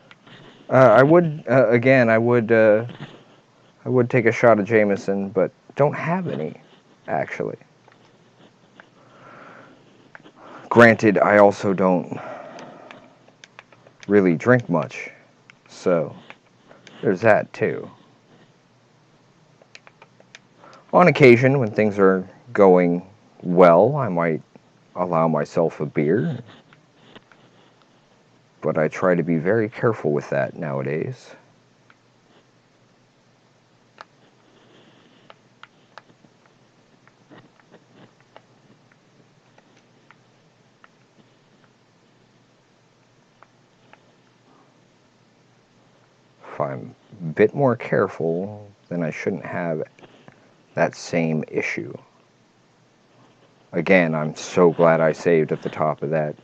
I would take a shot of Jameson, but don't have any, actually. Granted, I also don't really drink much, so there's that too. On occasion, when things are going well, I might allow myself a beer, but I try to be very careful with that nowadays. If I'm a bit more careful, then I shouldn't have that same issue. Again, I'm so glad I saved at the top of that.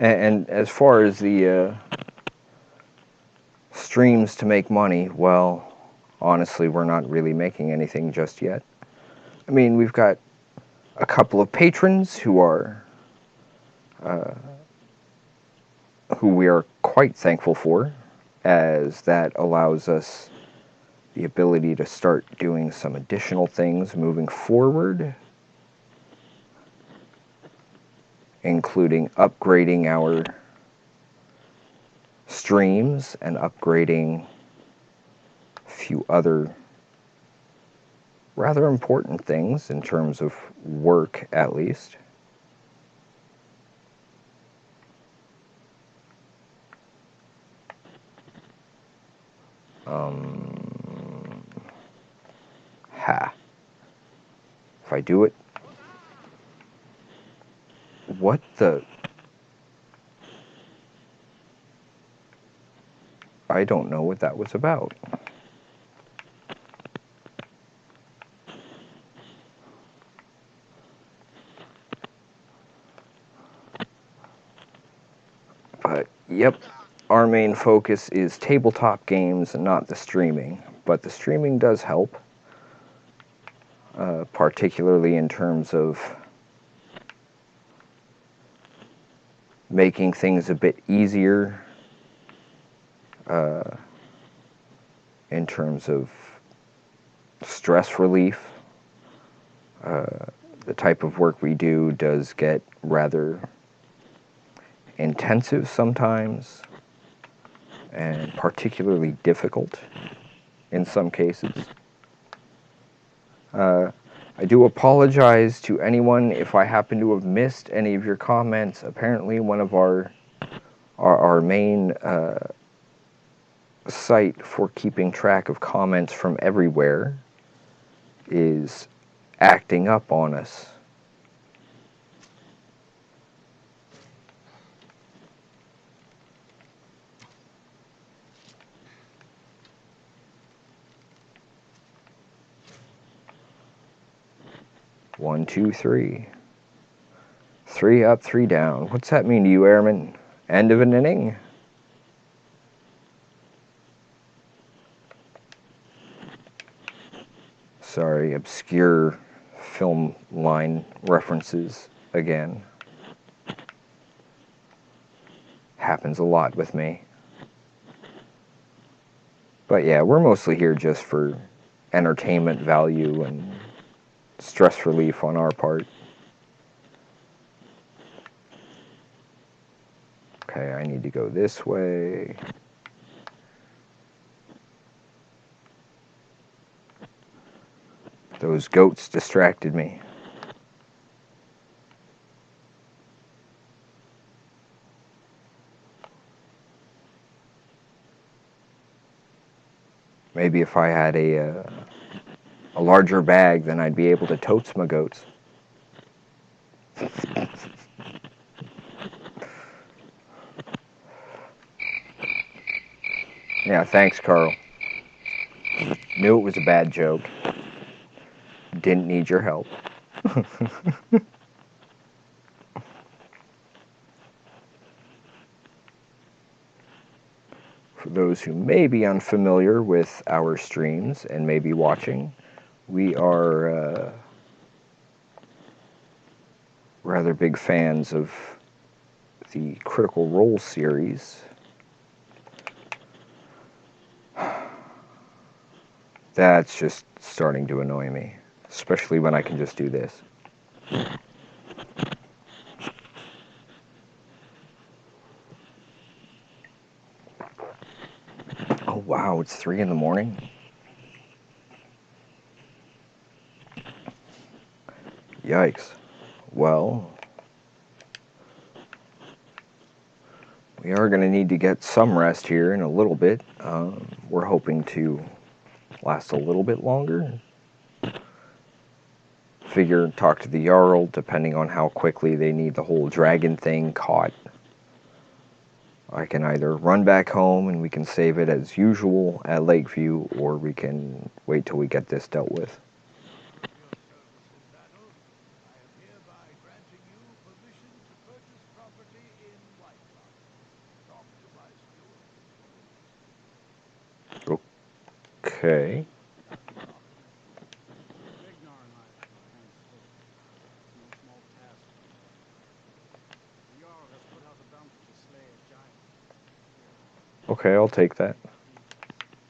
And as far as the streams to make money, well, honestly, we're not really making anything just yet. I mean, we've got a couple of patrons who we are quite thankful for, as that allows us the ability to start doing some additional things moving forward, including upgrading our streams and upgrading a few other rather important things in terms of work, at least. If I do it... What the... I don't know what that was about. But, yep, our main focus is tabletop games and not the streaming. But the streaming does help, particularly in terms of making things a bit easier, in terms of stress relief. The type of work we do does get rather intensive sometimes, and particularly difficult in some cases. I do apologize to anyone if I happen to have missed any of your comments. Apparently one of our main site for keeping track of comments from everywhere is acting up on us. One, two, three. 3 up, 3 down. What's that mean to you, Airman? End of an inning? Sorry, obscure film line references again. Happens a lot with me. But yeah, we're mostly here just for entertainment value and stress relief on our part. Okay, I need to go this way. Those goats distracted me. Maybe if I had a larger bag, then I'd be able to totes my goats. Yeah, thanks, Carl. Knew it was a bad joke. Didn't need your help. For those who may be unfamiliar with our streams and may be watching, we are rather big fans of the Critical Role series. That's just starting to annoy me, especially when I can just do this. Oh wow, it's 3 in the morning? Yikes. Well, we are going to need to get some rest here in a little bit. We're hoping to last a little bit longer. Figure talk to the Jarl, depending on how quickly they need the whole dragon thing caught. I can either run back home and we can save it as usual at Lakeview, or we can wait till we get this dealt with. Okay. Okay, I'll take that.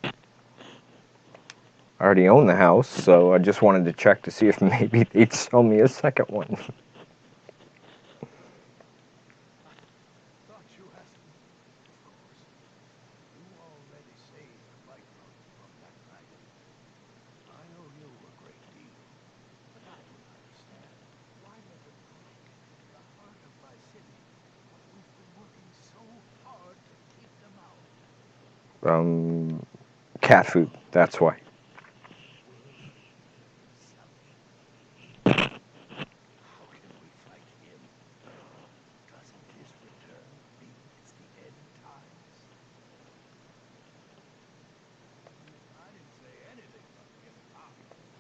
I already own the house, so I just wanted to check to see if maybe they'd sell me a second one. Cat food, that's why.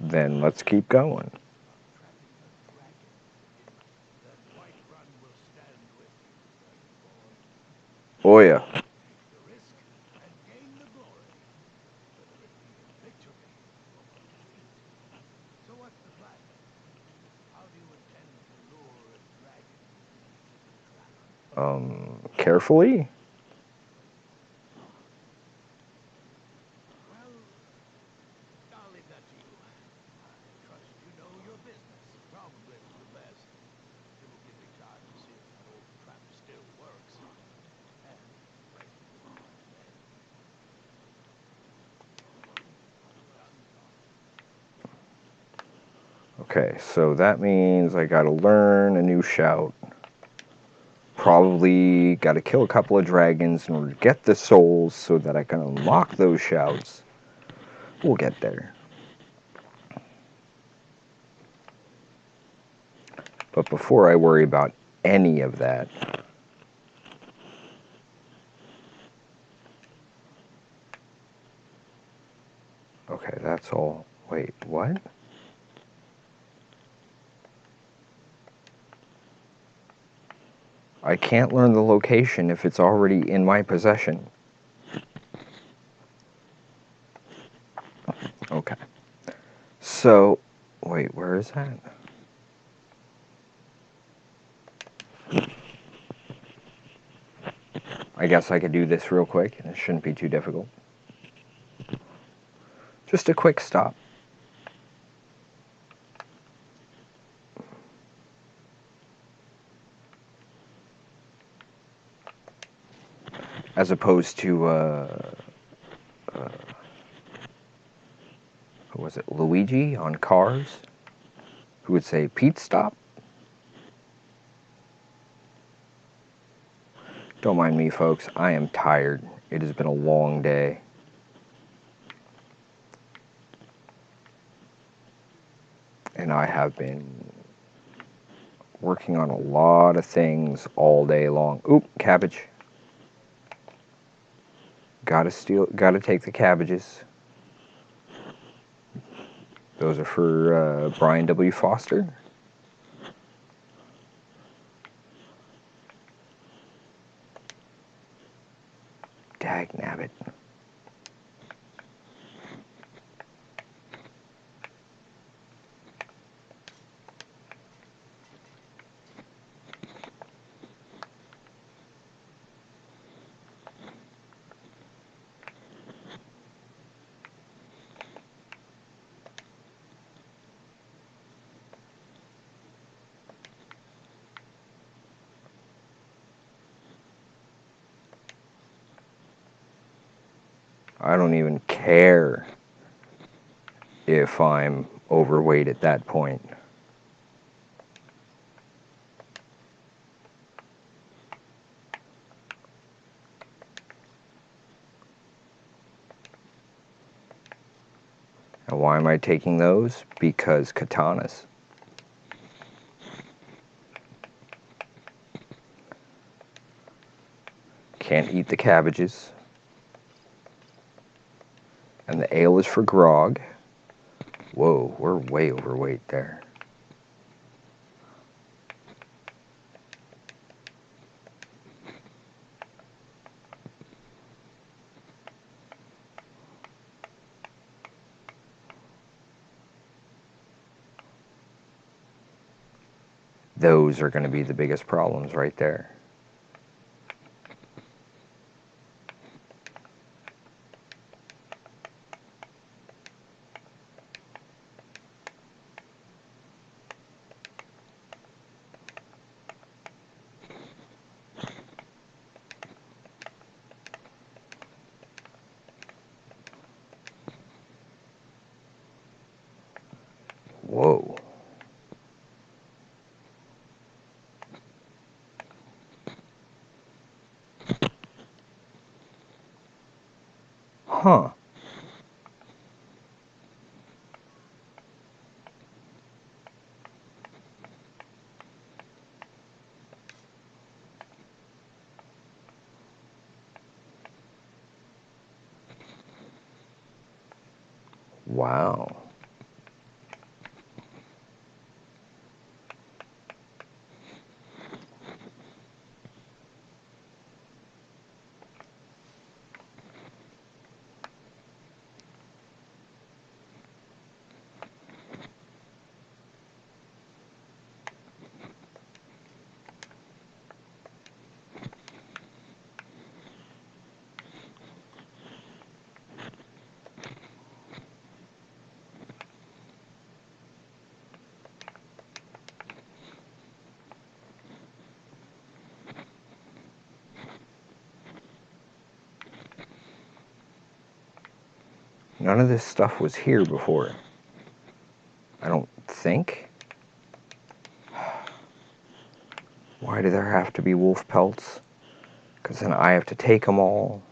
Then let's keep going. Oh yeah. Carefully? Okay, so that means I gotta learn a new shout. Probably gotta kill a couple of dragons in order to get the souls so that I can unlock those shouts. We'll get there. But before I worry about any of that, okay, that's all. Wait, what? I can't learn the location if it's already in my possession. Okay. So, wait, where is that? I guess I could do this real quick, and it shouldn't be too difficult. Just a quick stop. As opposed to, who was it, Luigi on Cars, who would say, Pete stop? Don't mind me, folks. I am tired. It has been a long day. And I have been working on a lot of things all day long. Oop, cabbage. Gotta take the cabbages. Those are for Brian W. Foster. Dagnabbit. I don't even care if I'm overweight at that point. And why am I taking those? Because katanas. Can't eat the cabbages. And the ale is for grog. Whoa, we're way overweight there. Those are going to be the biggest problems right there. Whoa. Huh. Wow. None of this stuff was here before. I don't think. Why do there have to be wolf pelts? Because then I have to take them all,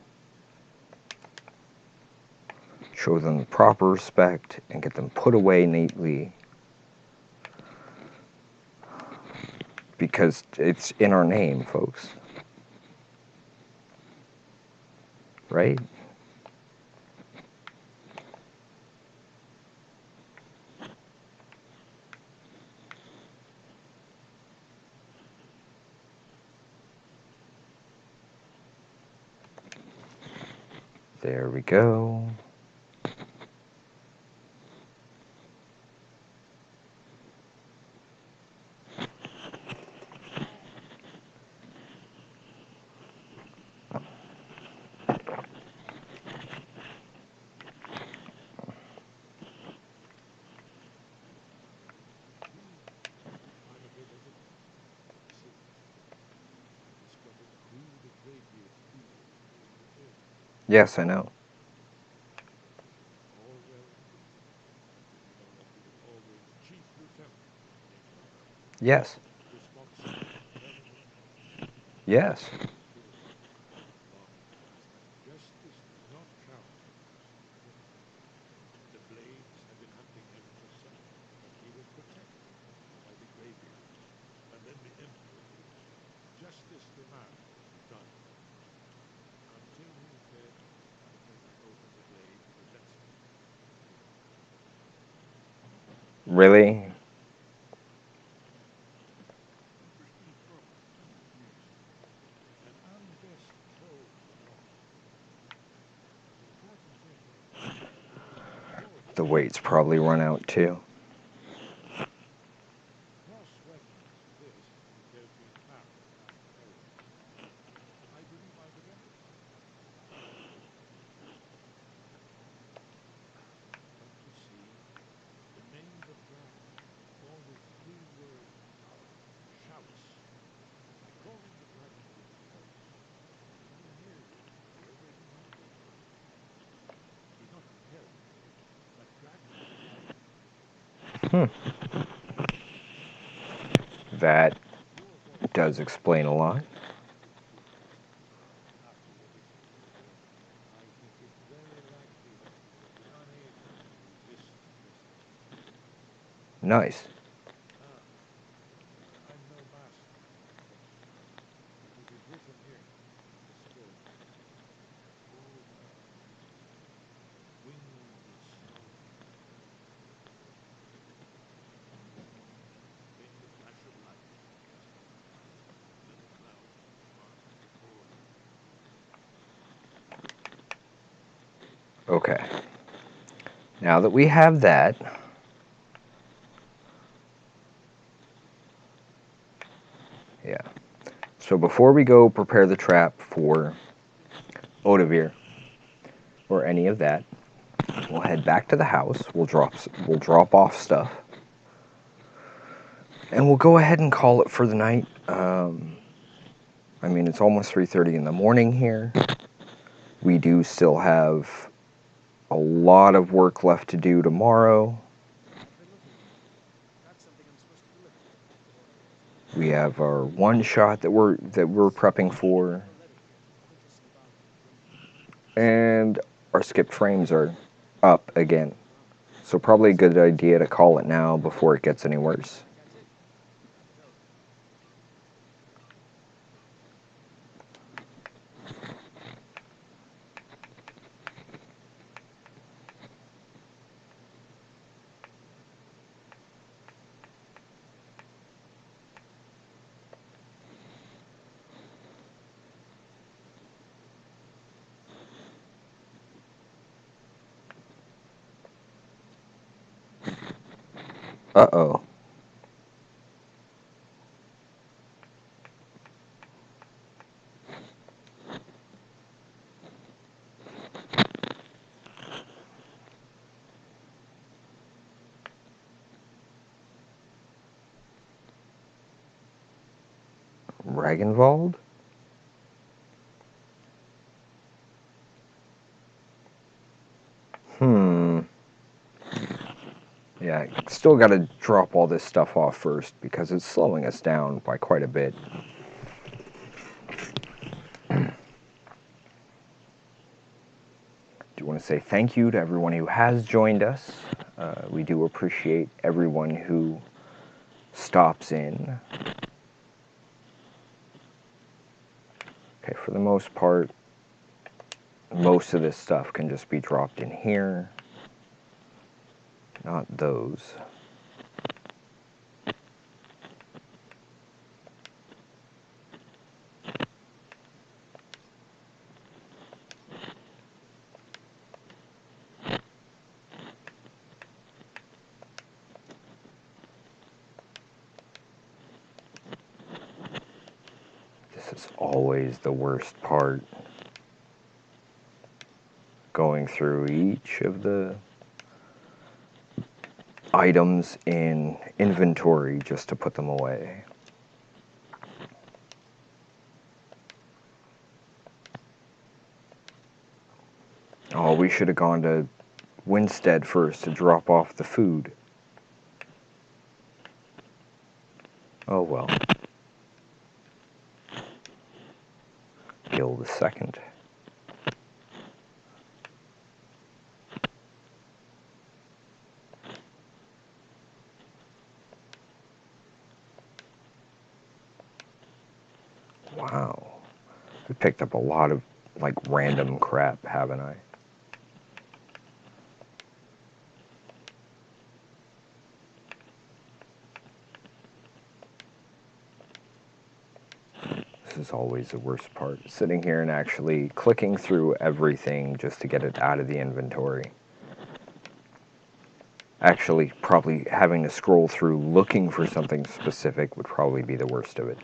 show them the proper respect, and get them put away neatly. Because it's in our name, folks. Right? There we go. Yes, I know. All well. You know that you will always chief lieutenant remain loyal. Yes. Responsible, benevolent. Yes. Good. As long as you understand justice does not count against the criminal. The Blades have been hunting him for some, but he was protected by the graveyard. And then the Emperor gave his order. Justice demands it be done. Until he is dead, I take the oath of the Blade protects me. Really? Interesting trouble. Yes. An unguessed foe in the north. The important thing is, your The weight's probably run out too. cross-reference this to Delphine Mara and Eris. I believe I've identified them. But you see, the names of dragons fall with 3 words of power. Shouts. I call in the dragon prince first. He will hear you, wherever he might be. He's not compelled to, but dragons are powerful. That Your voice does explain a lot. after your visit to the grave. I think it's very likely that you will be unable to resist the message. Nice. Ah, I'm no master at incantation, but it is written here in the scroll. Oh, wind of snow. Then the flash of light, just a moment. Then the clouds part before you. Okay. Now that we have that, yeah. So before we go prepare the trap for Odavir or any of that, we'll head back to the house. We'll drop off stuff, and we'll go ahead and call it for the night. I mean, it's almost 3:30 in the morning here. We do still have a lot of work left to do tomorrow. We have our one shot that we're prepping for, and our skipped frames are up again. So probably a good idea to call it now before it gets any worse. Uh-oh. Ragnvald? Yeah, still got to drop all this stuff off first because it's slowing us down by quite a bit. Do want to say thank you to everyone who has joined us. We do appreciate everyone who stops in. Okay, for the most part, most of this stuff can just be dropped in here. Not those. This is always the worst part. Going through each of the items in inventory just to put them away. we should have gone to Winstead first to drop off the food. Oh well. Gil the second. Wow. I picked up a lot of, like, random crap, haven't I? This is always the worst part. Sitting here and actually clicking through everything just to get it out of the inventory. Actually, probably having to scroll through looking for something specific would probably be the worst of it.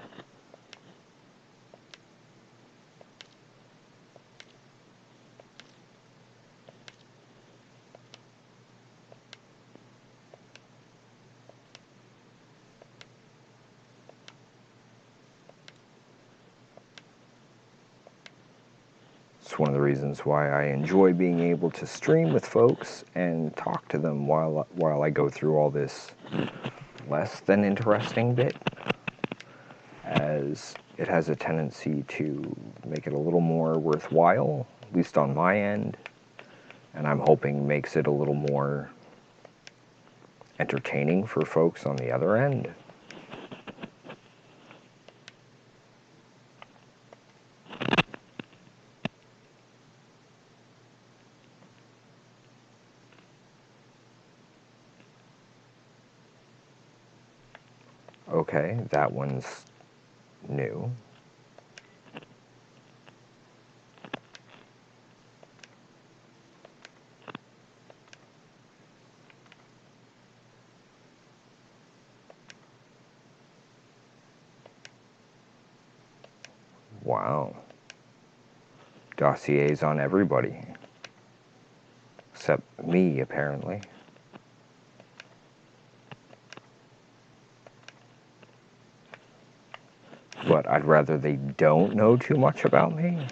It's one of the reasons why I enjoy being able to stream with folks and talk to them while I go through all this less than interesting bit, as it has a tendency to make it a little more worthwhile, at least on my end, and I'm hoping makes it a little more entertaining for folks on the other end. Okay, that one's new. Wow. Dossiers on everybody. Except me, apparently. But I'd rather they don't know too much about me.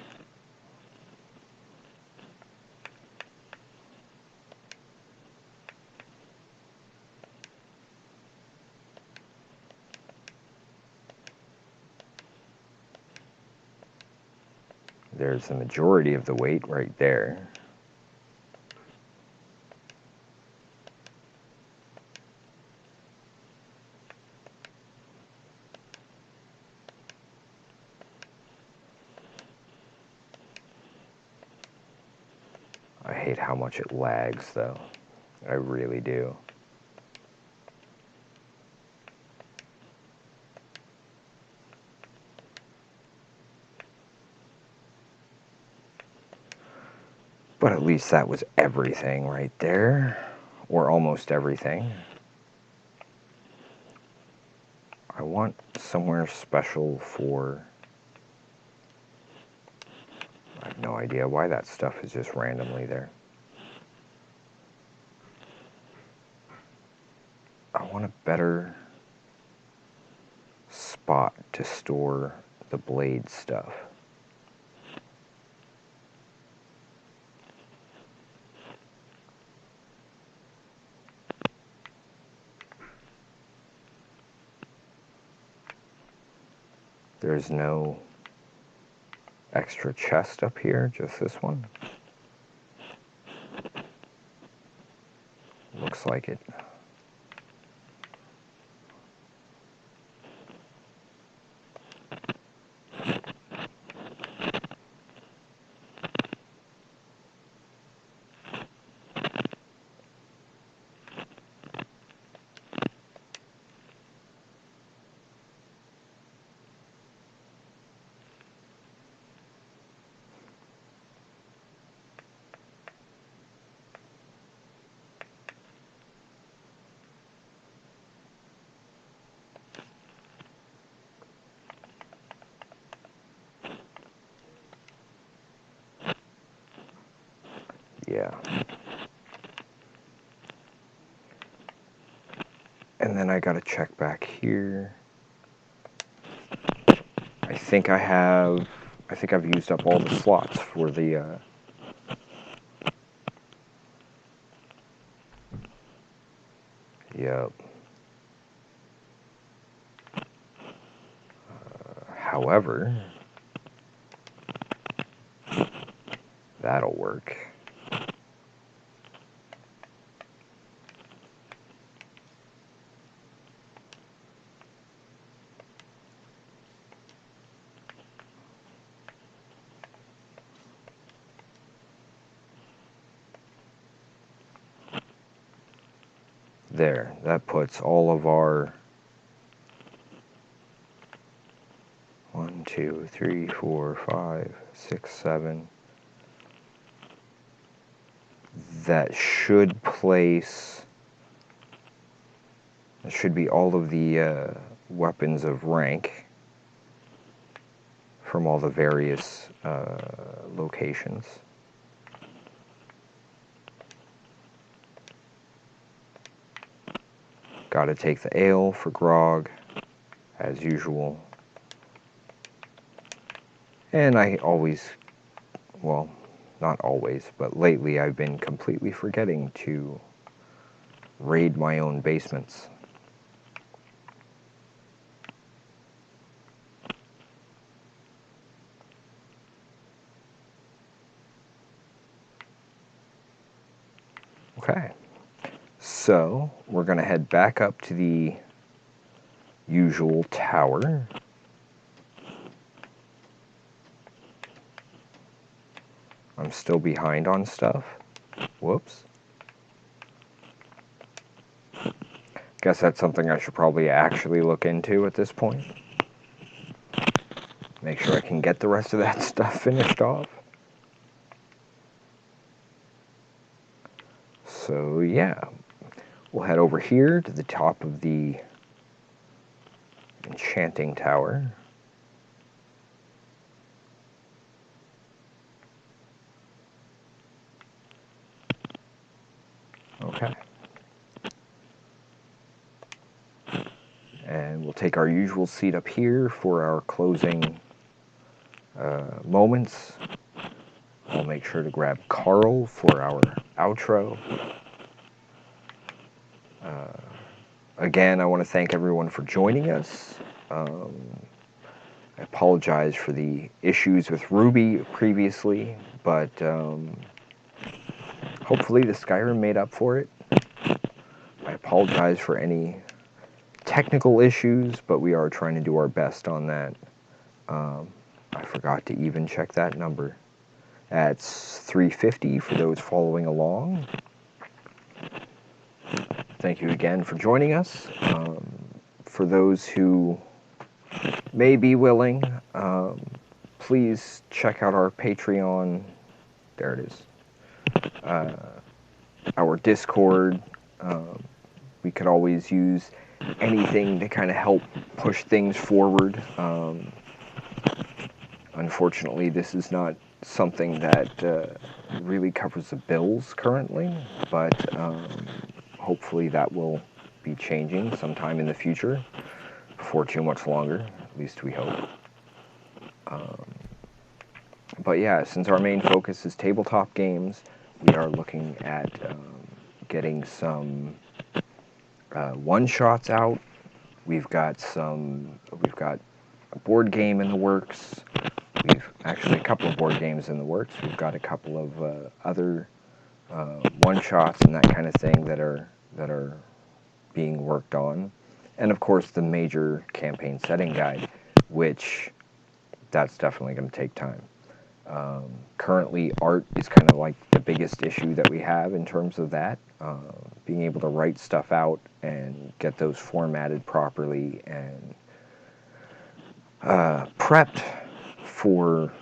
There's the majority of the weight right there. I hate how much it lags, though. I really do. But at least that was everything right there. Or almost everything. I want somewhere special for... I have no idea why that stuff is just randomly there. I want a better spot to store the blade stuff. There's no extra chest up here, just this one. Looks like it. Yeah. And then I gotta check back here. I think I've used up all the slots for the Yep. However, that'll work. There, that puts all of our 1, 2, 3, 4, 5, 6, 7. That should place. That should be all of the weapons of rank from all the various locations. Gotta take the ale for grog, as usual. And I always, well, not always, but lately I've been completely forgetting to raid my own basements. Okay, so we're going to head back up to the usual tower. I'm still behind on stuff. Whoops. Guess that's something I should probably actually look into at this point. Make sure I can get the rest of that stuff finished off. So yeah, we'll head over here to the top of the enchanting tower. Okay. And we'll take our usual seat up here for our closing moments. I'll make sure to grab Carl for our outro. Again, I want to thank everyone for joining us. I apologize for the issues with Ruby previously, but hopefully the Skyrim made up for it. I apologize for any technical issues, but we are trying to do our best on that. I forgot to even check that number. That's 350 for those following along. Thank you again for joining us. For those who may be willing, please check out our Patreon. There it is. Our Discord. We could always use anything to kind of help push things forward. Unfortunately, this is not something that really covers the bills currently, but hopefully that will be changing sometime in the future, before too much longer, at least we hope. But yeah, since our main focus is tabletop games, we are looking at getting some one-shots out. We've got a board game in the works. We've actually a couple of board games in the works. We've got a couple of other one-shots and that kind of thing that are being worked on, and of course the major campaign setting guide, which that's definitely going to take time. Currently, art is kind of like the biggest issue that we have in terms of that. Being able to write stuff out and get those formatted properly and prepped for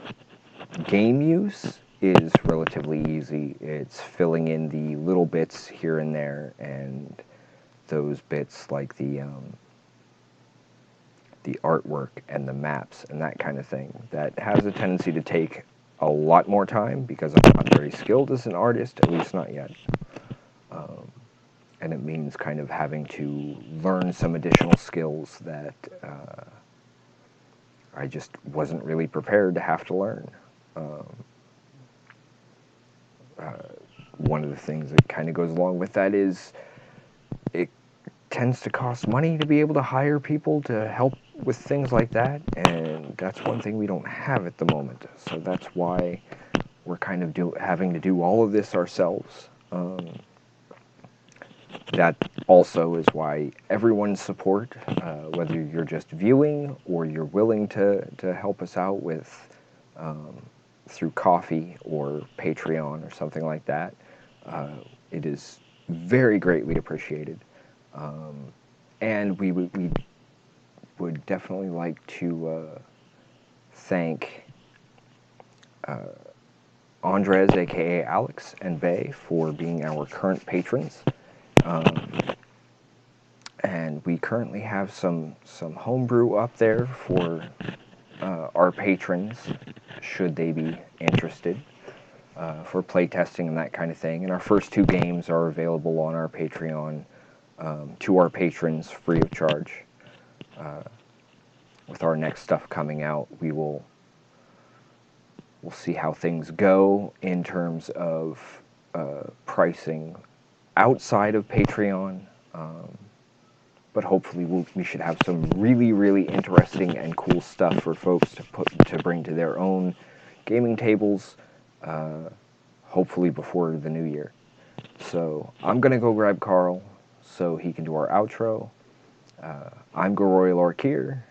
game use is relatively easy. It's filling in the little bits here and there, and those bits like the artwork and the maps and that kind of thing. That has a tendency to take a lot more time because I'm not very skilled as an artist, at least not yet. And it means kind of having to learn some additional skills that I just wasn't really prepared to have to learn. One of the things that kind of goes along with that is it tends to cost money to be able to hire people to help with things like that, and that's one thing we don't have at the moment. So that's why we're kind of having to do all of this ourselves. That also is why everyone's support, whether you're just viewing or you're willing to help us out with through coffee or Patreon or something like that, it is very greatly appreciated. And we would definitely like to thank Andres, aka Alex, and Bay for being our current patrons. And we currently have some homebrew up there for our patrons, should they be interested, for playtesting and that kind of thing. And our first 2 games are available on our Patreon to our patrons free of charge. With our next stuff coming out, we'll see how things go in terms of pricing outside of Patreon. But hopefully we should have some really, really interesting and cool stuff for folks to bring to their own gaming tables, hopefully before the new year. So I'm going to go grab Carl so he can do our outro. I'm Goroy Lorkier,